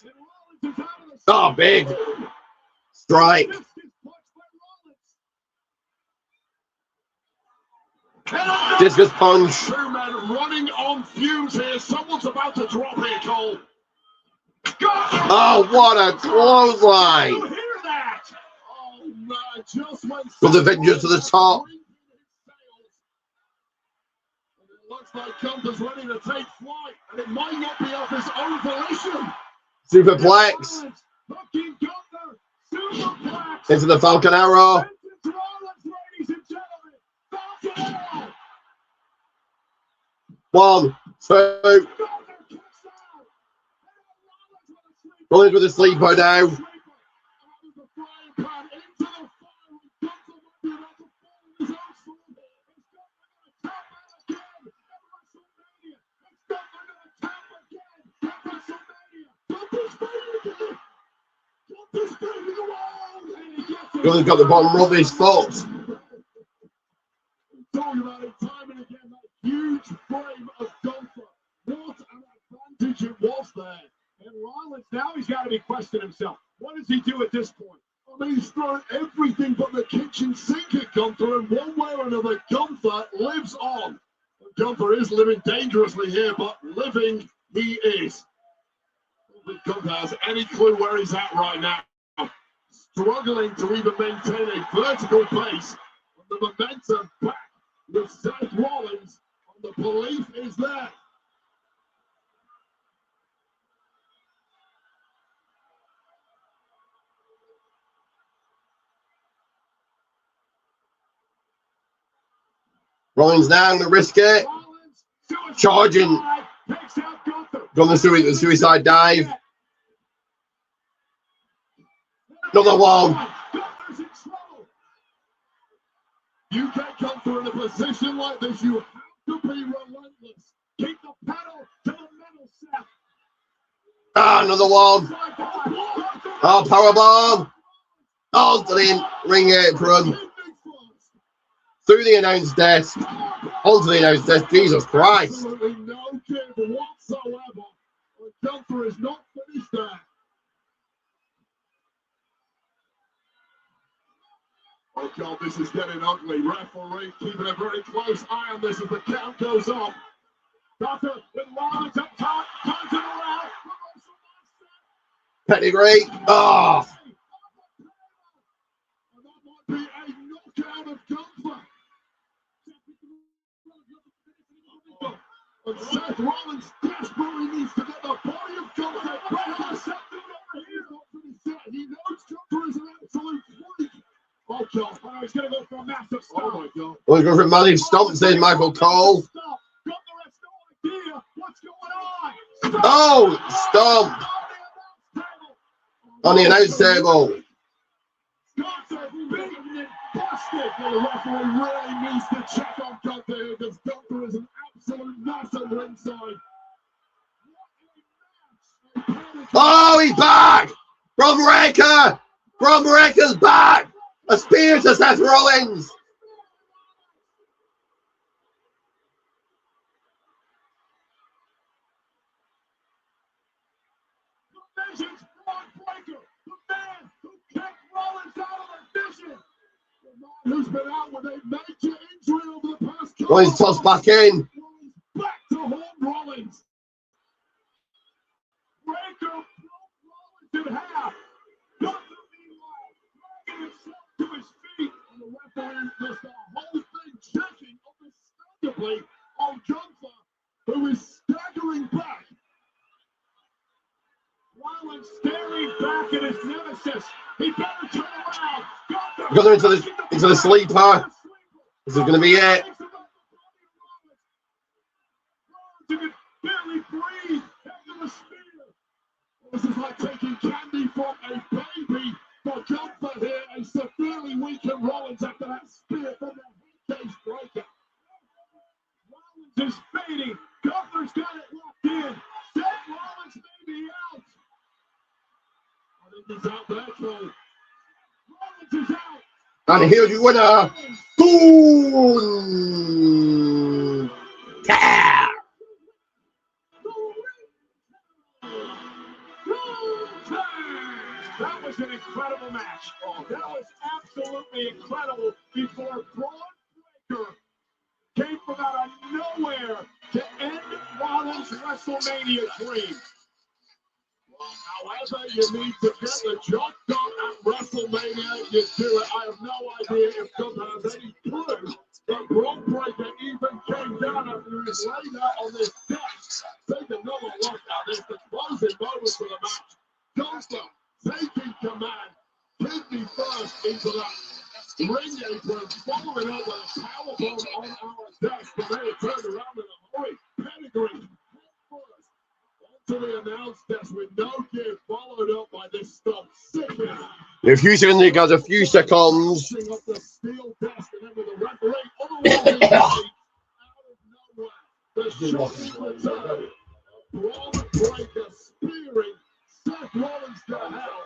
Oh, big strike. Discus punch. Two men running on fumes here. Someone's about to drop here, Cole. Oh, what a clothesline. You hear that? Oh, man, just went From the vengeance to the top. And it looks like Gunther's ready to take flight, and it might not be off his own volition. Superplex. Into the Falcon Arrow. One, two. Rollins with a sleeper now. Rollins got the bottom rope of his foot. Talking about it time and again, that huge frame of Gunther. What an advantage it was there. And Rollins, now he's got to be questioning himself. What does he do at this point? I mean, he's thrown everything but the kitchen sink at Gunther, and one way or another, Gunther lives on. And Gunther is living dangerously here, but living he is. I don't think Gunther has any clue where he's at right now. Struggling to even maintain a vertical pace. And the momentum back with Seth Rollins, and the belief is there. Rollins down to risk it. Charging. Got the suicide dive. Another one. You get Gunther in a position like this, you have to be relentless. Keep the pedal to the metal, Seth. Ah, another one. Oh, powerbomb. Oh, to the ring apron. Through the announce desk. Onto the announce desk. Jesus Christ. Absolutely no give whatsoever. Gunther is not finished there. Oh God, this is getting ugly. Referee keeping a very close eye on this as the count goes on. Gunther with Rollins up top, turns it around. Pedigree. Oh. And that might be a knockout of Gunther. And Seth Rollins desperately needs to get the body of Gunther back. He knows Gunther is an absolute freak. Oh God, oh, he's going to go for a massive stomp. Oh my God. Well, he's going for a massive stomp, says Michael Cole. Gunther has no idea what's going on. Oh, stomp. On the announce table. Gunther beaten and busted. The referee really needs to check on Gunther here because Gunther is an absolute mess on the inside. Oh, he's back. Bron Breakker. Bron Breakker's back. A spear to Seth Rollins. Division's Bron Breakker, the man who kicked Rollins out of the division. The man who's been out with a major injury over the past couple Rollins tossed back in. back to home Rollins. Breakker broke Rollins in half. Gunther meanwhile dragging himself to his feet. And the referee just the whole thing checking understandably on Gunther, who is staggering back. Genesis. He better turn around. Got into the sleeper. This is going to be it. Barely breathe after the spear. This is like taking candy from a baby. For Gunther here, a severely weakened Rollins after that spear from the head case breaker. Rollins is fading. Gunther's got it locked in. Seth Rollins may be out. I think he's out there, Cole. Rollins is out. And here's your winner, Boom! Yeah! That was an incredible match. That was absolutely incredible before Braun Breaker came from out of nowhere to end Rollins' WrestleMania dream. However, you need to get the job done at WrestleMania. You do it. I have no idea if Gunther has any clue that Braun Breaker even came down after he was laid out on this desk. Take another look at this. The closing moments of the match. Gunther taking command. Kidney first into that ring apron, following up with a powerbomb on our desk. But they had turned around in a hurry. Pedigree first. To the announced desk with no give, followed up by this stuff. Sickness. If you see you guys a few seconds. Up the steel desk and then with the referee otherwise out of nowhere. The shocking return. Braun Breaker spearing Seth Rollins to hell.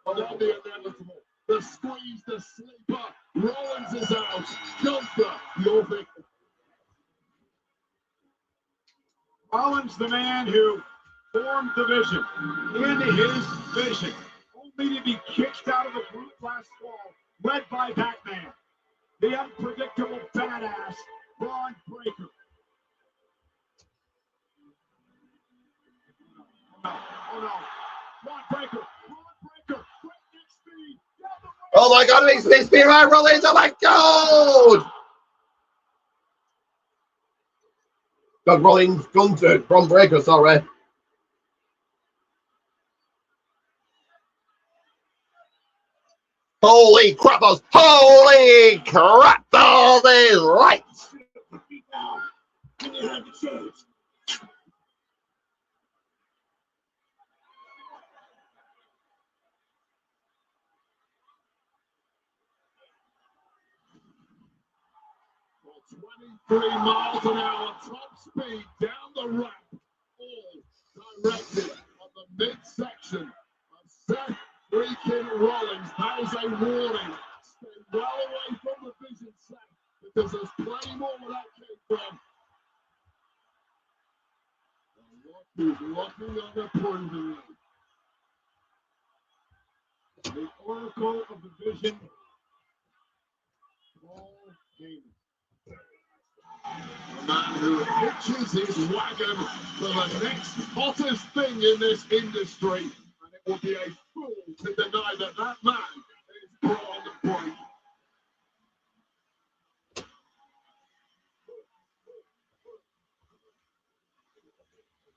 And then the inevitable. The squeeze, the sleeper. Rollins is out. Gunther, your victim. Rollins, the man who formed the vision, in his vision, only to be kicked out of the brute last fall, led by Batman, the unpredictable badass, Braun Breaker. Oh no, Braun Breaker, breakneck speed. Oh my God, it's been right, Rollins. Oh my God! God, Rollins, Gunther, Braun Breaker, sorry. Holy crap, those! Holy crap, all these lights! Well, 23 miles an hour, top speed down the ramp, all directed on the midsection of Seth freaking Rollins. That is a warning. Stay well away from the vision set because there's plenty more where that came from. He's looking unapprovingly. The Oracle of the Vision, Paul Heyman. A man who hitches his wagon for the next hottest thing in this industry. And it will be a fool to deny that that man is Braun Breaker.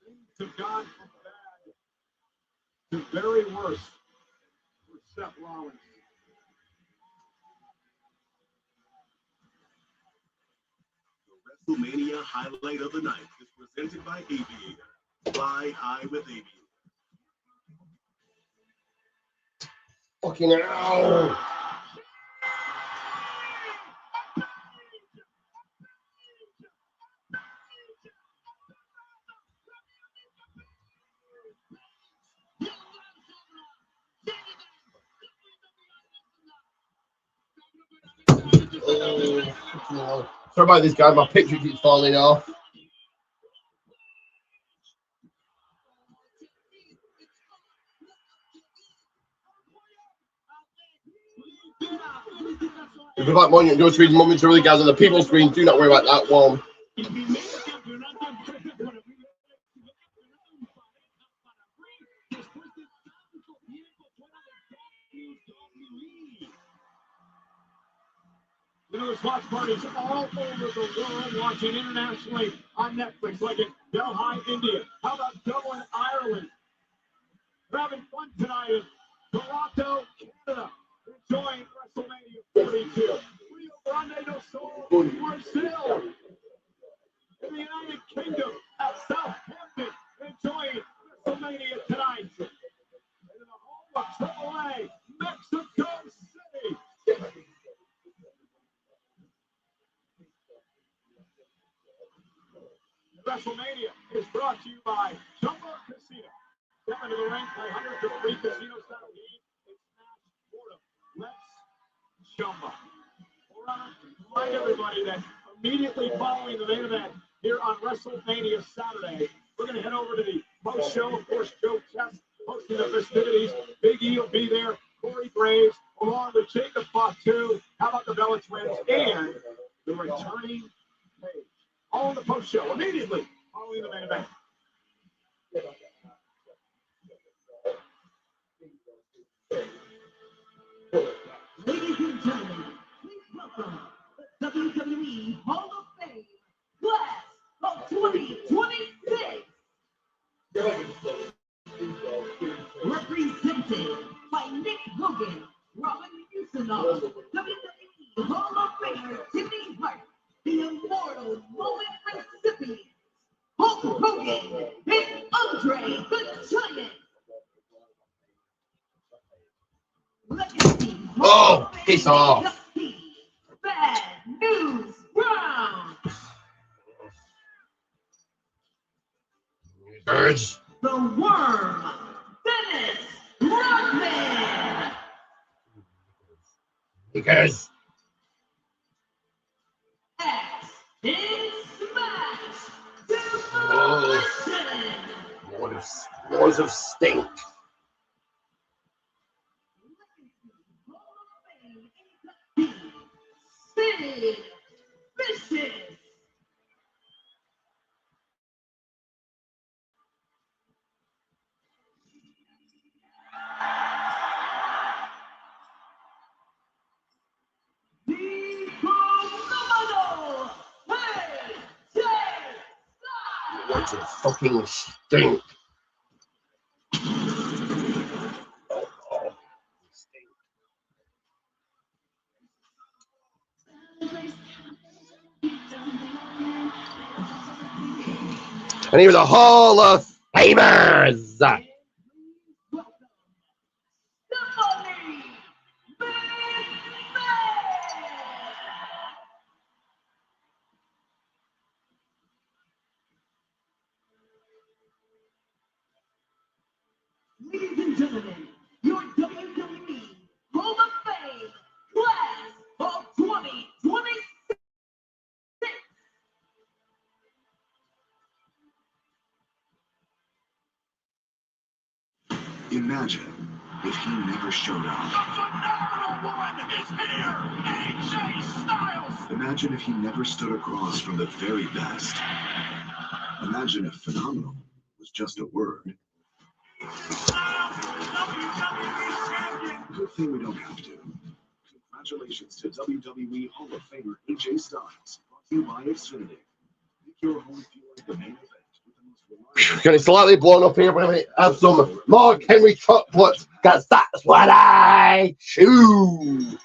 Things have gone from bad to very worse for Seth Rollins. The WrestleMania highlight of the night is presented by Aviator. Fly high with Aviator. Fucking hell! Oh, no. Sorry about this guy, my picture keeps falling off. If you like mine, your screen momentarily, guys, on the people screen, do not worry about that one. There's watch parties all over the world watching internationally on Netflix, like in Delhi, India. How about Dublin, Ireland? We're having fun tonight in Toronto, Canada, enjoying WrestleMania 42. Rio Grande do Sul, Brazil. In the United Kingdom, at Southampton, enjoying WrestleMania tonight. And in the home of AAA, Mexico City. WrestleMania is brought to you by Chumba Casino. Step into the ring, play hundreds of free casino-style games, and smash boredom. Let's Chumba. Remind everybody that immediately following the main event here on WrestleMania Saturday, we're going to head over to the post show. Of course, Joe Test hosting the festivities. Big E will be there. Corey Graves, along with Jacob Fatu. How about the Bella Twins and the returning page? All in the post show immediately following the main event. Ladies and gentlemen, please welcome the WWE Hall of Fame class of 2026. Represented by Nick Hogan, Robin Usinoff, WWE Hall of Famer Jimmy Hart, the Immortal Moment recipients, Hulk Hogan and Andre the Giant. Legacy Oh, piss off. Bad News Brown. Birds. The Worm, Dennis Rodman. Because. X is Smash Demolition. Wars of stink. Sid Vicious. The phenomenal AJ Styles. Wars of fucking stink. And he was a Hall of Famers. Ladies and gentlemen, your WWE Hall of Fame class of 2026. Imagine if he never showed up. Imagine if he never stood across from the very best. Imagine if phenomenal was just a word. Good thing we don't have to. Congratulations to WWE Hall of Famer AJ Styles, brought to you by Xfinity. Make your home feel like the main event. Getting slightly blown up here, but I have some Mark Henry chocolate, because that's what I choose.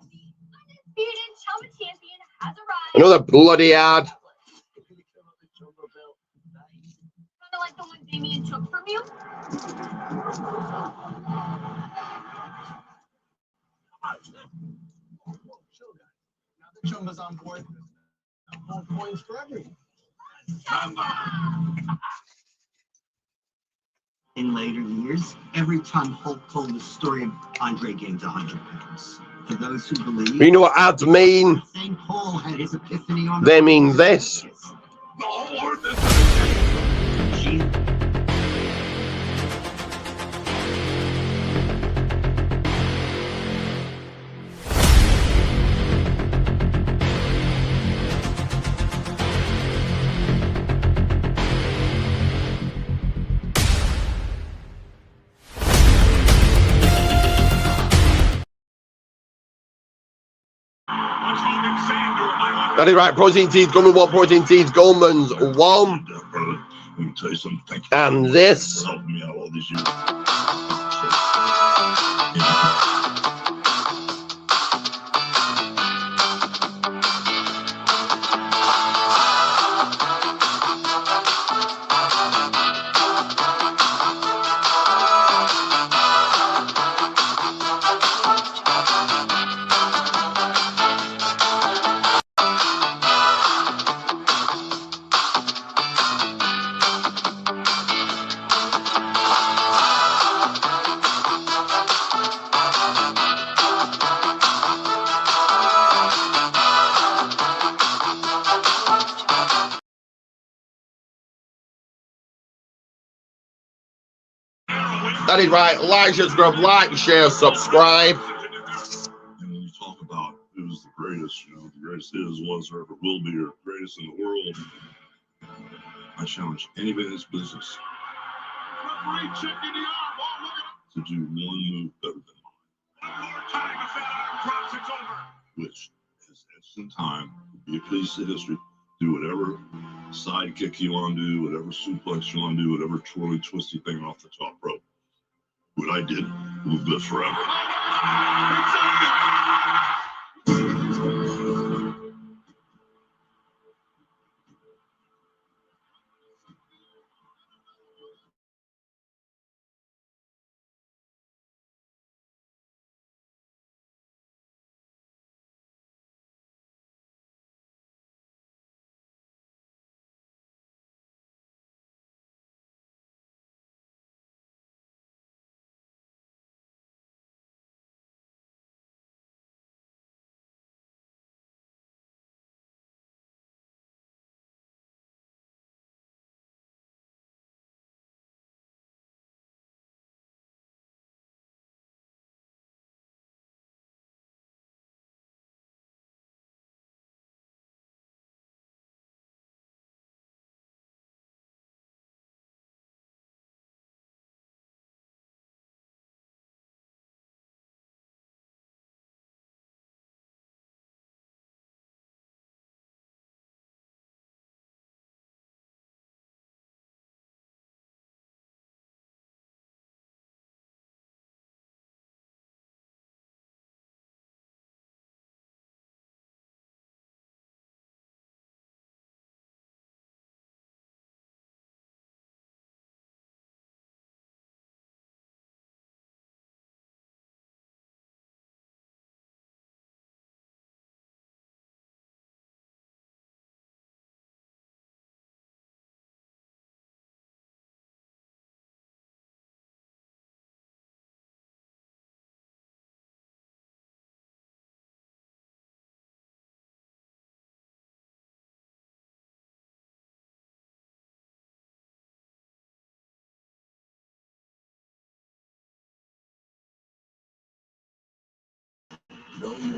Undisputed Chumba champion has arrived. Another bloody ad. Kind of like the one Damien took from you. Now that Chumba's on board, more points for everyone. In later years, every time Hulk told the story of Andre gained 100 pounds. For those who believe, You know what ads mean? St. Paul had his epiphany on They mean this. Watching the That is right. Protein Tees, Goldman 1, Protein Tees, Goldman's 1. Let me tell you something. Thank you and this. for helping me out all these years. That is right. Like, subscribe, subscribe. And when you talk about who's the greatest, the greatest is, was, or ever will be, or greatest in the world, I challenge anybody in this business to do one move better than mine. Which is etched in time, be a piece of history. Do whatever sidekick you want to do, whatever suplex you want to do, whatever twirly, twisty thing off the top rope. What I did will live forever.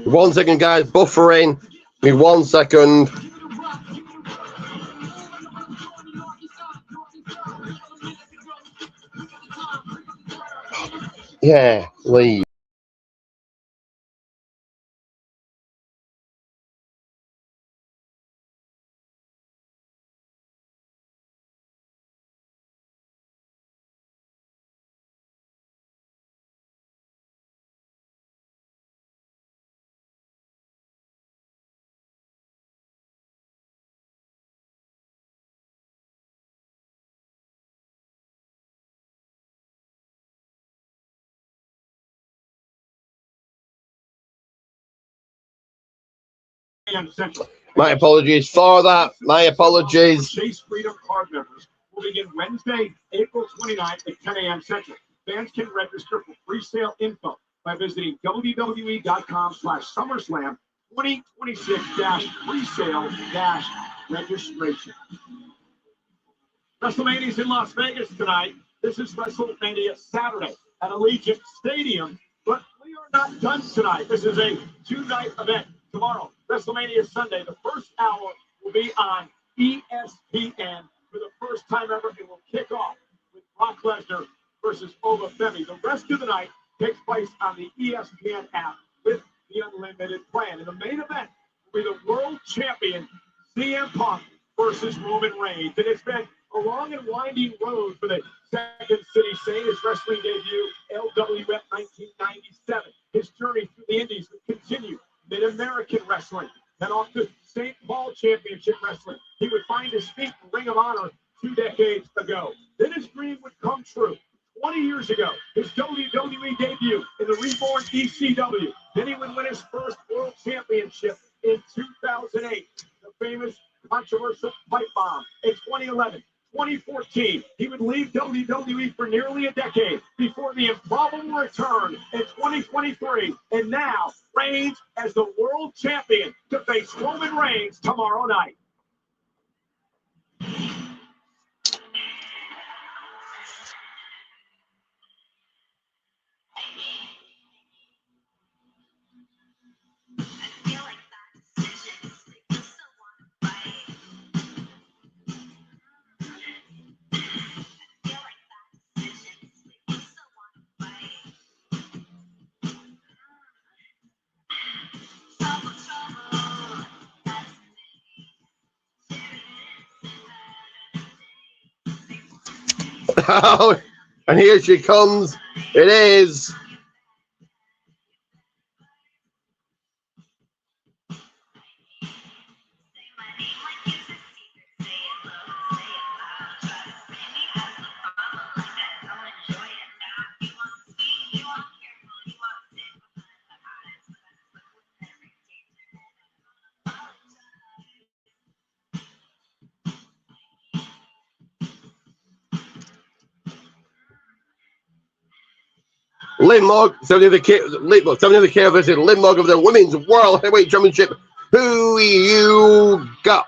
One second, guys. Buffering. Give me 1 second. Yeah, leave. My apologies for that. My apologies. Chase Freedom card members will begin Wednesday, April 29th at 10 a.m. Central. Fans can register for pre-sale info by visiting WWE.com/SummerSlam 2026-presale-registration. WrestleMania's in Las Vegas tonight. This is WrestleMania Saturday at Allegiant Stadium, but we are not done tonight. This is a two-night event. Tomorrow, WrestleMania Sunday, the first hour will be on ESPN for the first time ever. It will kick off with Brock Lesnar versus Obafemi. The rest of the night takes place on the ESPN app with the unlimited plan. And the main event with the world champion CM Punk versus Roman Reigns. And it's been a long and winding road for the Second City Saint. His wrestling debut, LWF 1997. His journey through the Indies would continue. Mid-American wrestling, then off to St. Paul Championship Wrestling. He would find his feet in Ring of Honor 2 decades ago. Then his dream would come true. 20 years ago, his WWE debut in the reborn ECW. Then he would win his first world championship in 2008. The famous controversial pipe bomb in 2011. 2014, he would leave WWE for nearly a decade before the improbable return in 2023. And now, Reigns as the world champion to face Roman Reigns tomorrow night. And here she comes. It is. Lynn Log, 70th versus Lynn Log of the Women's World Heavyweight Championship. Who you got?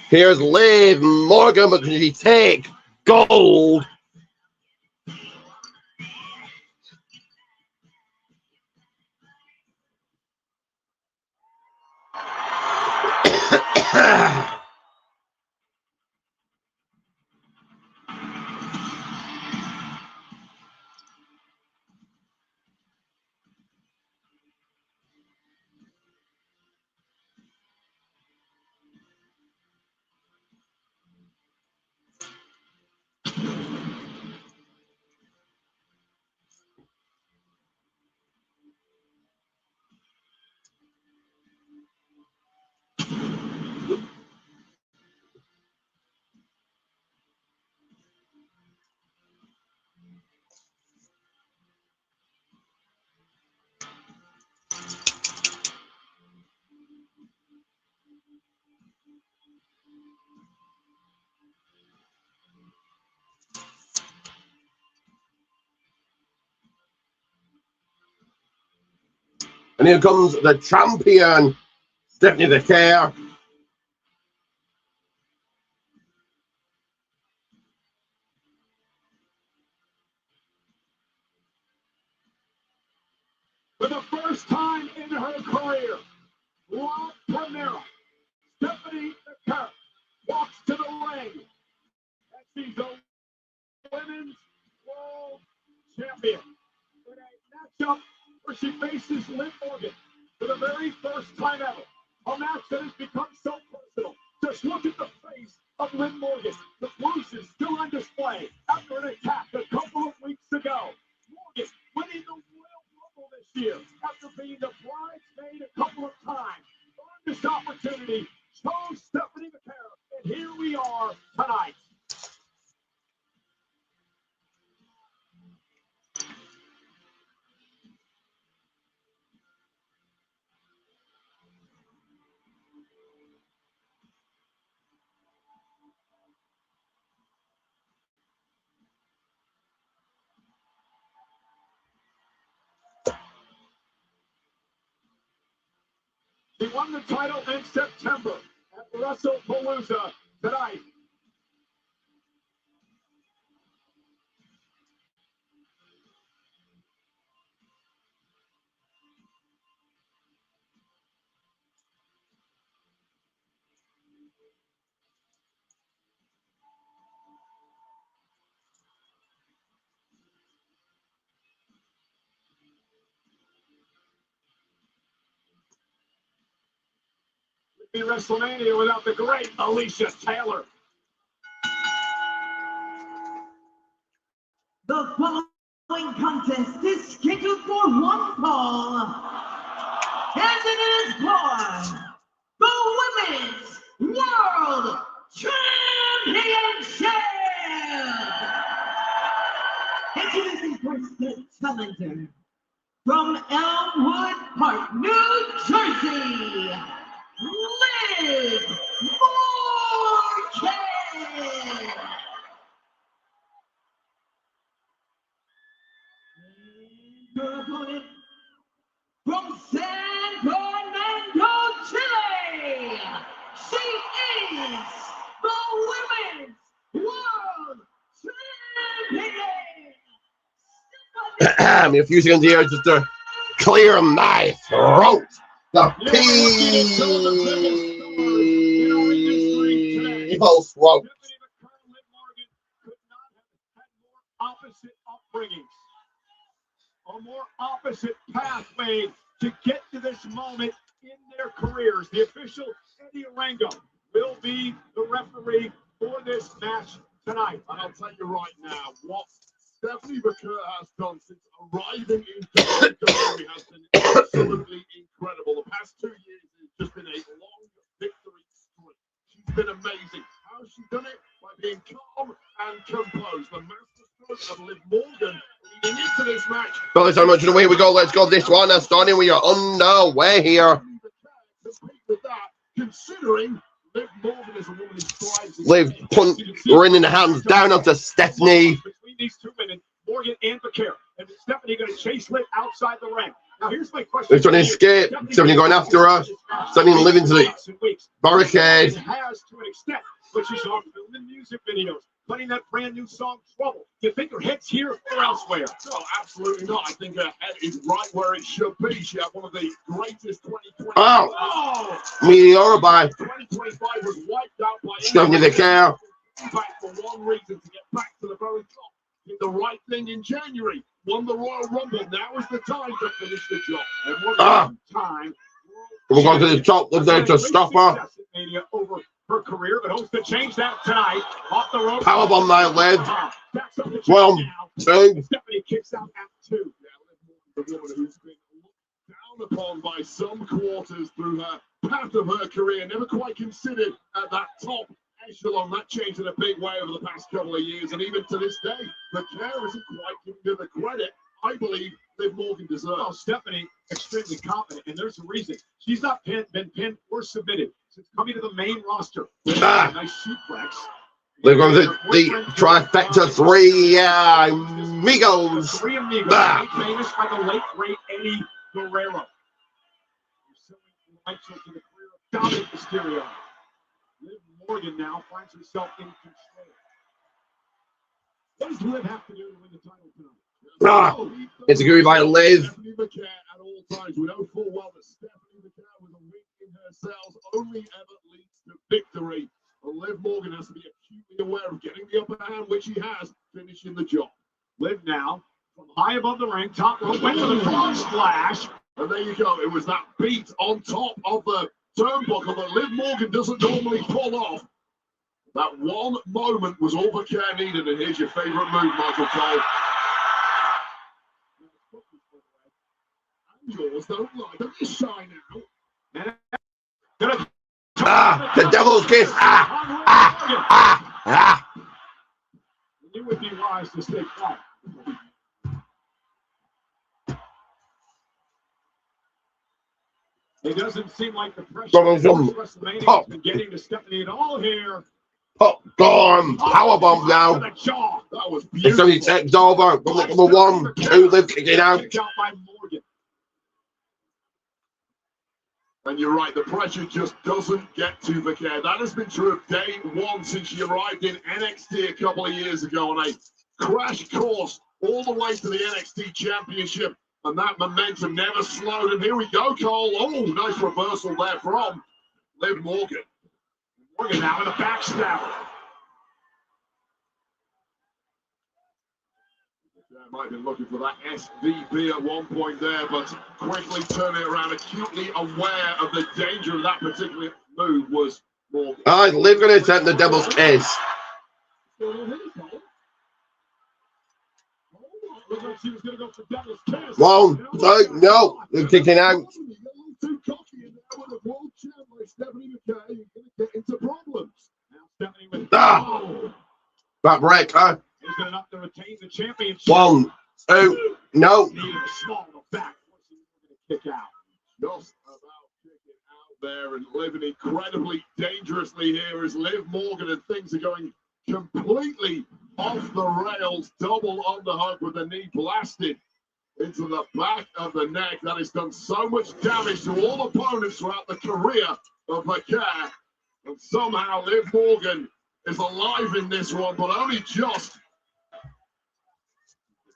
Here's Liv Morgan, but can she take gold? And here comes the champion, Stephanie the Care. For the first time in her career, world premiere, Stephanie the Care walks to the ring and she's the Women's World Champion in a matchup where she faces Liv Morgan, For the very first time ever, a match that has become so personal. Just look at the face of Liv Morgan. The bruises still on display after an attack a couple of weeks ago. Morgan winning the Royal Rumble this year after being the bridesmaid a couple of times. On this opportunity, chose Stephanie McCarron, and here we are tonight. He won the title in September at WrestlePalooza tonight. Wwe Wrestlemania without the great Alicia Taylor. The following contest is scheduled for one fall, and it is for the Women's World Championship. Introducing first the challenger from Elmwood Park, New Jersey, Liv Morgan. Her opponent from San Fernando, Chile. She is the Women's World Champion. I mean, a few seconds here just to clear my throat. The people's throat. Opposite upbringings, a more opposite pathway to get to this moment in their careers. The official Eddie Arango will be the referee for this match tonight. And I'll tell you right now, what Stephanie McCurr has done since arriving in WWE has been absolutely incredible. The past 2 years has just been a long victory streak. She's been amazing. How has she done it? By being calm and composed. The masterstroke of Liv Morgan leading into this match. Well, so much away we go. Let's go this one. Starting we are underway here. With that, considering Liv Morgan is a woman who strives. Liv running the hands down onto Stephanie. Between these two women, Morgan and McCarron, and Stephanie going to chase Liv outside the ring. Now, here's my question. They're trying to escape. Stephanie going after her. Stephanie living to the barricade. It has to an extent, but she's off filming music videos, putting that brand new song "Trouble." Do you think her head's here or elsewhere? No, absolutely not. I think her head is right where it should be. She had one of the greatest 2020. Oh! Meteor by 2025 was wiped out by Stephanie McCarron. Back for one reason, to get back to the very top. Did the right thing in January. Won the Royal Rumble. Now is the time to finish the job. And what time? We're going to the top of there to stop her. Over her career, but hopes to change that tonight. Off the rope. Powerbomb my lead. 1, 2. Stephanie kicks out at 2. The woman who's been looked down upon by some quarters through her path of her career, never quite considered at that top echelon. That changed in a big way over the past couple of years, and even to this day, McCarron isn't quite giving her the credit I believe Liv Morgan deserves. Well, Stephanie, extremely confident, and there's a reason. She's not been pinned or submitted since coming to the main roster. Nice suplex. They're going to the trifecta 3 amigos. Three amigos, made famous by the late great Eddie Guerrero. To the career of Dominic Mysterio. Liv Morgan now finds herself in control. What does Liv have to do to win the title tonight? It's a good by Liv. Stephanie McCarron at all times. We know full well that Stephanie McCarron with a win in her cells only ever leads to victory. And Liv Morgan has to be acutely aware of getting the upper hand, which she has, finishing the job. Liv now, from high above the ring, top rope, went for the frog splash. And there you go. It was that beat on top of the turnbuckle that Liv Morgan doesn't normally pull off. That one moment was all the care needed. And here's your favorite move, Michael Cole. And yours don't lie. Don't you shy now. The devil's kiss. You would be wise to stay quiet. It doesn't seem like the pressure of WrestleMania has been getting to Stephanie at all here. Popcorn powerbomb now. That was It's beautiful. only takes over. Number 1, 2, Liv kicking out. And you're right, the pressure just doesn't get to Vaquer. That has been true of day one since she arrived in NXT a couple of years ago on a crash course all the way to the NXT Championship. And that momentum never slowed. And here we go, Cole. Oh, nice reversal there from Liv Morgan. Morgan now with a backstabber. Might have been looking for that SVP at one point there, but quickly turning it around, acutely aware of the danger of that particular move was Morgan. Liv going to attempt the devil's kiss. Looks like she was going to go for devil's kiss. 1, 2, no. Liv kicking out. Too cocky in there with a world champ like Stephanie McKay. You're going to get into problems. Now Stephanie with Backbreaker. He's going to have to retain the championship. 1, 2, no. Needed a small back. Kick out. Just about kicking out there and living incredibly dangerously here as Liv Morgan, and things are going completely off the rails. Double underhook with the knee blasted into the back of the neck. That has done so much damage to all opponents throughout the career of Vaquer. And somehow Liv Morgan is alive in this one, but only just.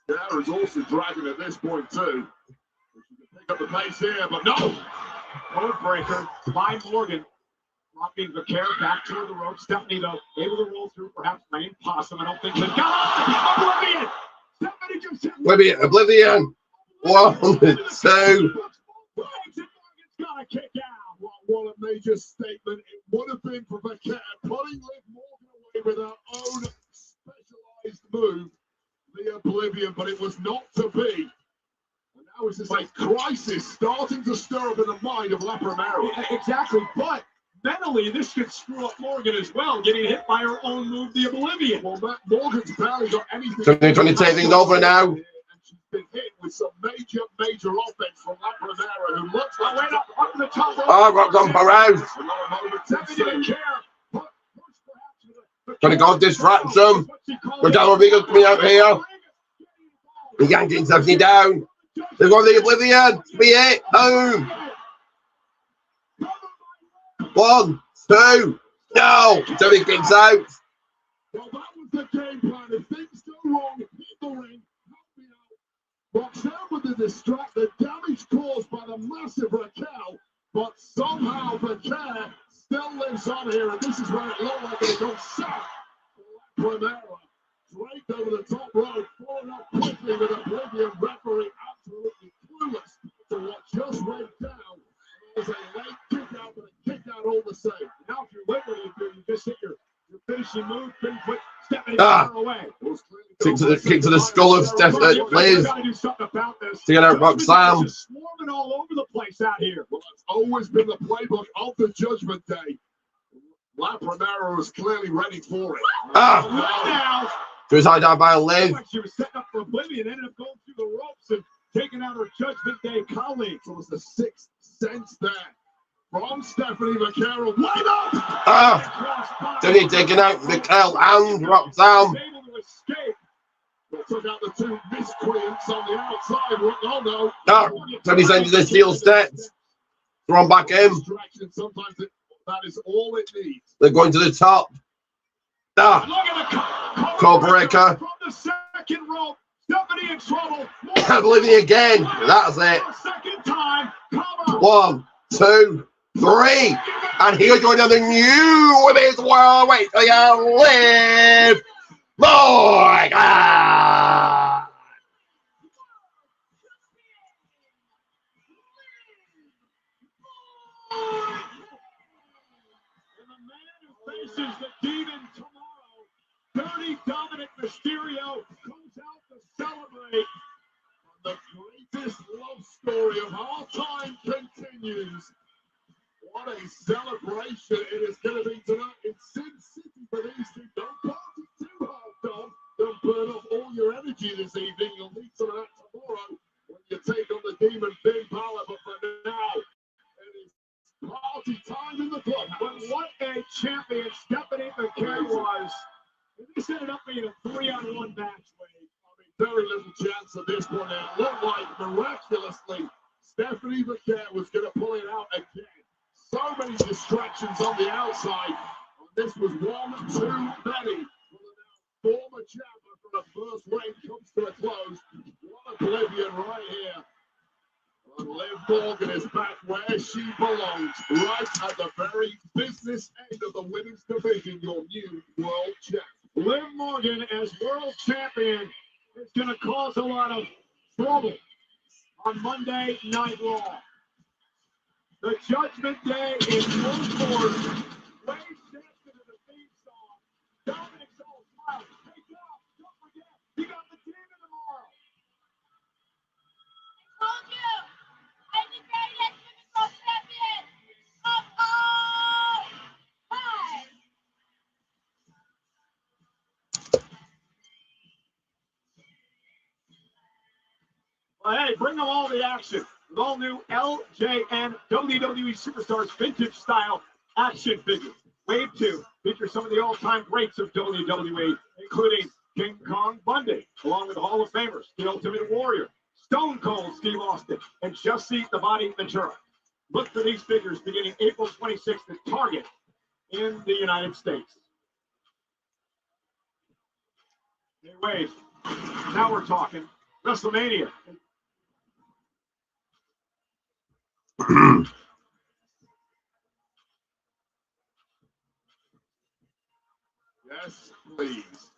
Vaquer is also dragging at this point too. She can pick up the pace here, but no. Road breaker by Morgan. Dropping Vaquer back toward the rope. Stephanie, though, able to roll through, perhaps by impossible. I don't think she got Oblivion. Stephanie just hit Oblivion. 1, 2. Gotta kick out. What a major statement it would have been for Vaquer, putting Liv Morgan away with her own specialized move, the Oblivion, but it was not to be. And now it's just a crisis starting to stir up in the mind of La Primera. Exactly, but mentally, this could screw up Morgan as well, getting hit by her own move, the Oblivion. Well, Morgan's barely got anything. So they're trying to take things over now. And she's been hit with some major offense from La Primera, who looks like right up to the top rope. Rock's on Perez. Trying to go distract them. Raquel Rodriguez coming out here. The yanking Stephanie down. They've got the Oblivion. Be it. Boom. 1, 2. No. Stephanie kicks out. Well, that was the game plan. If things go wrong, hit the ring, help me out. Roxanne with the distract, the damage caused by the massive Raquel, but somehow Vaquer still lives on here, and this is where it looked like it goes south. Primera draped over the top rope, falling up quickly with Oblivion referee absolutely clueless to what just went down. It was a late kick out, but a kick out all the same. Now, if you're Liberty, you just hit your finishing move, put Stephanie away. Kick to the skull of Stephanie, please. Got to do something about this. To get out Roxanne. Just swarming all over the place out here. Well, that's always been the playbook of the Judgment Day. La Primera was clearly ready for it. Suicide dive by Liv. She was setting up for Oblivion, ended up going through the ropes and taking out her Judgment Day colleagues. It was the sixth sense there from Stephanie Vaquer. Line up! Stephanie taking out Raquel and Roxanne. Able to escape. They took out the two miscreants on the outside. Oh no. Stephanie sends the steel steps. Thrown back in. Sometimes that is all it needs. They're going to the top. Toe breaker. From the second rope, Stephanie in trouble. Oblivion again. That's it. Second time. 1, 2, 3. And here's going on the new Women's World Weight. Liv Morgan. break. The greatest love story of all time continues. What a celebration it is going to be tonight in Sin City for these two. Don't party too hard, Dom. Don't burn off all your energy this evening. You'll need some of that tomorrow when you take on the Demon Finn Balor. But for now, it is party time in the club. But what a champion Stephanie McMahon was. And this ended up being a 3-on-1 match, Wade. Very little chance at this point. It looked like miraculously Stephanie McMahon was going to pull it out again. So many distractions on the outside. This was one too many. Former champion for the first reign comes to a close. What oblivion right here. And Liv Morgan is back where she belongs, right at the very business end of the women's division, your new world champ. Liv Morgan as world champion is going to cause a lot of trouble on Monday Night Raw. The Judgment Day is full force. Wade Jackson is the theme song. Dominic's all smile. Hey, Dom, don't forget, you got the demon tomorrow. I told you, I'm the greatest women's world champion of all time. Well, hey, bring them all the action. With all new LJN WWE Superstars vintage style action figures. Wave 2 features some of the all-time greats of WWE, including King Kong Bundy, along with the Hall of Famers, The Ultimate Warrior, Stone Cold Steve Austin, and Jussie the Body Ventura. Look for these figures beginning April 26th at Target in the United States. Hey, Wade, now we're talking WrestleMania. Yes, please.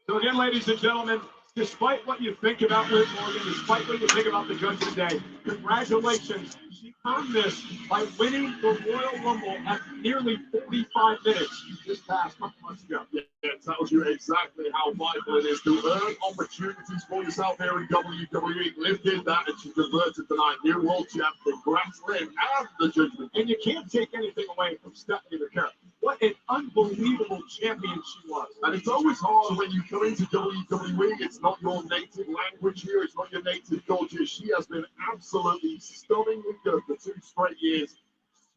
So again, ladies and gentlemen, despite what you think about Liv Morgan, despite what you think about the Judgment Day, congratulations. She earned this by winning the Royal Rumble at nearly 45 minutes this past couple months ago. Yeah, it tells you exactly how vital it is to earn opportunities for yourself here in WWE. Liv did that and she converted tonight. New world champ, congrats Liv and the Judgment. And you can't take anything away from Stephanie McMahon. What an unbelievable champion she was. And it's always hard when you come into WWE. It's not your native language here. It's not your native culture. She has been absolutely stunningly good for 2 straight years.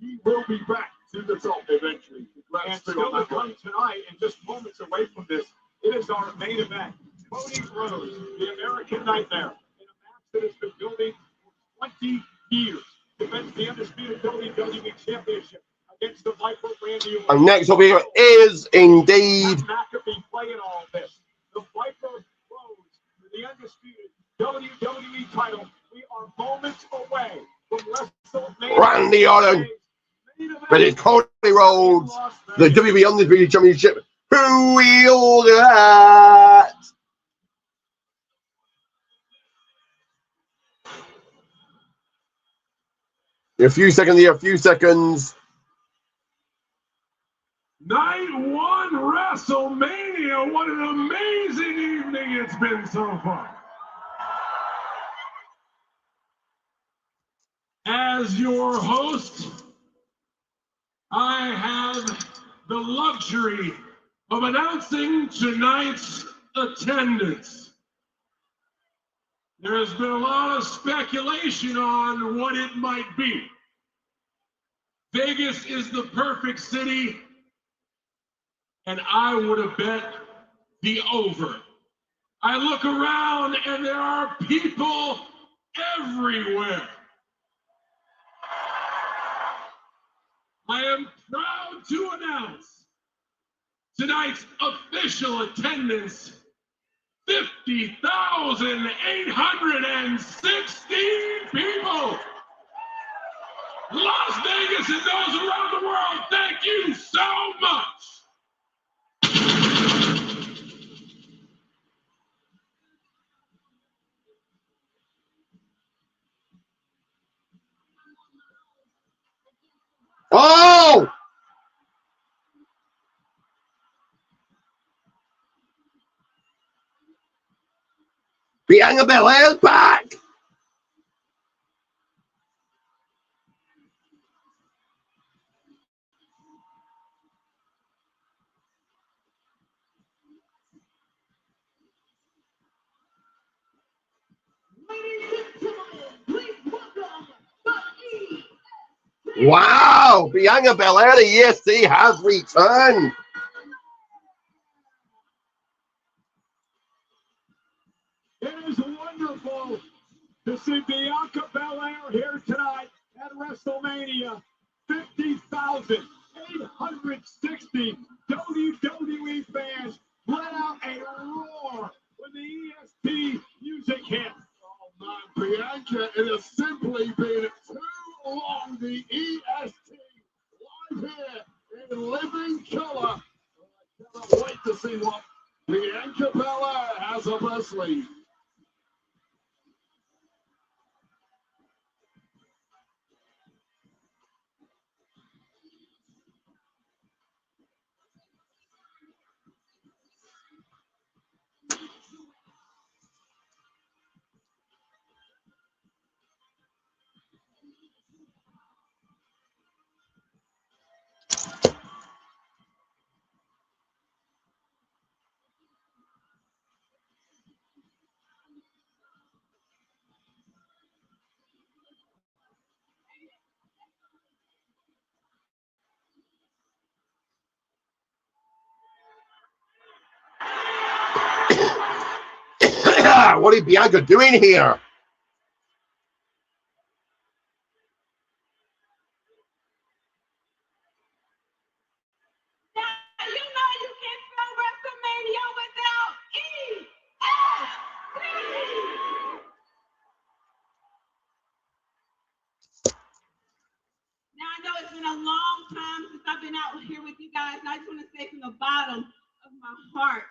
She will be back to the top eventually. And still to come tonight, and just moments away from this, it is our main event. Cody Rhodes, the American Nightmare, in a match that has been building for 20 years, defends the undisputed WWE Championship against the Viper Randy Orton. And next up here is indeed McAfee playing all this. The Viper Rhodes, the undisputed WWE title. We are moments away from WrestleMania. Randy Orton. But it's Cody Rhodes, the WWE Undisputed Championship. Who will that? A few seconds. Night 1 WrestleMania. What an amazing evening it's been so far. As your host, I have the luxury of announcing tonight's attendance. There has been a lot of speculation on what it might be. Vegas is the perfect city, and I would have bet the over. I look around and there are people everywhere. I am proud to announce tonight's official attendance, 50,816 people. Las Vegas and those around the world, thank you so much. Oh! Bianca Belair's back. Wow, Bianca Belair, the EST has returned. It is wonderful to see Bianca Belair here tonight at WrestleMania. 50,860 WWE fans let out a roar when the EST music hit. Oh, man, Bianca, it has simply been too long. The EST live here in living color. I cannot wait to see what Bianca Belair has up her sleeve. What is Bianca doing here? You know you can't spell WrestleMania without EST. Now I know it's been a long time since I've been out here with you guys, and I just want to say from the bottom of my heart,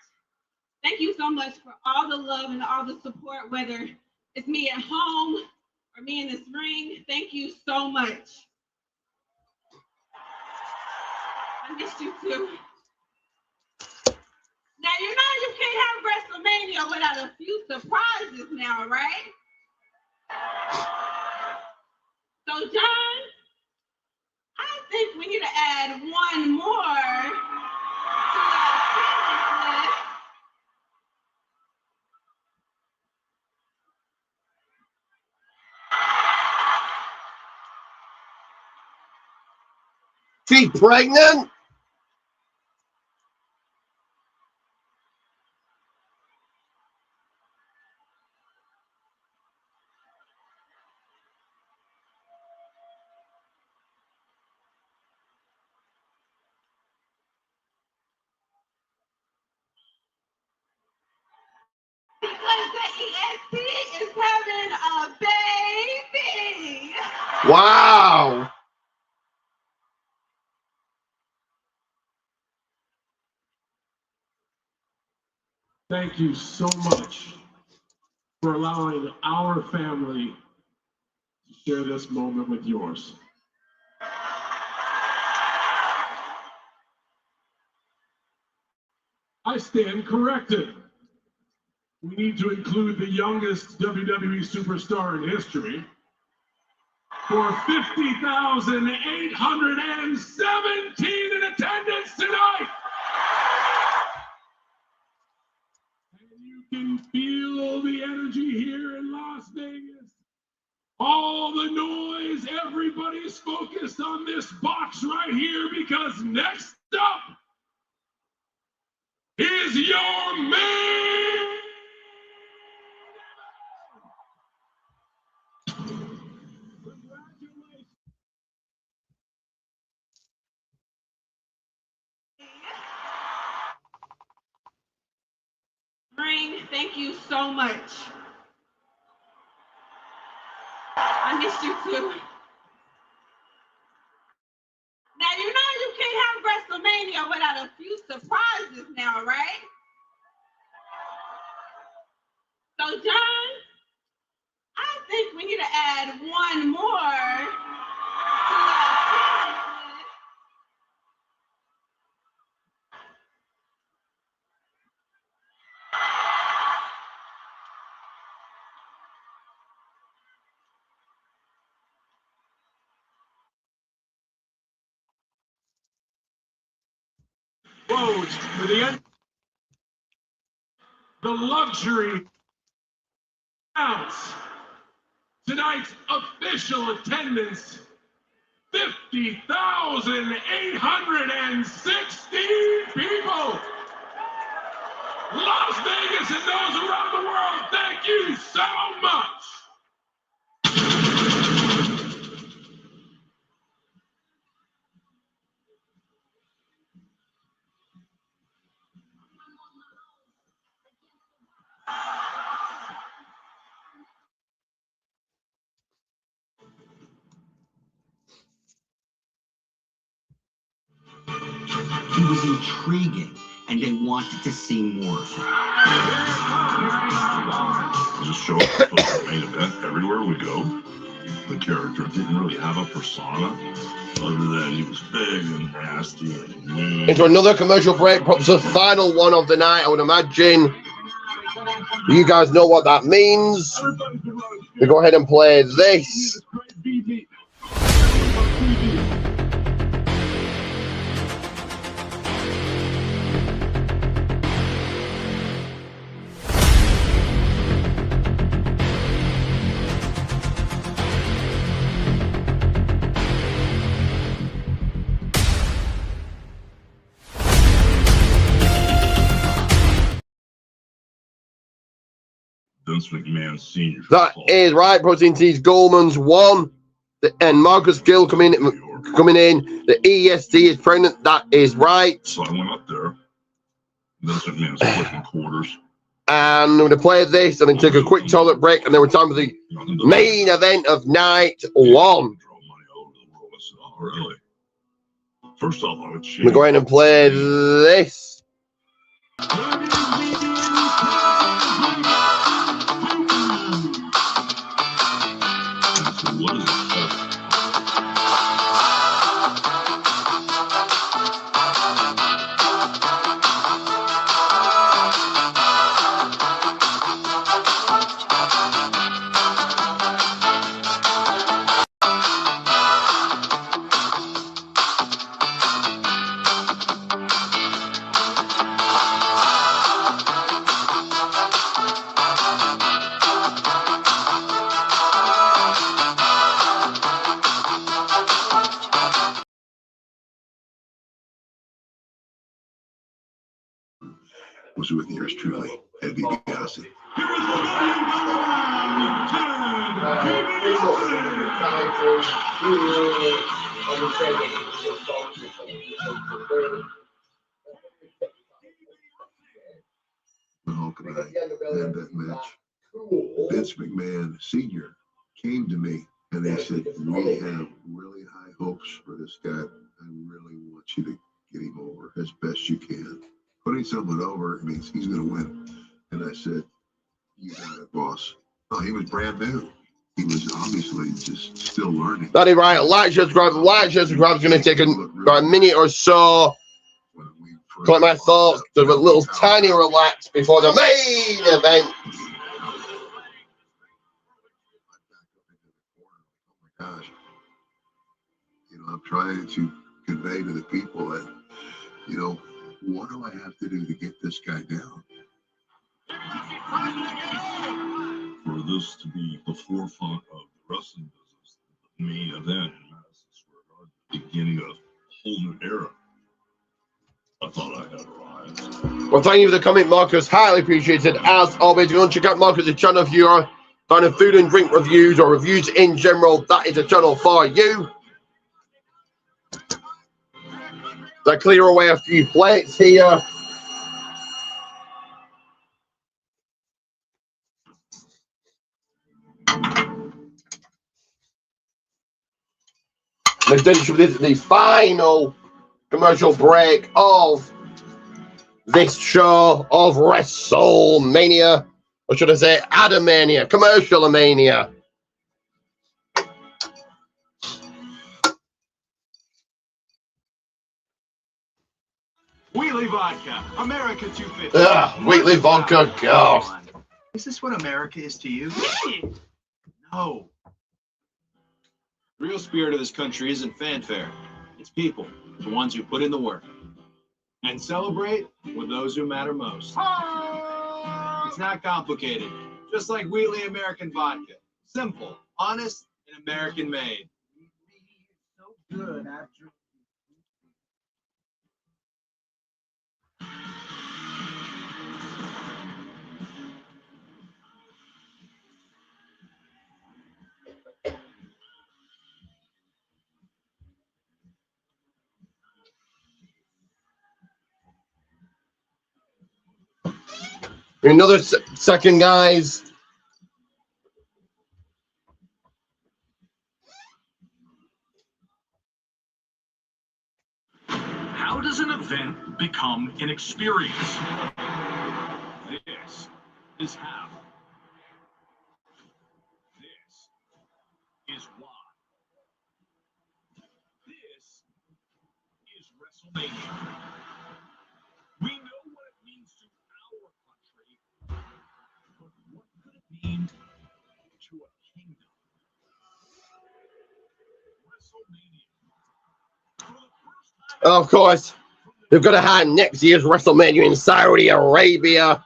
thank you so much for all the love and all the support, whether it's me at home or me in this ring. Thank you so much. I missed you too. Now, you know you can't have WrestleMania without a few surprises now, right? So, John, I think we need to add one more to She's pregnant? because the EST is having a baby. Wow. Thank you so much for allowing our family to share this moment with yours. I stand corrected. We need to include the youngest WWE superstar in history for 50,817 in attendance tonight. And you can feel the energy here in Las Vegas. All the noise, everybody's focused on this box right here because next up is your man. Ring, thank you so much. I missed you too. Now, you know you can't have WrestleMania without a few surprises now, right? So, John, I think we need to add one more to road to the end. The luxury ounce. Tonight's official attendance, 50,816 people. Las Vegas and those around the world, thank you so much. He was intriguing, and they wanted to see more of him. Just show up to the main event everywhere we go. The character didn't really have a persona, other than he was big and nasty and mean. Into another commercial break, perhaps the final one of the night, I would imagine. You guys know what that means. We go ahead and play this. Vince McMahon Sr. That is right. Protein T's Goldman's won, and Marcus Gill coming in. The EST is pregnant. That is right. So I went up there. Vince McMahon's flipping quarters. And I'm going to play this and then take a quick toilet break, and then we're time for the main event of night one. Oh, really? First off, I would change. I'm going to go ahead and play this. What is it? Was with yours truly, Ed DiBiase. Hulk and I had that match. Vince McMahon Sr. came to me and they said, "We have really high hopes for this guy. I really want you to get him over as best you can. Putting someone over means he's going to win." And I said, "You got it, boss." Oh, he was brand new. He was obviously just still learning. That is right. Like, subscribe. Is going to take a minute or so. Collect my thoughts. Do a little tiny relax before the main event. Gosh, I'm trying to convey to the people that, what do I have to do to get this guy down? For this to be the forefront of the wrestling business, the main event in Madison Square Garden, the beginning of a whole new era, I thought I had arrived. Well, thank you for the comment, Marcus. Highly appreciated. As always, if you want to check out Marcus' channel, if you are fan of food and drink reviews or reviews in general, that is a channel for you. So clear away a few plates here. Essentially, this is the final commercial break of this show of WrestleMania, or should I say Adamania, Commercialmania. Wheatley Vodka, America 250. Wheatley Vodka, God. Is this what America is to you? No. The real spirit of this country isn't fanfare. It's people, the ones who put in the work. and celebrate with those who matter most. It's not complicated. Just like Wwe American vodka. Simple, honest, and American made. So good after. Another second, guys. How does an event become an experience? This is how. This is why. This is WrestleMania. We know what it means to our country, but what could it mean to a kingdom? WrestleMania. Of course, they've got to have next year's WrestleMania in Saudi Arabia.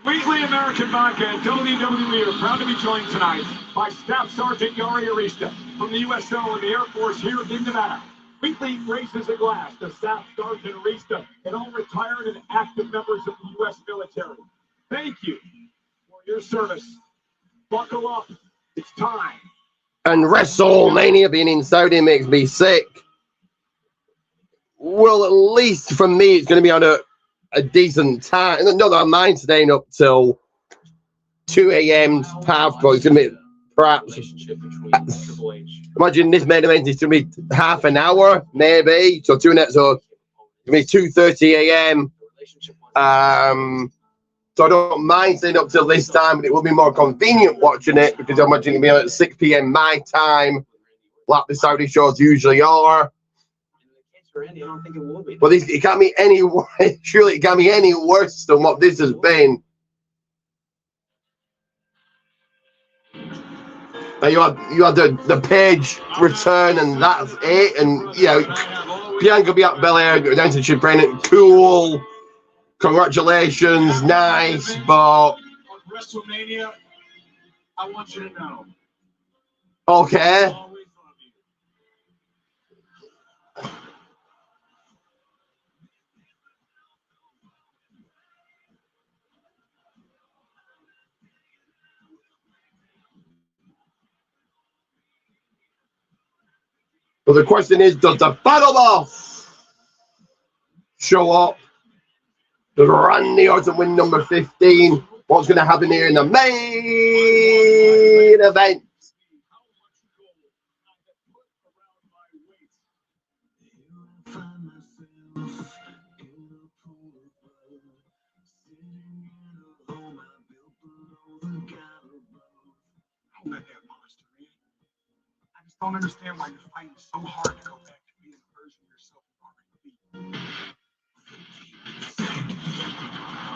Wwe American Vodka and WWE are proud to be joined tonight by Staff Sergeant Yari Arista from the USO and the Air Force here in Nevada. Wwe raises a glass to Staff Sergeant Arista and all retired and active members of the U.S. military. Thank you for your service. Buckle up. It's time. And WrestleMania being in Saudi makes me sick. Well, at least for me, it's going to be on a decent time. Not that I mind staying up till 2 a.m. half, but it's going to be perhaps. Imagine this main event is going to be half an hour, maybe. So 2 minutes, so it's going to be 2:30 a.m. So I don't mind staying up till this time, but it will be more convenient watching it because I imagine it'll be at 6 p.m. my time, like the Saudi shows usually are. But it can't be any worse. Surely it can't be any worse than what this has been. And you had the Page return, and that's it. And you know, Bianca be at Belair, dancing she pregnant, cool. Congratulations, nice, but WrestleMania, I want you to know. Okay. But the question is, does the Battle Boss show up? Does Randy Orton win number 15? What's going to happen here in the main event? Don't understand why you're fighting so hard to go back to being the version of yourself you already be.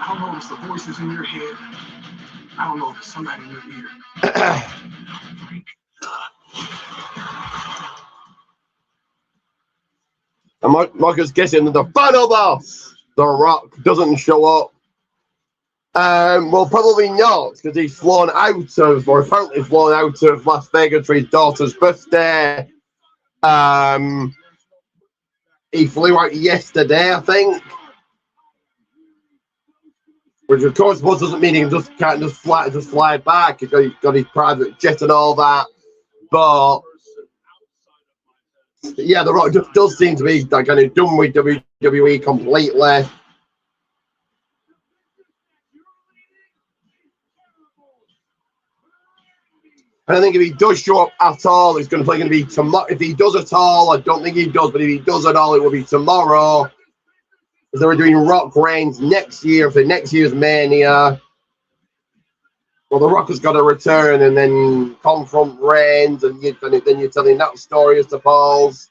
I don't know if it's the voices in your head. I don't know if it's somebody in your ear. And Marcus guessing that the Battle Boss, The Rock, doesn't show up. Well, probably not, because he's flown out of, or apparently flown out of Las Vegas for his daughter's birthday. He flew out yesterday, I think. Which, of course, doesn't mean he can't just fly back. He's got his private jet and all that. But yeah, The Rock does seem to be kind of done with WWE completely. And I think if he does show up at all, it's going to be tomorrow. If he does at all, I don't think he does, but if he does at all, it will be tomorrow. Because they were doing Rock Reigns next year for next year's Mania. Well, The Rock has got to return and then confront Reigns, and then you're telling that story, I suppose.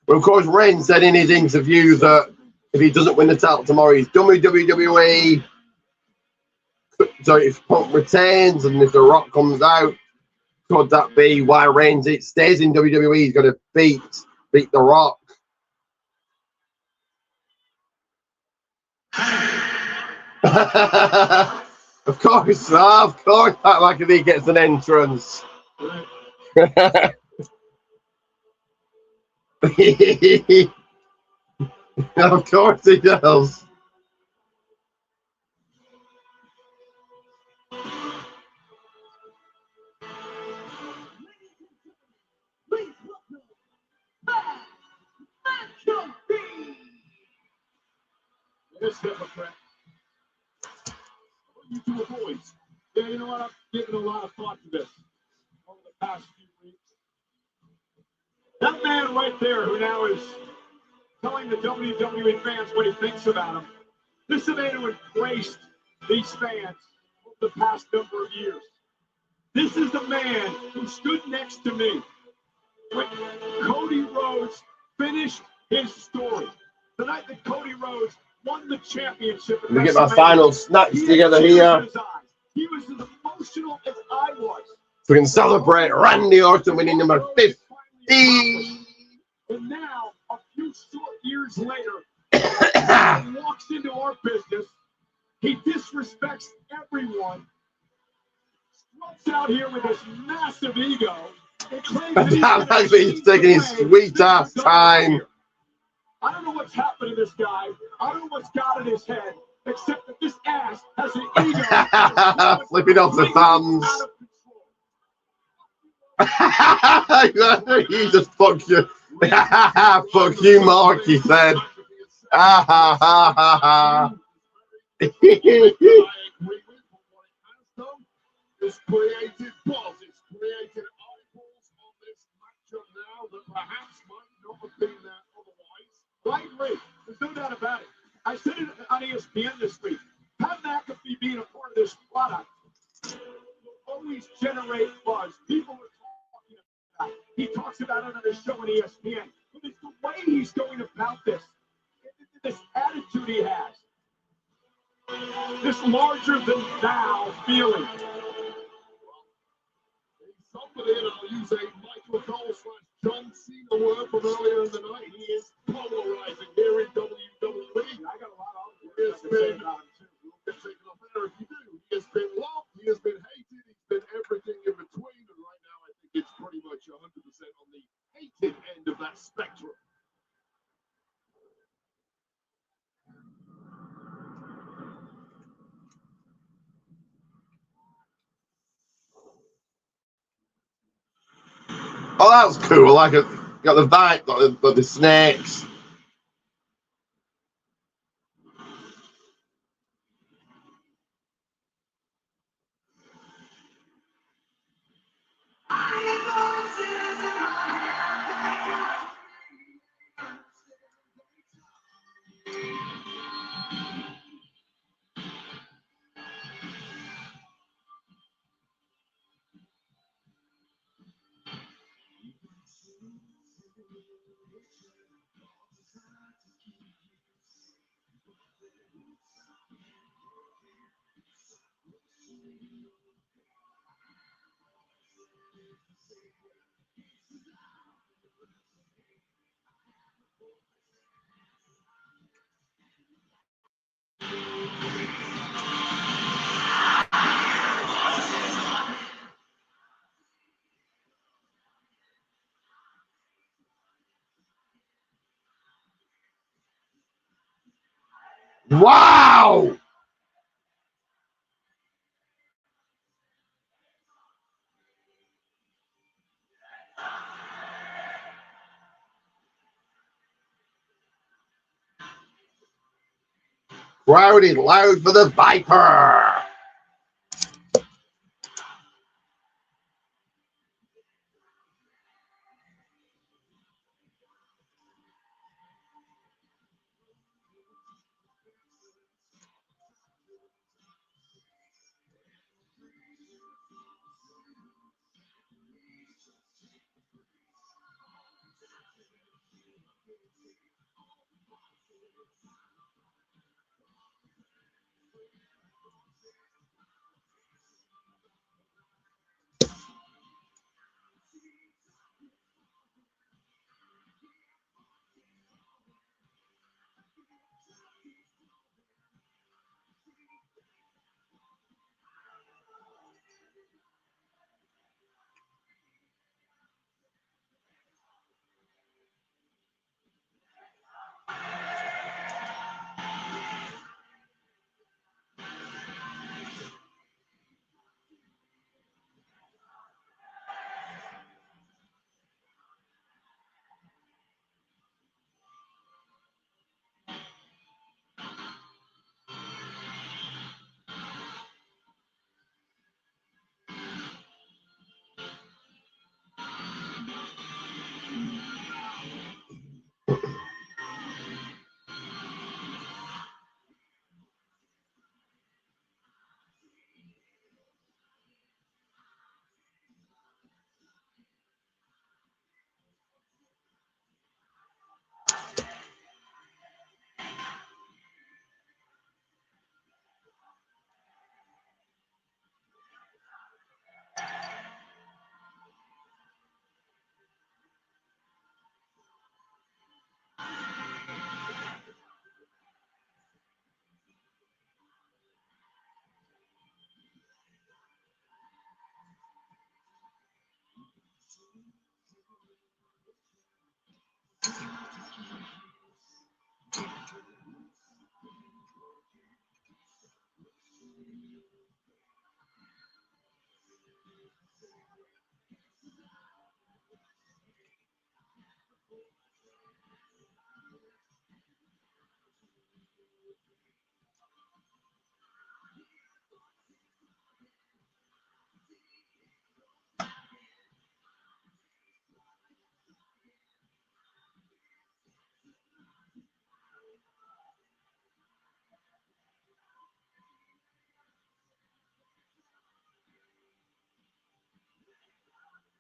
Well, of course, Ren said in his interview that if he doesn't win the title tomorrow, he's done with WWE. So if Punk retains and if The Rock comes out, could that be why Reigns stays in WWE? He's going to beat The Rock. Of course, like if he gets an entrance. Of course he does. This hypocrite. You two boys. Yeah, you know what? I've given a lot of thought to this over the past few weeks. That man right there who now is telling the WWE fans what he thinks about them. This is a man who embraced these fans over the past number of years. This is the man who stood next to me when Cody Rhodes finished his story. The night that Cody Rhodes won the championship. Let me get my final snaps together here. He was as emotional as I was. So we can celebrate Randy Orton winning number 50. And now, a few short years later, he walks into our business. He disrespects everyone. Struts out here with this massive ego. He's taking his sweet ass time. I don't know what's happened to this guy. I don't know what's got in his head, except that this ass has an ego. Flipping off the thumbs. You just fuck you. Fuck you, Mark, he said. It's created buzz, it's created eyeballs on this matchup now that perhaps might not have been there otherwise. I agree. There's no doubt about it. I said it on ESPN this week. Pat McAfee being a part of this product will always generate buzz. People are talking about it. He talks about it on his show on ESPN. But it's the way he's going about this. This attitude he has. This larger than thou feeling. Somebody, and I'll use a Michael Cole / John Cena word from earlier in the night. He is polarizing here in WWE. I got a lot of He has been, we'll get taken off air if you do. He has been loved, he has been hated, he's been everything in between. And right now, I think it's pretty much 100% on the hated end of that spectrum. Oh, that was cool. Like, got the vibe, got the snakes. Wow! Crowd is loud for the Viper.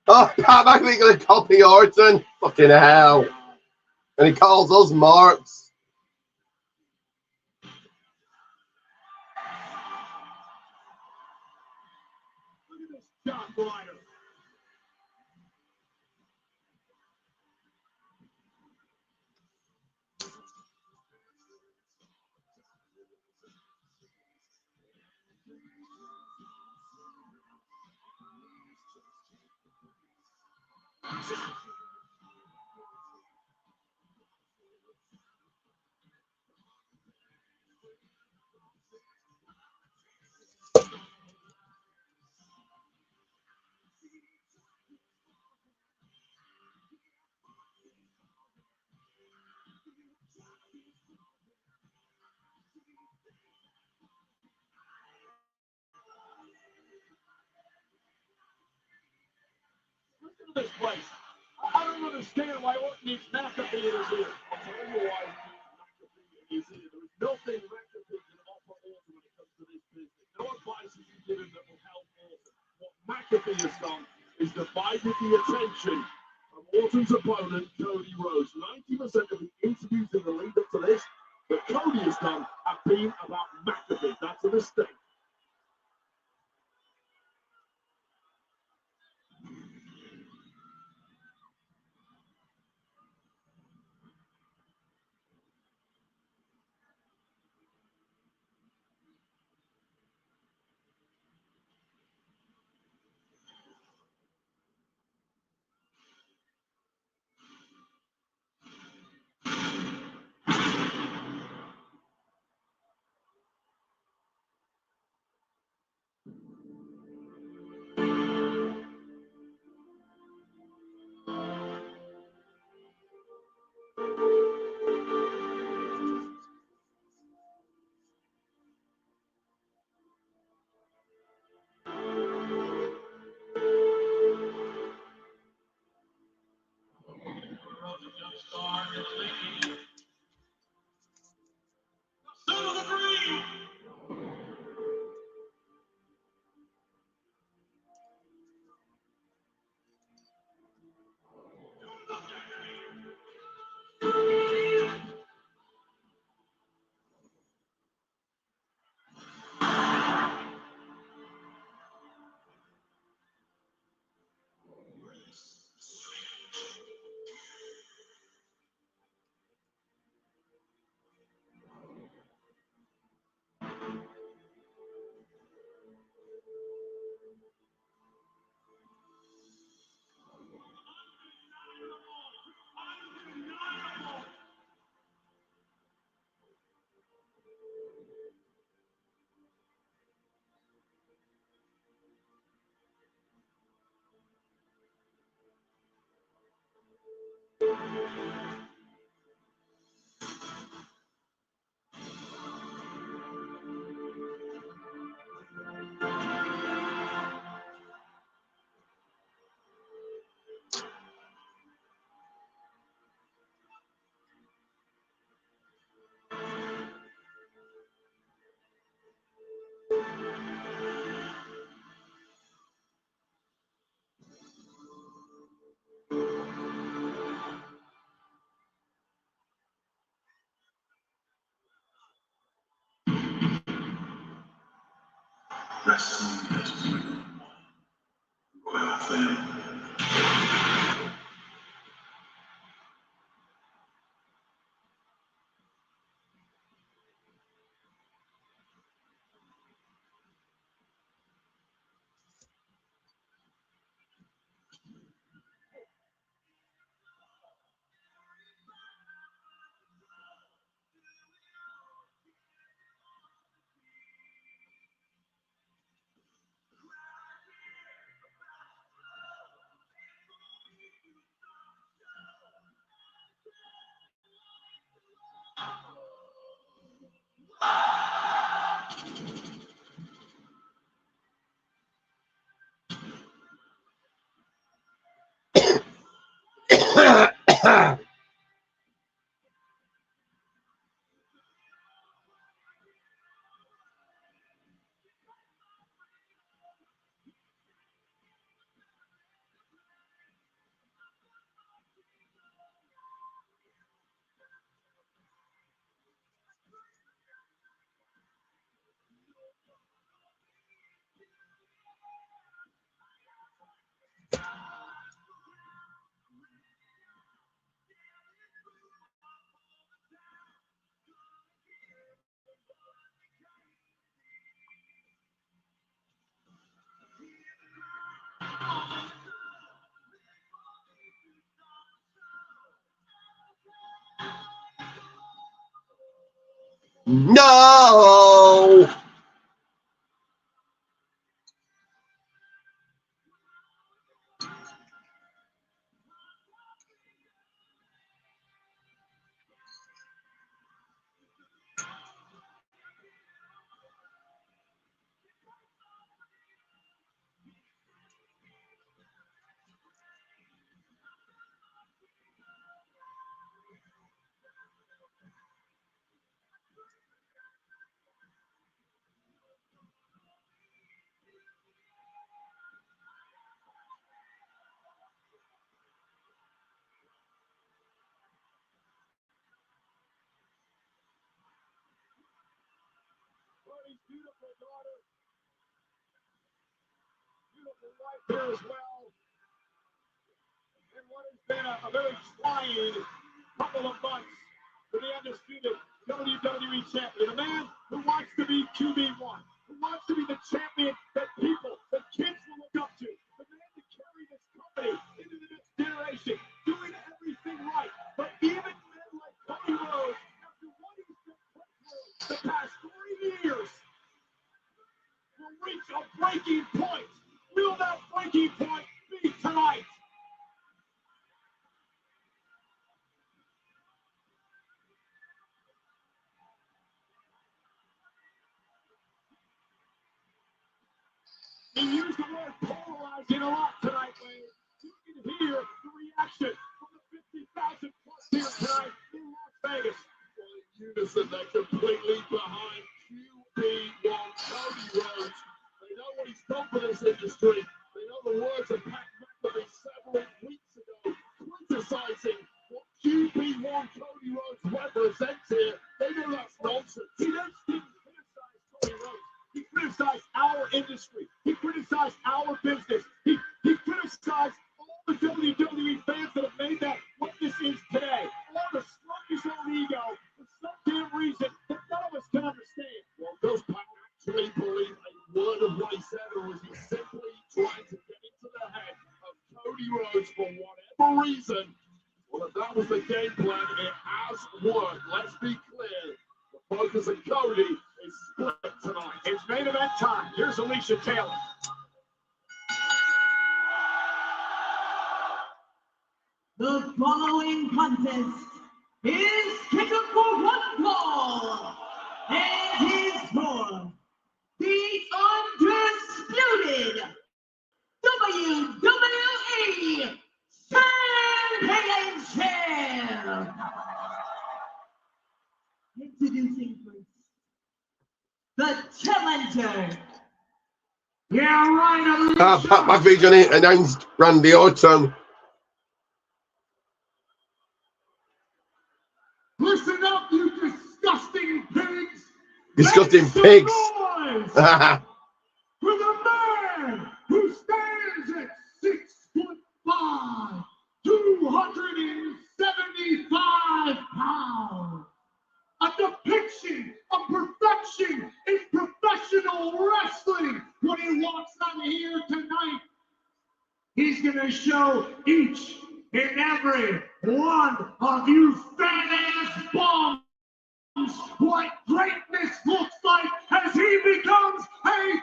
Oh, Pat McAfee gonna copy Orton. Fucking hell. And he calls us marks. Look at this John Ryder. Listen to this place. I don't understand why Orton needs McAfee in his ear. I'll tell you why McAfee in his ear. There is nothing McAfee can offer Orton when it comes to this business. No advice is given that will help Orton. What McAfee has done is divided the attention of Orton's opponent, Cody Rhodes. 90% of the interviews in the lead up to this that Cody has done have been about McAfee. That's a mistake. Wrestling is beautiful. Royal family. No! Cody's beautiful daughter, beautiful wife here as well, and what has been a very trying couple of months for the undisputed WWE champion, a man who wants to be QB1, who wants to be the champion that people, that kids will look up to, the man to carry this company into the next generation, doing everything right. But even men like Cody Rhodes, after what he's been put through the past 3 years, will reach a breaking point. Will that breaking point be tonight? He used the word polarizing a lot tonight, Wade. You can hear the reaction from the 50,000 plus here tonight in Las Vegas. Well, in unison, they're completely behind QB1 Cody Rhodes. They know what he's done for this industry. They know the words of Pat McAfee several weeks ago, criticizing what QB1 Cody Rhodes represents here. They know that's nonsense. He just didn't criticize Cody Rhodes. He criticized our industry. He criticized our business. He criticized all the WWE fans that have made that what this is today. All to stroke his own ego for some damn reason that none of us can understand. Well, does Pat actually believe a word of what he said, or is he simply trying to get into the head of Cody Rhodes for whatever reason? Well, if that was the game plan, it has worked. Let's be clear. The focus of Cody is split tonight. It's main event time. Here's Alicia Taylor. The following contest is scheduled for one fall and is for the undisputed WWE Championship. Introducing first, the challenger. Yeah, right, Alicia. Pat McAfee announced Randy Orton. Listen up, you disgusting pigs. Disgusting Make some pigs. noise for the man who stands at 6'5", 275 pounds. A depiction of perfection in professional wrestling. When he walks out here tonight, he's gonna show each and every one of you fat-ass bums what greatness looks like as he becomes a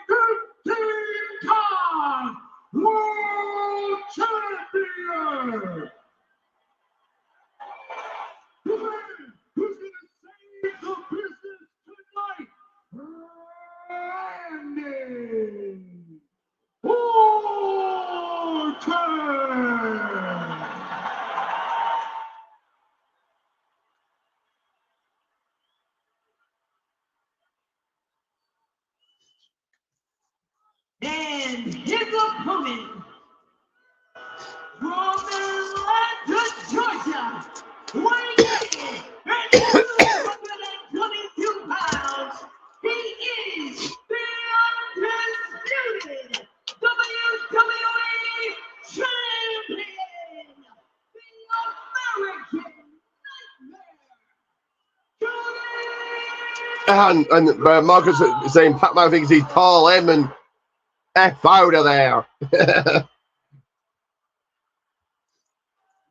15-time world champion. The man who's gonna save the business tonight, Randy Orton. And his opponent from Atlanta, Georgia, weighing in at 222 pounds, he is the undisputed WWE Champion, the American Nightmare, And Marcus is saying Pat McAfee thinks he's Paul Heyman. F out of there.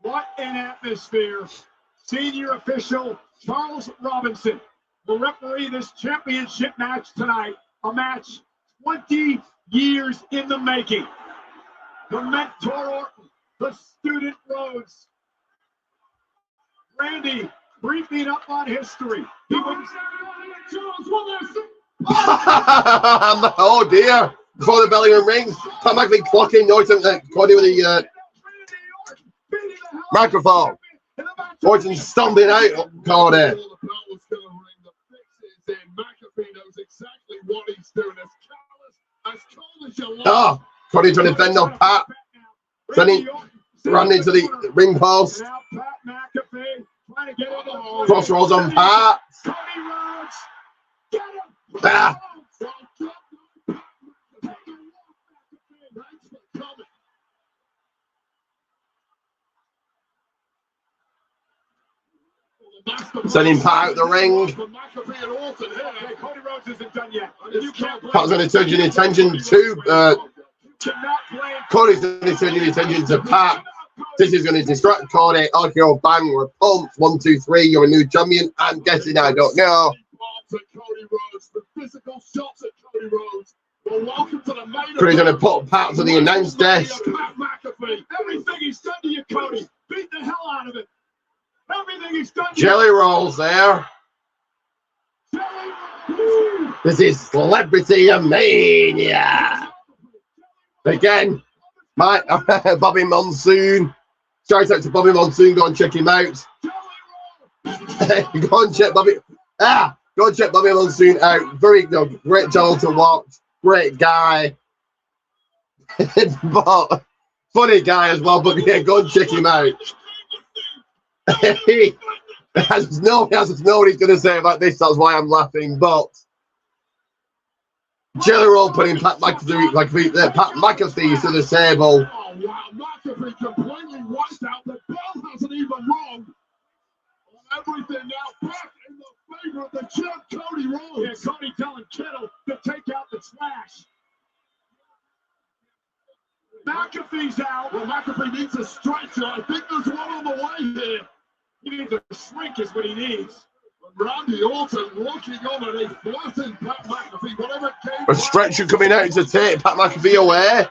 What an atmosphere. Senior official Charles Robinson will referee this championship match tonight. A match 20 years in the making. The mentor Orton, the student Rhodes. Randy briefing up on history. He was oh dear. Before the belly room rings, Pat McAfee clocking Orton, Cody with the microphone. Orton stumbling out, Cody. McAfee knows exactly what he's doing. As callous, as cold as you like. Oh, Cody trying to fend off Pat. Sending, running into the ring post. Crossroads on Pat. Ah. Sending Pat out the ring. Pat's going to turn your attention to Cody's going to turn your attention to Pat. This is going to distract Cody. RKO bang, we're pumped. 1, 2, 3, you're a new champion. I'm guessing I don't know. Cody's going to put Pat to the announce desk. Everything he's done to you, Cody. Beat the hell out of it. Everything he's done to Jelly rolls there. This is Celebrity Mania. Again, Bobby Monsoon. Shout out to Bobby Monsoon. Go and check him out. Go and check Bobby. Go and check Bobby Monsoon out. Very great channel to watch. Great guy. But funny guy as well. But yeah, go and check him out. He has no what he's going to say about this. That's why I'm laughing. But Jelly roll putting Pat McAfee to the table. Oh, wow. McAfee completely wiped out. The bell hasn't even rung. Everything now back in the favor of the champ, Cody Rhodes. Yeah, Cody telling Kittle to take out the trash. McAfee's out. Well, McAfee needs a stretcher. I think there's one on the way here. He needs a shrink is what he needs. Randy Orton looking on and he flattened Pat McAfee. Whatever came A stretcher coming out to take Pat McAfee away.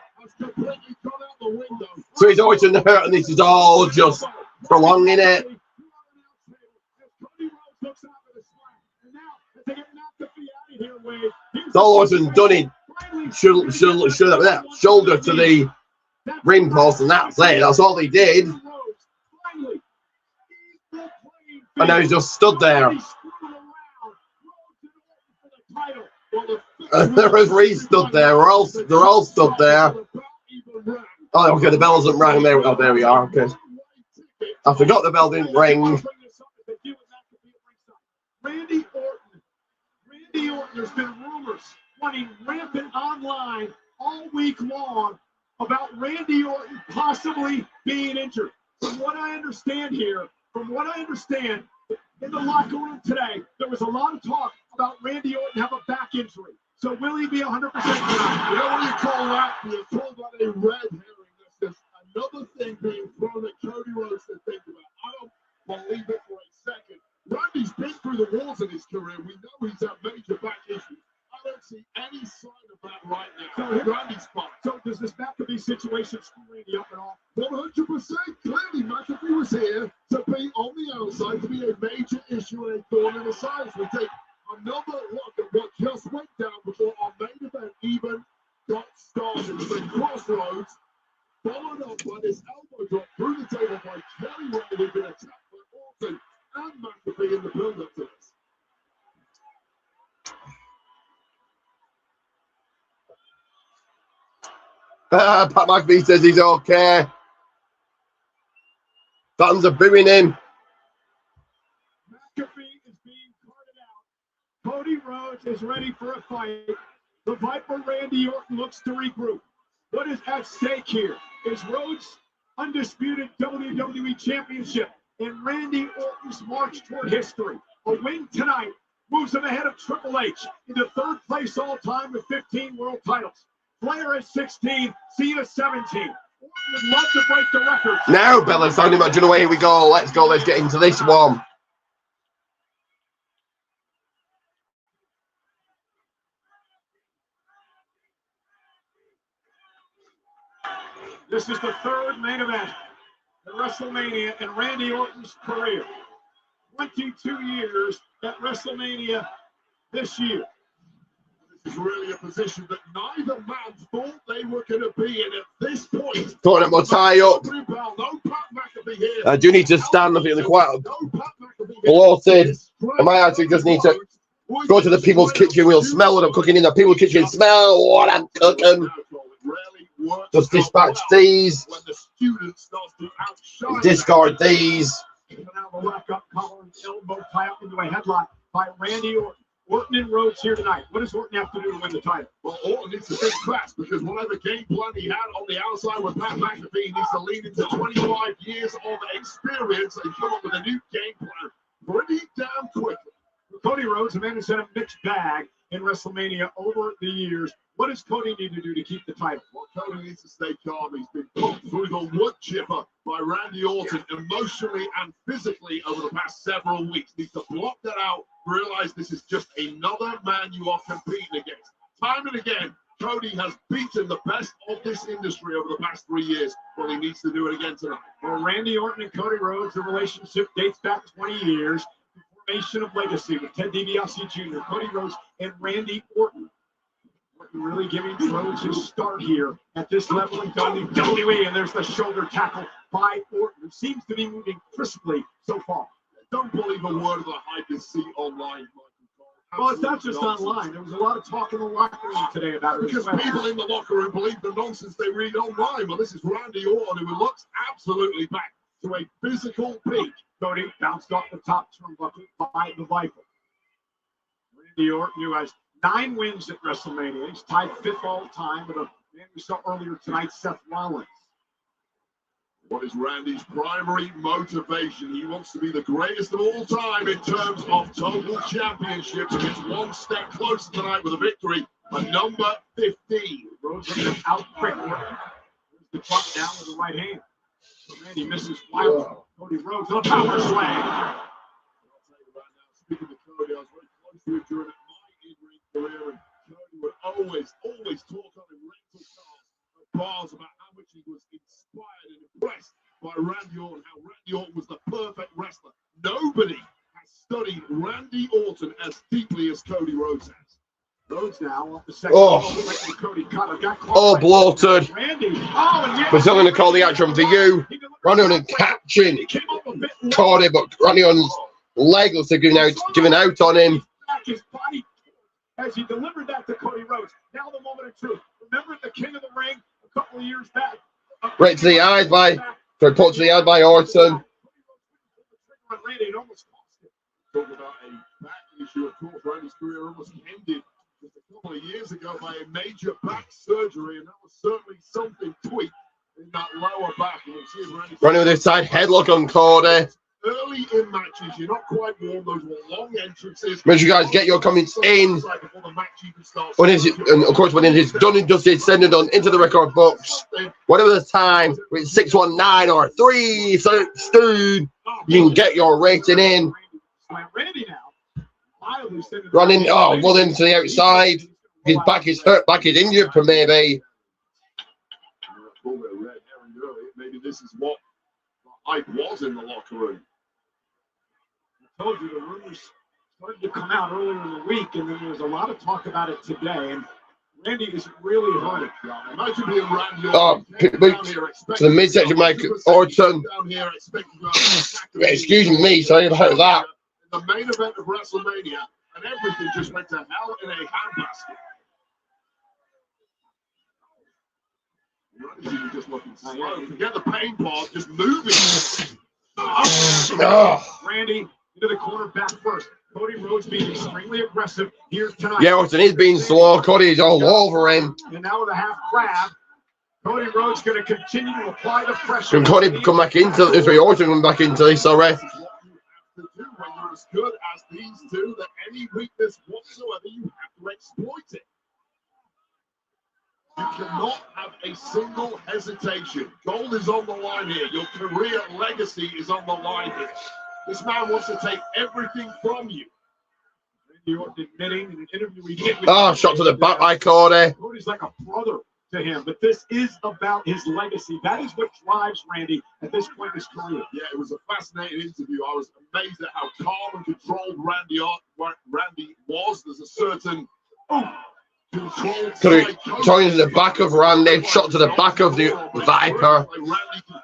So he's Orton hurt, and this is all just prolonging it. It's all Orton done in shoulder to the ring post, and that's it. That's all he did. And now he's just stood there. The referee stood there. They're all stood there. Oh, okay, the bell hasn't rang. Oh, there we are. Okay. I forgot the bell didn't ring. Randy Orton, there's been rumors running rampant online all week long about Randy Orton possibly being injured. From what I understand, in the locker room today, there was a lot of talk about Randy Orton have a back injury. So will he be 100% tonight? You know what you call that? You call that a red herring. There's another thing being thrown at Cody Rhodes to think about. I don't believe it for a second. Randy's been through the walls in his career. We know he's had major back issues. I don't see any sign of that right now. So Randy's fine. So does this McAfee situation screw Randy up at all? 100%. Clearly, McAfee was here to be on the outside, to be a major issue and a thorn in the side. We take another look at what just went down before our main event even got started. It's a crossroads, followed up by this elbow drop through the table by Kelly Roll, who'd been attacked by Orton and McAfee in the build-up to this. Pat McAfee says he's okay. Fans are booing him. McAfee is being carted out. Cody Rhodes is ready for a fight. The Viper Randy Orton looks to regroup. What is at stake here? Is Rhodes' undisputed WWE Championship and Randy Orton's march toward history. A win tonight moves him ahead of Triple H into third place all time with 15 world titles. Flair is 16, Cena 17. Orton would love to break the record. Now, Bella's sounding much away. Here we go. Let's go. Let's get into this one. This is the third main event at WrestleMania in Randy Orton's career. 22 years at WrestleMania this year. This is really a position that neither man thought they were going to be in at this point. Thought it would tie up. I do need to stand. I'm feeling quite bloated. I might actually just need to go to the people's kitchen. We'll smell what I'm cooking in the people's kitchen. Smell what I'm cooking. Just dispatch these. Discard these. Elbow tie up into a headlock by Randy Orton. Orton and Rhodes here tonight. What does Orton have to do to win the title? Well, Orton needs to think fast because whatever game plan he had on the outside with Pat McAfee, he needs to lean into 25 years of experience and come up with a new game plan pretty damn quickly. Cody Rhodes, a man who's had a mixed bag in WrestleMania over the years. What does Cody need to do to keep the title? Well, Cody needs to stay calm. He's been put through the wood chipper by Randy Orton emotionally and physically over the past several weeks. Needs to block that out, realize this is just another man you are competing against. Time and again, Cody has beaten the best of this industry over the past 3 years. Well, he needs to do it again tonight. Well, Randy Orton and Cody Rhodes, the relationship dates back 20 years. The formation of legacy with Ted DiBiase Jr., Cody Rhodes, and Randy Orton. Really giving Rhodes his start here at this level in WWE, and there's the shoulder tackle by Orton. It seems to be moving crisply so far. Don't believe a word of the hype you see online. Well, it's not just online. There was a lot of talk in the locker room today about it. Because people in the locker room believe the nonsense they read online. Well, this is Randy Orton, who looks absolutely back to a physical peak. Cody bounced off the top turnbuckle by the Viper. Randy Orton, who has 9 wins at WrestleMania. He's tied 5th all time with a man we saw earlier tonight, Seth Rollins. What is Randy's primary motivation? He wants to be the greatest of all time in terms of total championships. He gets one step closer tonight with a victory, a number 15. Rhodes out quick. There's the drop down with the right hand. Randy misses wildly. Cody Rhodes on a power slam. I'll tell you right now, speaking to Cody, I was very close to him during career, and Cody would always talk on his rental bars about how much he was inspired and impressed by Randy Orton, how Randy Orton was the perfect wrestler. Nobody has studied Randy Orton as deeply as Cody Rhodes has. Rhodes now off the second. Cody bloated. Randy. We're still going to call the action for you. Randy Orton catching Cody, but Randy Orton's leg looks like giving out on him. His body as he delivered that to Cody Rhodes. Now the moment of truth. Remember the King of the Ring a couple of years back? Right to the eyes by Orton. Randy almost cost him. Talking about a back issue, of course, Randy's career almost ended just a couple of years ago by a major back surgery, and that was certainly something tweaked in that lower back. And we'll see if Randy with his side headlock on Cody. Early in matches, you're not quite warm. Those were long entrances. Make sure you guys get your comments in. And of course, when it is done and dusted, send it on into the record books. Whatever the time, with 619 or 316, you can get your rating in. Running, running to the outside. His back is hurt, back is injured for maybe. Maybe this is what the hype was in the locker room. I told you the rumors started to come out earlier in the week, and then there was a lot of talk about it today. And Randy is really hurting. Imagine being Randy to the midsection, Mike Orton. Excuse me, sorry about that. The main event of WrestleMania, and everything just went to hell in a handbasket. Randy's just looking slow. Forget the pain part, just moving. Randy into the corner back first. Cody Rhodes being extremely aggressive here tonight. Yeah, Orton is being slow. Cody's all over him. And now with a half grab, Cody Rhodes going to continue to apply the pressure. Can Cody come back into this? Orton come back into this already? When you're as good as these two, that any weakness whatsoever, you have to exploit it. You cannot have a single hesitation. Gold is on the line here. Your career legacy is on the line here. This man wants to take everything from you. Randy Orton admitting in an interview he did. Shot to the back by Cody. Cody's like a brother to him, but this is about his legacy. That is what drives Randy at this point in his career. Yeah, it was a fascinating interview. I was amazed at how calm and controlled Randy was. There's a certain controlled Cody joins the back of Randy, shot to the back of the Viper,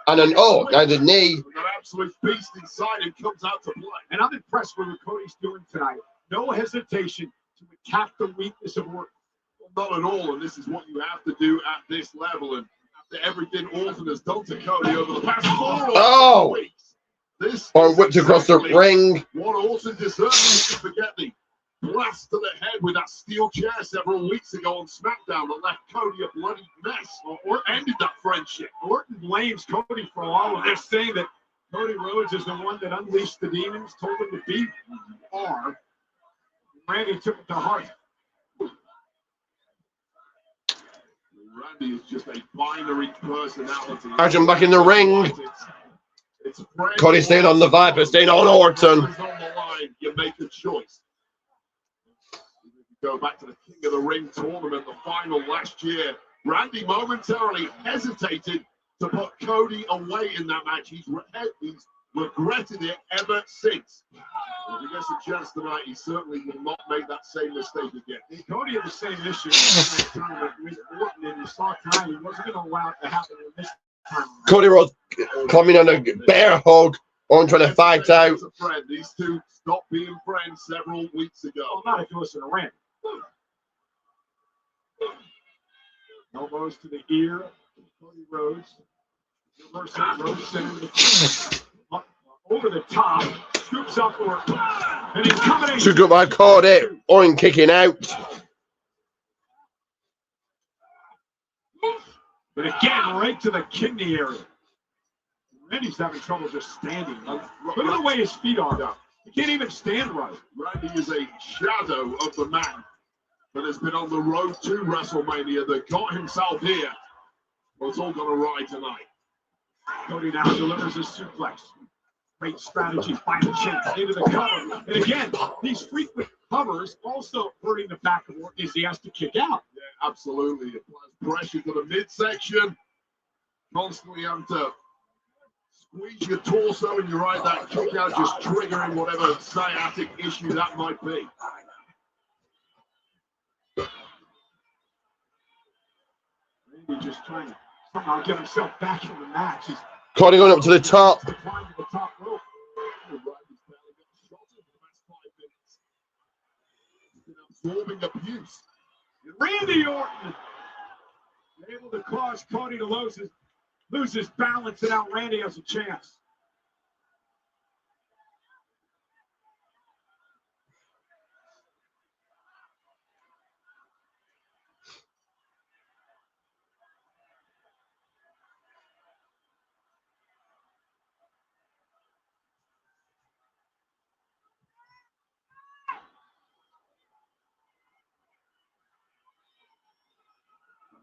and then now the knee. An absolute beast inside and comes out to play. And I'm impressed with what Cody's doing tonight. No hesitation to attack the weakness of Orton. Not at all, and this is what you have to do at this level. And after everything Orton has done to Cody over the past 4 weeks, this whipped across the ring. What Orton deserves to forget the blast to the head with that steel chair several weeks ago on SmackDown that left Cody a bloody mess, or ended that friendship. Orton blames Cody for all of this, saying that Cody Rhodes is the one that unleashed the demons, told him to be who you are. Randy took it to heart. Randy is just a binary personality. Arjun back in the ring. Cody staying on the Viper, staying on Orton. On the line, you make a choice. Go back to the King of the Ring tournament, the final last year. Randy momentarily hesitated to put Cody away in that match. He's regretted it ever since. If he gets a chance tonight, he certainly will not make that same mistake again. Cody had the same issue in that tournament with Orton, and you saw tonight he wasn't going to allow it to happen in this time. Cody Rhodes coming on a bear hug, on trying to fight out. These two stopped being friends several weeks ago. Well, not if you listen to Randy. Elbows to the ear, Cody Rhodes. Rhodes over the top, scoops up Orton, and he's coming in. Should I caught it. Orton kicking out. But again, right to the kidney area. Randy's having trouble just standing. Look at the way his feet are. He can't even stand right. Randy is a shadow of the man that has been on the road to WrestleMania that got himself here. Well, it's all gone awry tonight. Cody now delivers a suplex. Great strategy, final chance into the cover. And again, these frequent covers also hurting the back of Orton as he has to kick out. Yeah, absolutely. It applies pressure to the midsection. Constantly having to squeeze your torso and you ride that kick out, just triggering whatever sciatic issue that might be. Randy just trying to somehow get himself back in the match. He's Cody going up to the top. Absorbing abuse. Randy Orton able to cause Cody to lose his balance, and now Randy has a chance.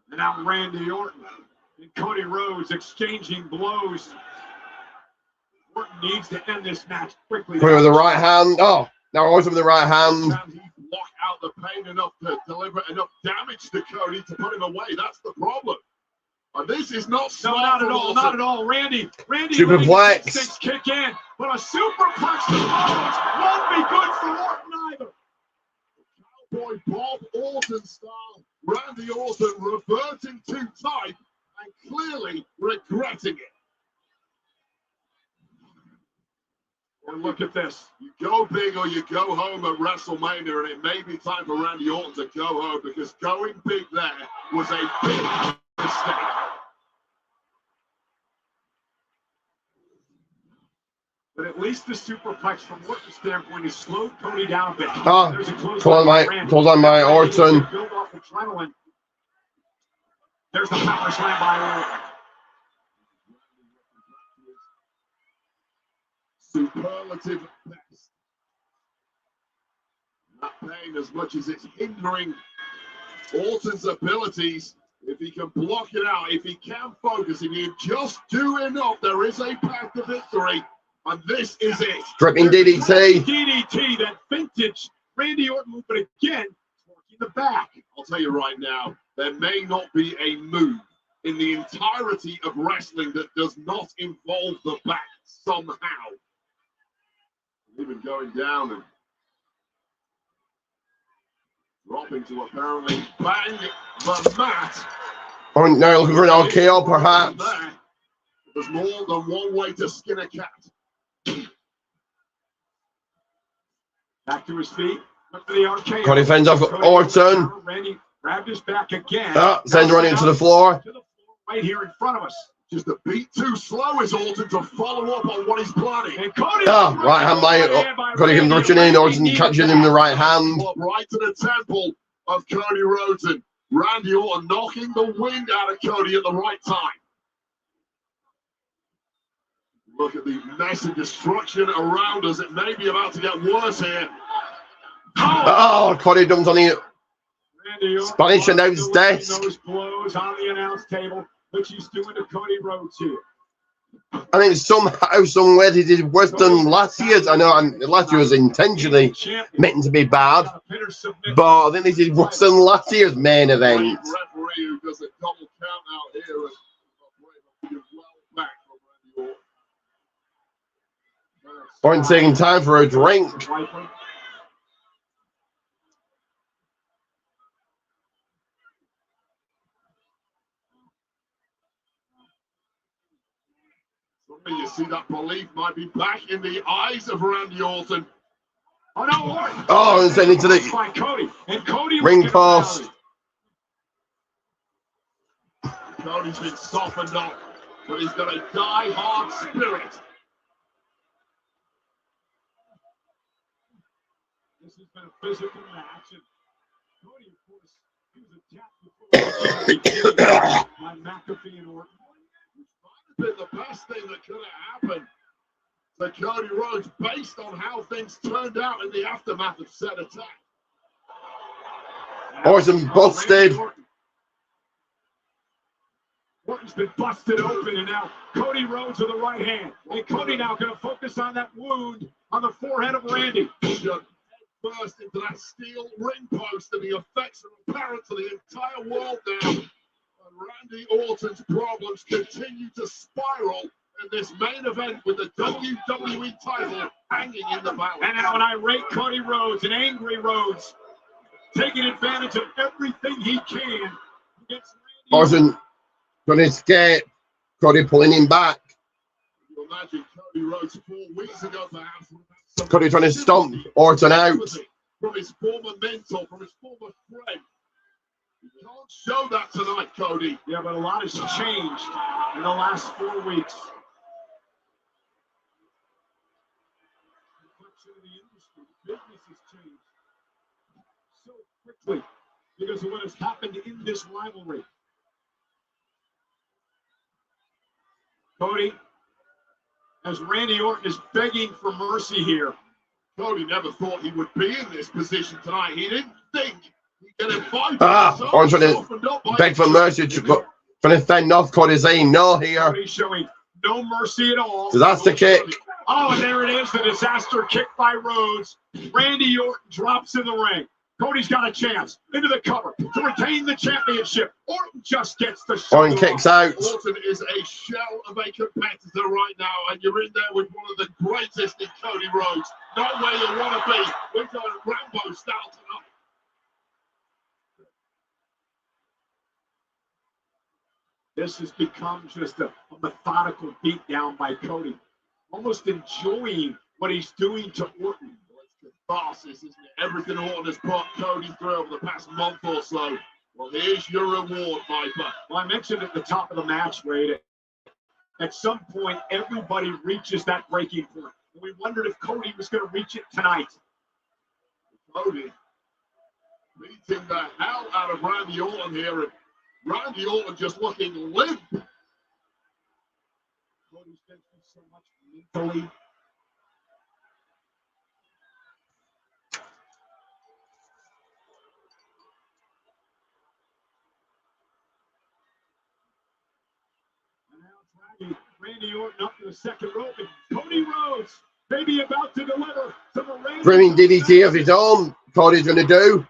And now Randy Orton and Cody Rhodes exchanging blows. Orton needs to end this match quickly. Put it with the right hand. Oh, now always with the right hand. He block out the pain enough to deliver enough damage to Cody to put him away. That's the problem. And this is not smart. No, not at all. Not at all. Randy Superplex. Six kick in, but a superplex to Rhodes won't be good for Orton either. Cowboy Bob Orton style. Randy Orton reverting to type and clearly regretting it. And look at this. You go big or you go home at WrestleMania, and it may be time for Randy Orton to go home because going big there was a big mistake. But at least the superplex from Orton's standpoint has slowed Cody down a bit. There's a close on my Orton. Build off adrenaline. There's the power slam by Orton. Superlative best. That pain, as much as it's hindering Orton's abilities, if he can block it out, if he can focus, if he can just do enough, there is a path to victory. And this is it. Dripping DDT. DDT, that vintage Randy Orton move, but again, in the back. I'll tell you right now, there may not be a move in the entirety of wrestling that does not involve the back somehow. Even going down and dropping to apparently bang the mat. Or now looking for an RKO, perhaps. There's more than one way to skin a cat. Back to his feet. Look for the RKO. Cody fends off Orton. Randy grabbed his back again. Sends running to the floor. Right here in front of us. Just a beat too slow is Orton to follow up on what he's planning. And Cody right hand by Cody him rushing in. Orton catching him in the right hand. Right to the temple of Cody Rhodes, and Randy Orton knocking the wind out of Cody at the right time. Look at the mess and destruction around us. It may be about to get worse here. Oh, Cody dumps on the Spanish announce desk. Those blows on the announce table, which he's doing to Cody Rhodes here. I think somehow, somewhere, he did worse than last year's. I know last year was intentionally meant to be bad, but I think they did worse than last year's main event. Referee who does a double count out here and well back from Randy Orton. Orton taking time for a drink. You see that belief might be back in the eyes of Randy Orton. Oh no, Orton! Oh, and sending to the by Cody. And Cody ring post. Cody's been softened up, but he's got a die-hard spirit. This has been a physical match, and Cody, of course, he was attacked by McAfee and Orton. Been the best thing that could have happened to Cody Rhodes based on how things turned out in the aftermath of said attack. Orton busted. Orton's been busted open, and now Cody Rhodes with the right hand. And Cody now going to focus on that wound on the forehead of Randy. Burst into that steel ring post, and the effects are apparent to the entire world now. Randy Orton's problems continue to spiral in this main event with the WWE title hanging in the balance. And now an irate Cody Rhodes, an angry Rhodes, taking advantage of everything he can against Randy Orton going to escape. Cody pulling him back. You imagine Cody Rhodes 4 weeks ago, perhaps. Cody trying to stomp Orton out. From his former mentor, from his former friend. You can't show that tonight, Cody. Yeah, but a lot has changed in the last 4 weeks. The business has changed so quickly because of what has happened in this rivalry. Cody, as Randy Orton is begging for mercy here. Cody never thought he would be in this position tonight. He didn't think. Orton trying to beg for mercy, trying to fend off Cody's saying no here. Cody's showing no mercy at all. Disaster kick. Oh, and there it is, the disaster kick by Rhodes. Randy Orton drops in the ring. Cody's got a chance into the cover to retain the championship. Orton just gets the shot. Orton kicks out. Orton is a shell of a competitor right now, and you're in there with one of the greatest in Cody Rhodes. Not where you want to be. We're going Rambo style tonight. This has become just a methodical beatdown by Cody. Almost enjoying what he's doing to Orton. Catharsis, isn't it? Everything Orton has put Cody through over the past month or so. Well, here's your reward, Viper. Well, I mentioned at the top of the match, Wade, at some point, everybody reaches that breaking point. And we wondered if Cody was going to reach it tonight. Cody beating the hell out of Randy Orton here. And Randy Orton just looking limp. Cody's been through so much mentally. Randy Orton up to the second rope, and Cody Rhodes maybe about to deliver to the Randy. Brimming DDT of his own, Cody's going to do.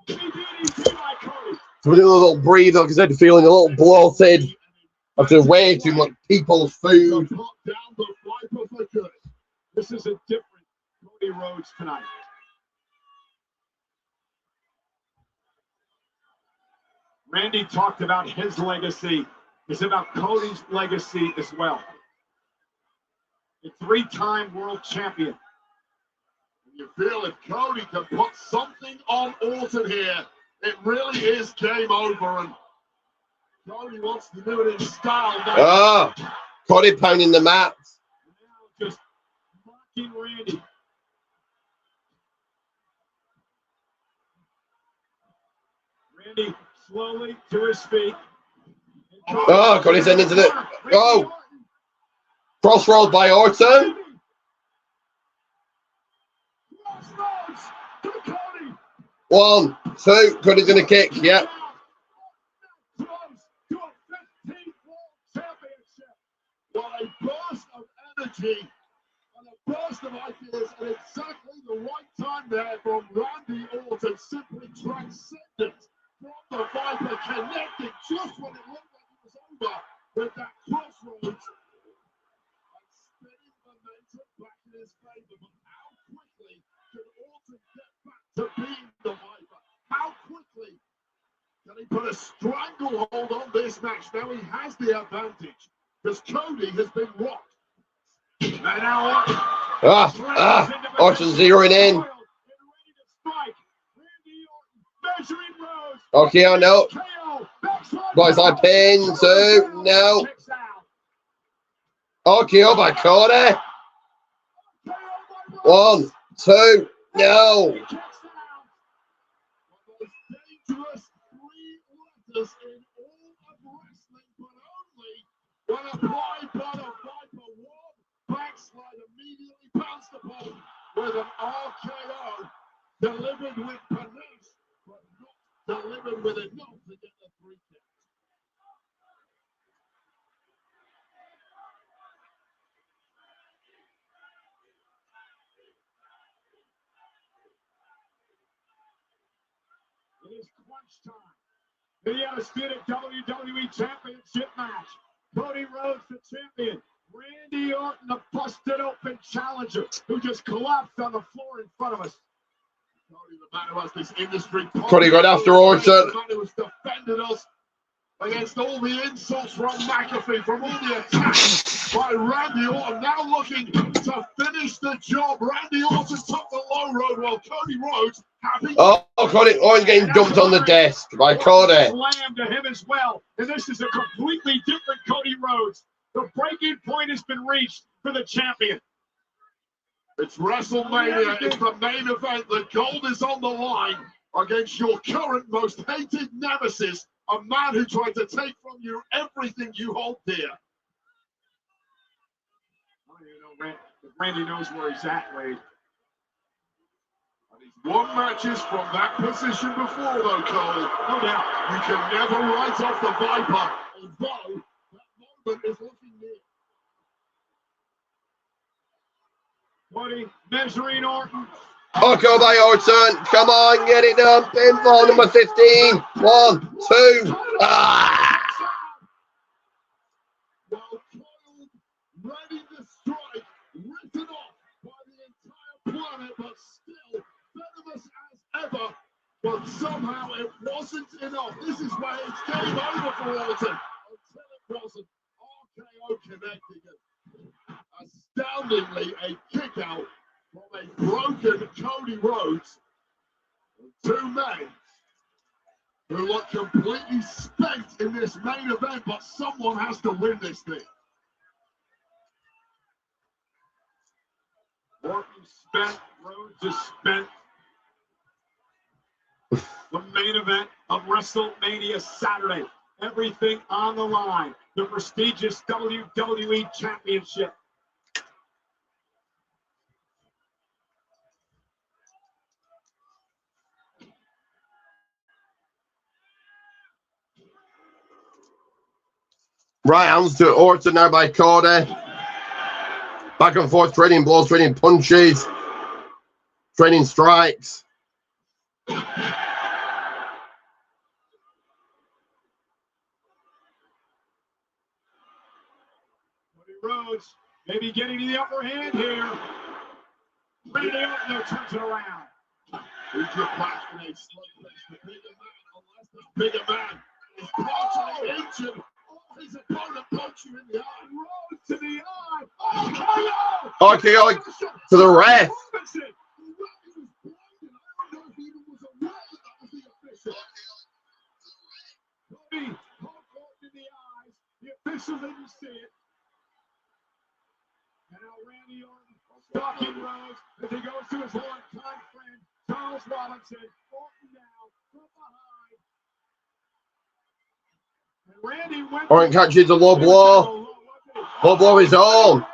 So we did a little breather because I'd feeling a little bloated after way too much people's food. This is a different Cody Rhodes tonight. Randy talked about his legacy. It's about Cody's legacy as well. A three-time world champion. You feel if Cody can put something on Orton here, it really is game over. And Cody wants to do it in style. Ah, Cody pounding the mat. Now just mocking Randy. Randy slowly to his feet. Oh, Cody's heading into the... Oh! Crossroads by Orton. One, two, Cody's going to kick, yep. Well, a burst of energy and a burst of ideas at exactly the right time there from Randy Orton, simply transcendent from the Viper, connecting just when it looked like it was over with that crossroads and spinning momentum back in his favor. But how quickly can Orton get back to being the Viper? How quickly can he put a stranglehold on this match? Now he has the advantage because Cody has been rocked. And now Orton zeroing in. Okay, I know. Boys, I pin, two, no. Okay, oh by Cody. One, two, no. Dangerous three letters in all of wrestling, but only when applied by the Viper. One backslide immediately pounced upon with an RKO, delivered with panache, but not delivered with enough to get the 3 count. It is crunch time. The undisputed WWE Championship match. Cody Rhodes, the champion. Randy Orton, the busted open challenger, who just collapsed on the floor in front of us. Cody, the man who has this industry. Cody got after Orton. The man who has defended us against all the insults from McAfee, from all the attacks by Randy Orton. Now looking to finish the job. Randy Orton took the low road while Cody Rhodes having... Oh, Cody Orton's getting dumped on the desk by Cody. Slam to him as well. And this is a completely different Cody Rhodes. The breaking point has been reached for the champion. It's WrestleMania. It's the main event. The gold is on the line against your current most hated nemesis, a man who tried to take from you everything you hold dear. I don't even know if Randy knows where he's at, Wade. And he's won matches from that position before, though, Cole. No doubt. You can never write off the Viper, although that moment is looking near. Cody measuring Orton. Oh, go by Orton. Come on, get it done. Pinfall number 15. 1, 2. Ah! Well, coiled, ready to strike, written off by the entire planet, but still venomous as ever. But somehow it wasn't enough. This is where it's game over for Orton. Until it wasn't. RKO connecting it. Astoundingly, a kick out from a broken Cody Rhodes. Two men who look completely spent in this main event, but someone has to win this thing. Orton spent, Rhodes is spent. The main event of WrestleMania Saturday. Everything on the line. The prestigious WWE Championship. Right hands to Orton now by Cody. Back and forth, trading blows, trading punches, trading strikes. Rhodes maybe getting to the upper hand here. Randy Orton turns it around. He's your passionate slugfest. The bigger man, unless the bigger man is partially injured, or his opponent punch you in the eye. Rhodes to the eye. RKO to the ref. The official didn't see it. And now Randy Orton stalking Rhodes as he goes to his longtime friend, Charles Robinson. Orton now from behind. And Randy went Orton catches a low blow. Low blow his own.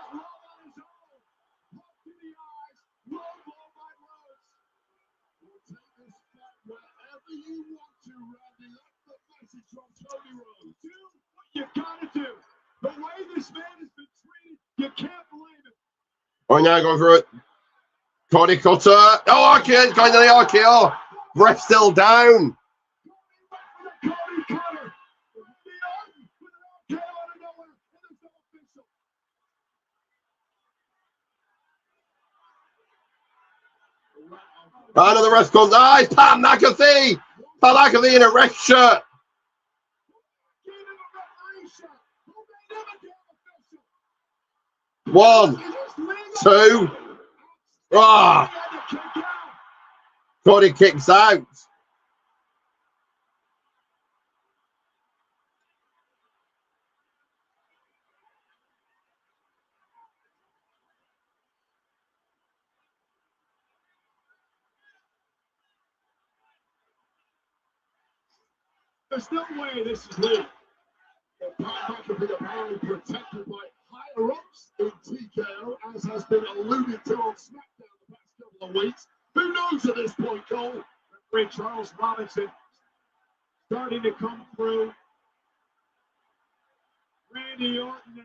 You gotta do. The way this man has been treated, you can't blame him. Right now, go for it. Cody Cutter. Oh, RKO, going to the RKO. Ref still down. Cody Cutter. The RKO out of nowhere, and there's no official. Another ref comes. Ah, it's Pat McAfee. Pat McAfee in a ref shirt. One, two. Ah. Cody kicks out. There's no way this is legal. Pat McAfee apparently protected by higher-ups in TKO, as has been alluded to on SmackDown the past couple of weeks. Who knows at this point, Cole? Referee Charles Robinson starting to come through. Randy Orton now.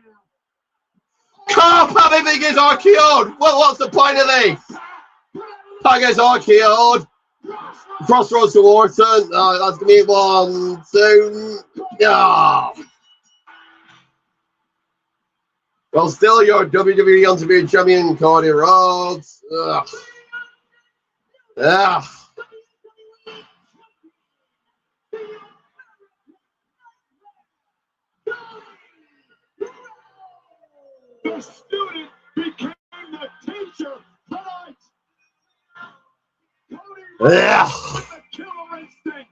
Oh, Pat McAfee gets RKO'd. Well, what's the point of this? Pat gets RKO'd. Crossroads to Orton. That's going to be 1, 2. Yeah. Well, still your WWE Undisputed Champion, Cody Rhodes. Ugh. Ugh. The student became the teacher tonight. Cody Rhodes with the killer instinct.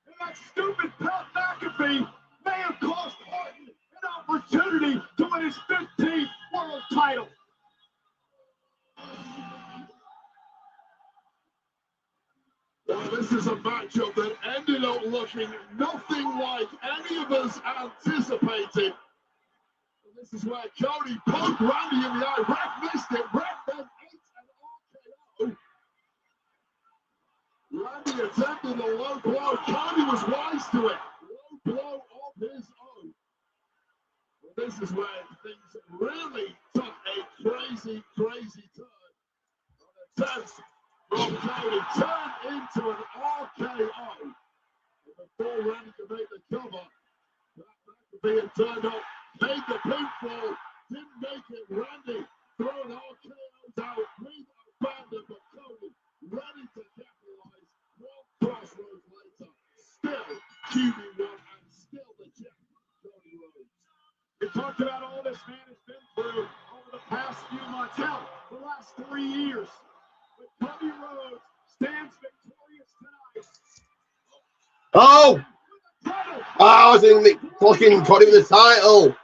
And that stupid Pat McAfee may have cost Orton an opportunity to win his 15th world title. Well, this is a matchup that ended up looking nothing like any of us anticipated. This is where Cody poked Randy in the eye. Ref missed it. Ref then ate an RKO. Randy attempted a low blow. Cody was wise to it. Low blow of his own. Well, this is where things really took a crazy, crazy turn. An attempt from Cody turned into an RKO. And before Randy could make the cover, that being turned up, made the pinfall, didn't make it. Randy throwing RKOs out with abandon, but Cody ready to capitalize. One crossroads later, still QB1 and still the champion, Cody Rhodes. We talked about all this man has been through over the past few months, hell, the last 3 years. But Cody Rhodes stands victorious tonight. Oh! I was in the fucking Cody with the title.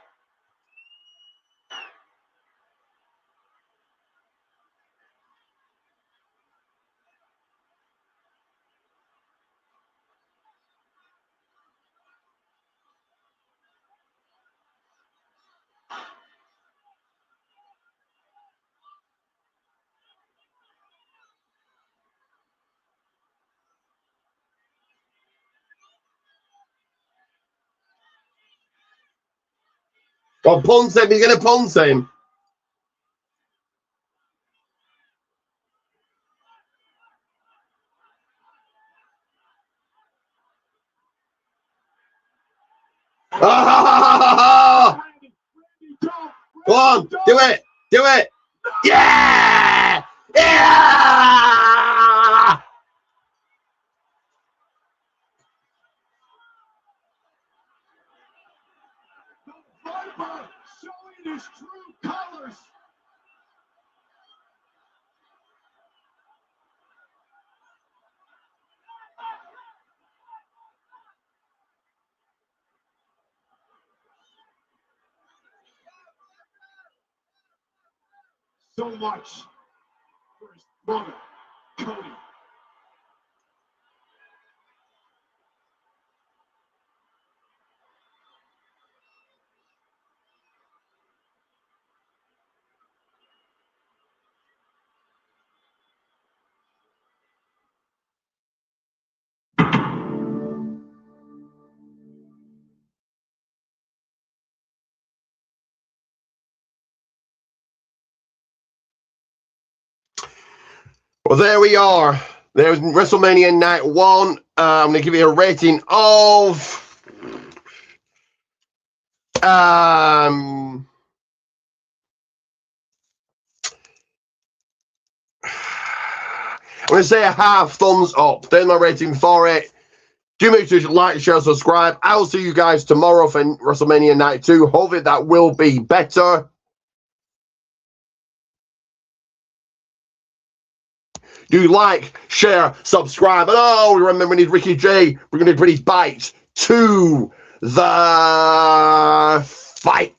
Oh, punt him. He's going to punt him. Ah! Go on, do it, do it. Yeah, yeah. Viper showing his true colors. So much for his brother, Cody. Well, there we are. There's WrestleMania Night 1. I'm going to give you a rating of... I'm going to say a half thumbs up. There's my rating for it. Do make sure to like, share, subscribe. I'll see you guys tomorrow for WrestleMania Night 2. Hopefully that will be better. Do like, share, subscribe. And oh, remember we need Ricky J. We're going to bring his bites to the fight.